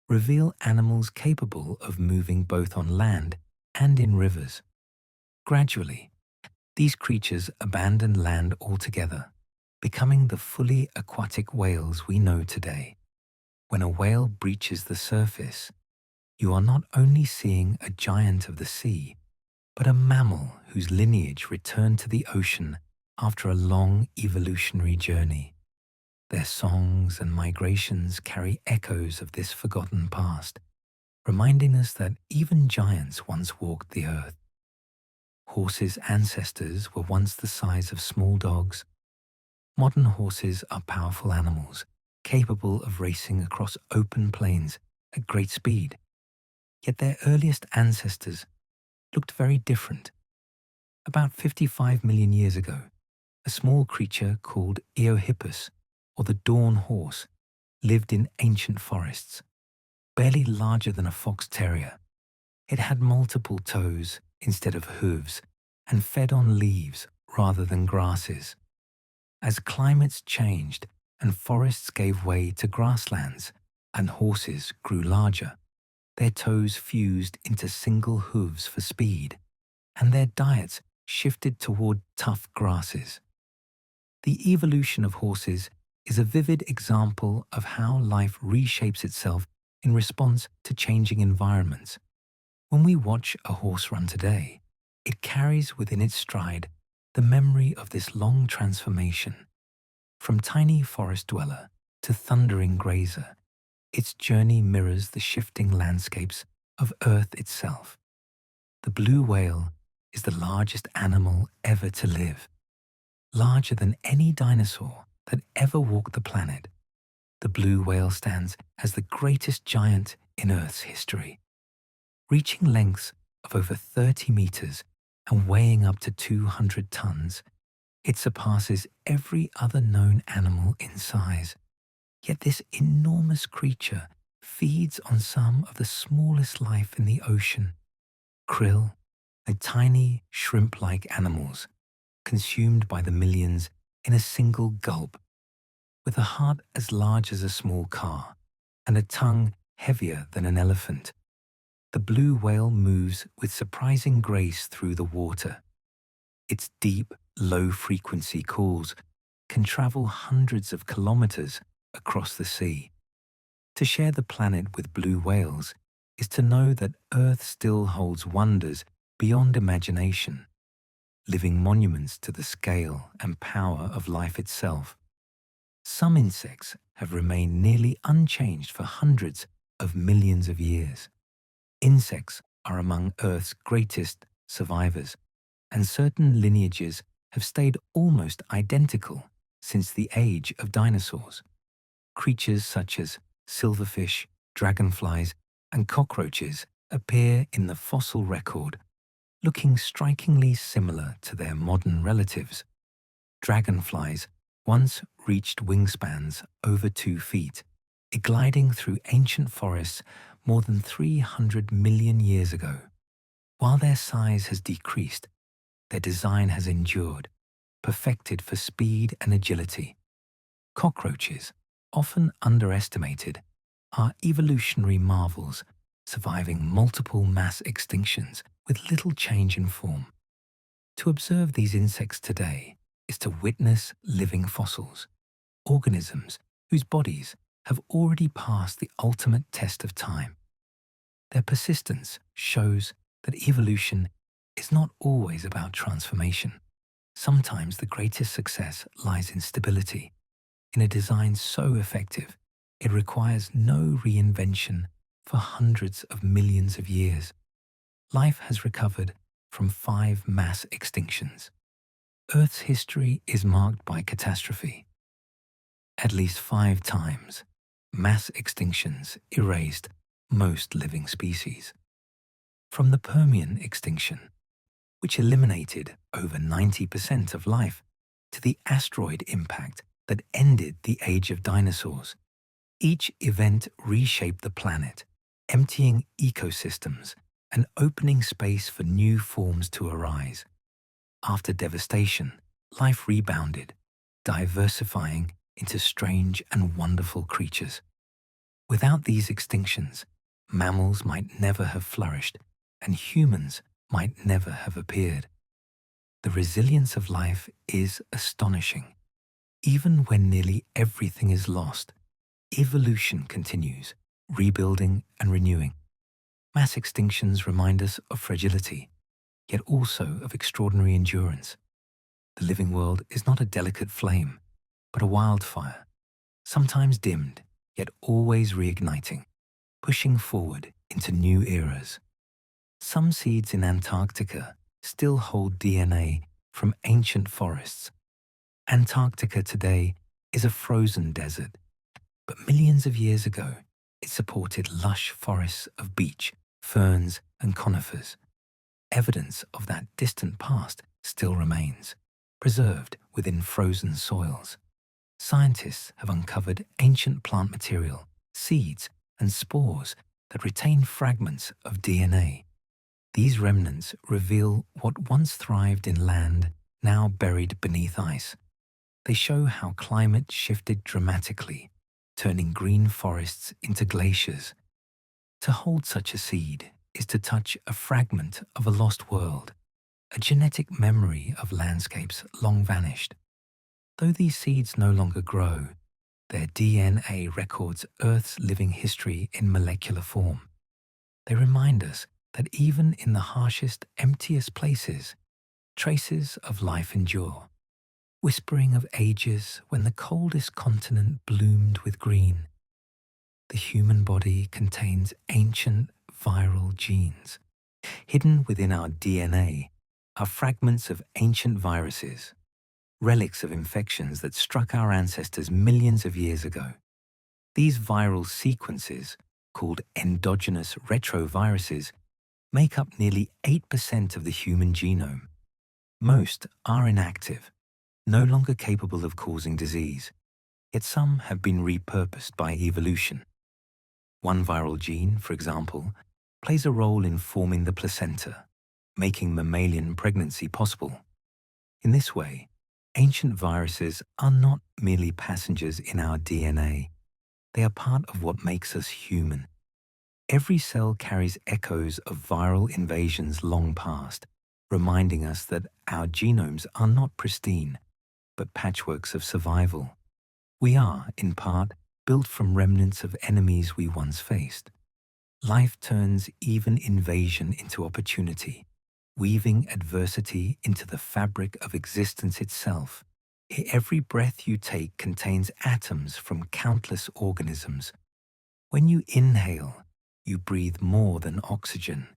reveal animals capable of moving both on land and in rivers. Gradually, these creatures abandoned land altogether, becoming the fully aquatic whales we know today. When a whale breaches the surface, you are not only seeing a giant of the sea, but a mammal whose lineage returned to the ocean after a long evolutionary journey. Their songs and migrations carry echoes of this forgotten past, reminding us that even giants once walked the earth. Horses' ancestors were once the size of small dogs. Modern horses are powerful animals, capable of racing across open plains at great speed. Yet their earliest ancestors looked very different. About 55 million years ago, a small creature called Eohippus, or the dawn horse, lived in ancient forests, barely larger than a fox terrier. It had multiple toes instead of hooves and fed on leaves rather than grasses. As climates changed and forests gave way to grasslands and horses grew larger, their toes fused into single hooves for speed, and their diets shifted toward tough grasses. The evolution of horses is a vivid example of how life reshapes itself in response to changing environments. When we watch a horse run today, it carries within its stride the memory of this long transformation. From tiny forest dweller to thundering grazer, its journey mirrors the shifting landscapes of Earth itself. The blue whale is the largest animal ever to live, larger than any dinosaur that ever walked the planet. The blue whale stands as the greatest giant in Earth's history. Reaching lengths of over 30 meters and weighing up to 200 tons, it surpasses every other known animal in size. Yet this enormous creature feeds on some of the smallest life in the ocean. Krill, the tiny shrimp-like animals, consumed by the millions in a single gulp. With a heart as large as a small car and a tongue heavier than an elephant, the blue whale moves with surprising grace through the water. Its deep, low-frequency calls can travel hundreds of kilometers across the sea. To share the planet with blue whales is to know that Earth still holds wonders beyond imagination, living monuments to the scale and power of life itself. Some insects have remained nearly unchanged for hundreds of millions of years. Insects are among Earth's greatest survivors, and certain lineages have stayed almost identical since the age of dinosaurs. Creatures such as silverfish, dragonflies, and cockroaches appear in the fossil record, looking strikingly similar to their modern relatives. Dragonflies once reached wingspans over 2 feet, gliding through ancient forests more than 300 million years ago. While their size has decreased, their design has endured, perfected for speed and agility. Cockroaches, often underestimated, are evolutionary marvels, surviving multiple mass extinctions with little change in form. To observe these insects today is to witness living fossils, organisms whose bodies have already passed the ultimate test of time. Their persistence shows that evolution is not always about transformation. Sometimes the greatest success lies in stability, in a design so effective it requires no reinvention for hundreds of millions of years. Life has recovered from 5 mass extinctions. Earth's history is marked by catastrophe. At least 5 times, mass extinctions erased most living species. From the Permian extinction, which eliminated over 90% of life, to the asteroid impact that ended the age of dinosaurs, each event reshaped the planet, emptying ecosystems and opening space for new forms to arise. After devastation, life rebounded, diversifying into strange and wonderful creatures. Without these extinctions, mammals might never have flourished, and humans might never have appeared. The resilience of life is astonishing. Even when nearly everything is lost, evolution continues, rebuilding and renewing. Mass extinctions remind us of fragility, yet also of extraordinary endurance. The living world is not a delicate flame, but a wildfire, sometimes dimmed, yet always reigniting, pushing forward into new eras. Some seeds in Antarctica still hold DNA from ancient forests. Antarctica today is a frozen desert, but millions of years ago, it supported lush forests of beech, ferns, and conifers. Evidence of that distant past still remains, preserved within frozen soils. Scientists have uncovered ancient plant material, seeds, and spores that retain fragments of DNA. These remnants reveal what once thrived in land, now buried beneath ice. They show how climate shifted dramatically, turning green forests into glaciers. To hold such a seed is to touch a fragment of a lost world, a genetic memory of landscapes long vanished. Though these seeds no longer grow, their DNA records Earth's living history in molecular form. They remind us that even in the harshest, emptiest places, traces of life endure, whispering of ages when the coldest continent bloomed with green. The human body contains ancient viral genes. Hidden within our DNA are fragments of ancient viruses, relics of infections that struck our ancestors millions of years ago. These viral sequences, called endogenous retroviruses, make up nearly 8% of the human genome. Most are inactive, no longer capable of causing disease, yet some have been repurposed by evolution. One viral gene, for example, plays a role in forming the placenta, making mammalian pregnancy possible. In this way, ancient viruses are not merely passengers in our DNA. They are part of what makes us human. Every cell carries echoes of viral invasions long past, reminding us that our genomes are not pristine, but patchworks of survival. We are, in part, built from remnants of enemies we once faced. Life turns even invasion into opportunity, weaving adversity into the fabric of existence itself. Every breath you take contains atoms from countless organisms. When you inhale, you breathe more than oxygen.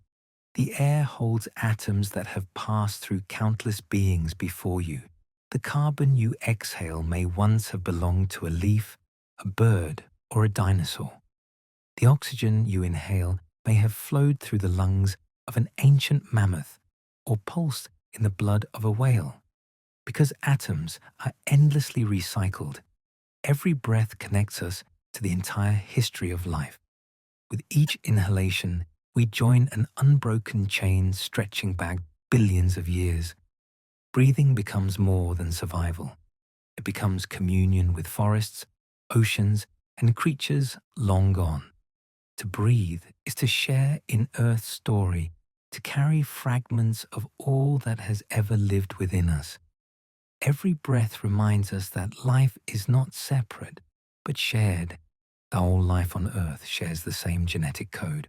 The air holds atoms that have passed through countless beings before you. The carbon you exhale may once have belonged to a leaf, a bird, or a dinosaur. The oxygen you inhale may have flowed through the lungs of an ancient mammoth or pulsed in the blood of a whale. Because atoms are endlessly recycled, every breath connects us to the entire history of life. With each inhalation, we join an unbroken chain stretching back billions of years. Breathing becomes more than survival. It becomes communion with forests, oceans, and creatures long gone. To breathe is to share in Earth's story, to carry fragments of all that has ever lived within us. Every breath reminds us that life is not separate, but shared. All life on Earth shares the same genetic code.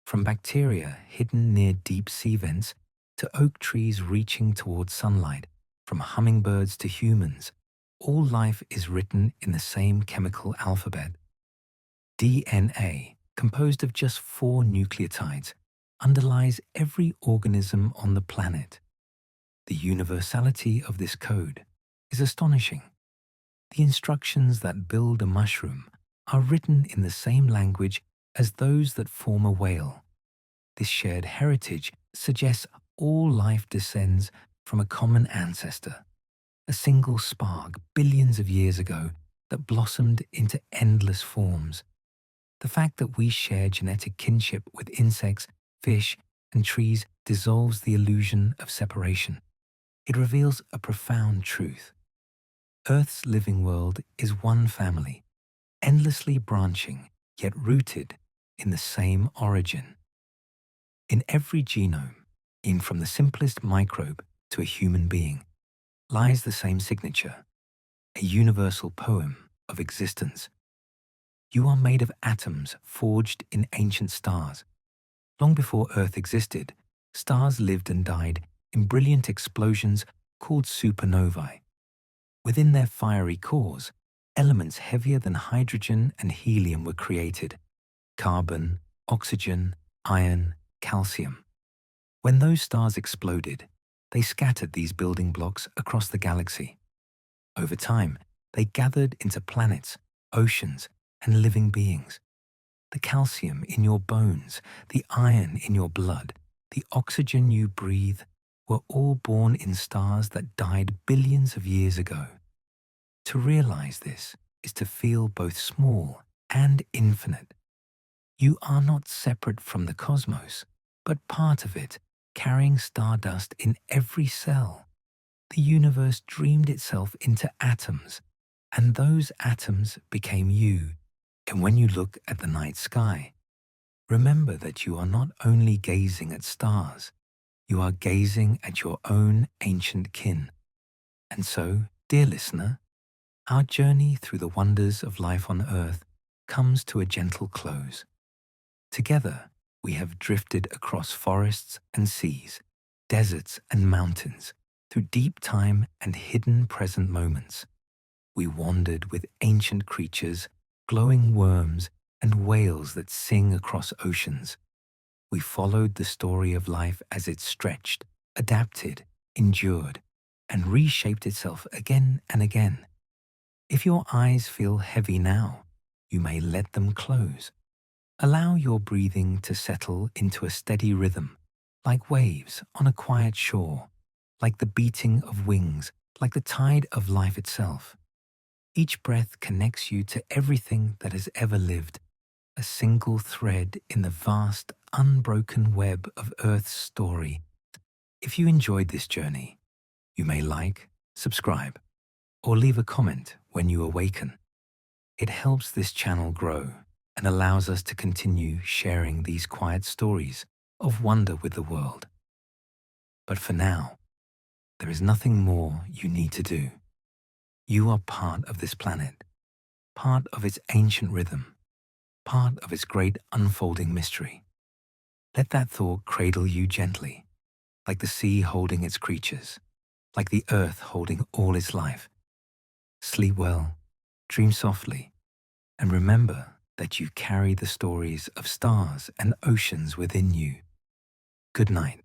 From bacteria hidden near deep sea vents to oak trees reaching towards sunlight, from hummingbirds to humans, all life is written in the same chemical alphabet. DNA, composed of just 4 nucleotides, underlies every organism on the planet. The universality of this code is astonishing. The instructions that build a mushroom are written in the same language as those that form a whale. This shared heritage suggests all life descends from a common ancestor, a single spark billions of years ago that blossomed into endless forms. The fact that we share genetic kinship with insects, fish, and trees dissolves the illusion of separation. It reveals a profound truth. Earth's living world is one family, endlessly branching, yet rooted in the same origin. In every genome, in from the simplest microbe to a human being, lies the same signature, a universal poem of existence. You are made of atoms forged in ancient stars. Long before Earth existed, stars lived and died in brilliant explosions called supernovae. Within their fiery cores, Elements heavier than hydrogen and helium were created: carbon, oxygen, iron, calcium. When those stars exploded, they scattered these building blocks across the galaxy. Over time, they gathered into planets, oceans, and living beings. The calcium in your bones, the iron in your blood, the oxygen you breathe were all born in stars that died billions of years ago. To realize this is to feel both small and infinite. You are not separate from the cosmos, but part of it, carrying stardust in every cell. The universe dreamed itself into atoms, and those atoms became you. And when you look at the night sky, remember that you are not only gazing at stars, you are gazing at your own ancient kin. And so, dear listener, our journey through the wonders of life on Earth comes to a gentle close. Together, we have drifted across forests and seas, deserts and mountains, through deep time and hidden present moments. We wandered with ancient creatures, glowing worms, and whales that sing across oceans. We followed the story of life as it stretched, adapted, endured, and reshaped itself again and again. If your eyes feel heavy now, you may let them close. Allow your breathing to settle into a steady rhythm, like waves on a quiet shore, like the beating of wings, like the tide of life itself. Each breath connects you to everything that has ever lived, a single thread in the vast, unbroken web of Earth's story. If you enjoyed this journey, you may like, subscribe, or leave a comment when you awaken. It helps this channel grow and allows us to continue sharing these quiet stories of wonder with the world. But for now, there is nothing more you need to do. You are part of this planet, part of its ancient rhythm, part of its great unfolding mystery. Let that thought cradle you gently, like the sea holding its creatures, like the earth holding all its life. Sleep well, dream softly, and remember that you carry the stories of stars and oceans within you. Good night.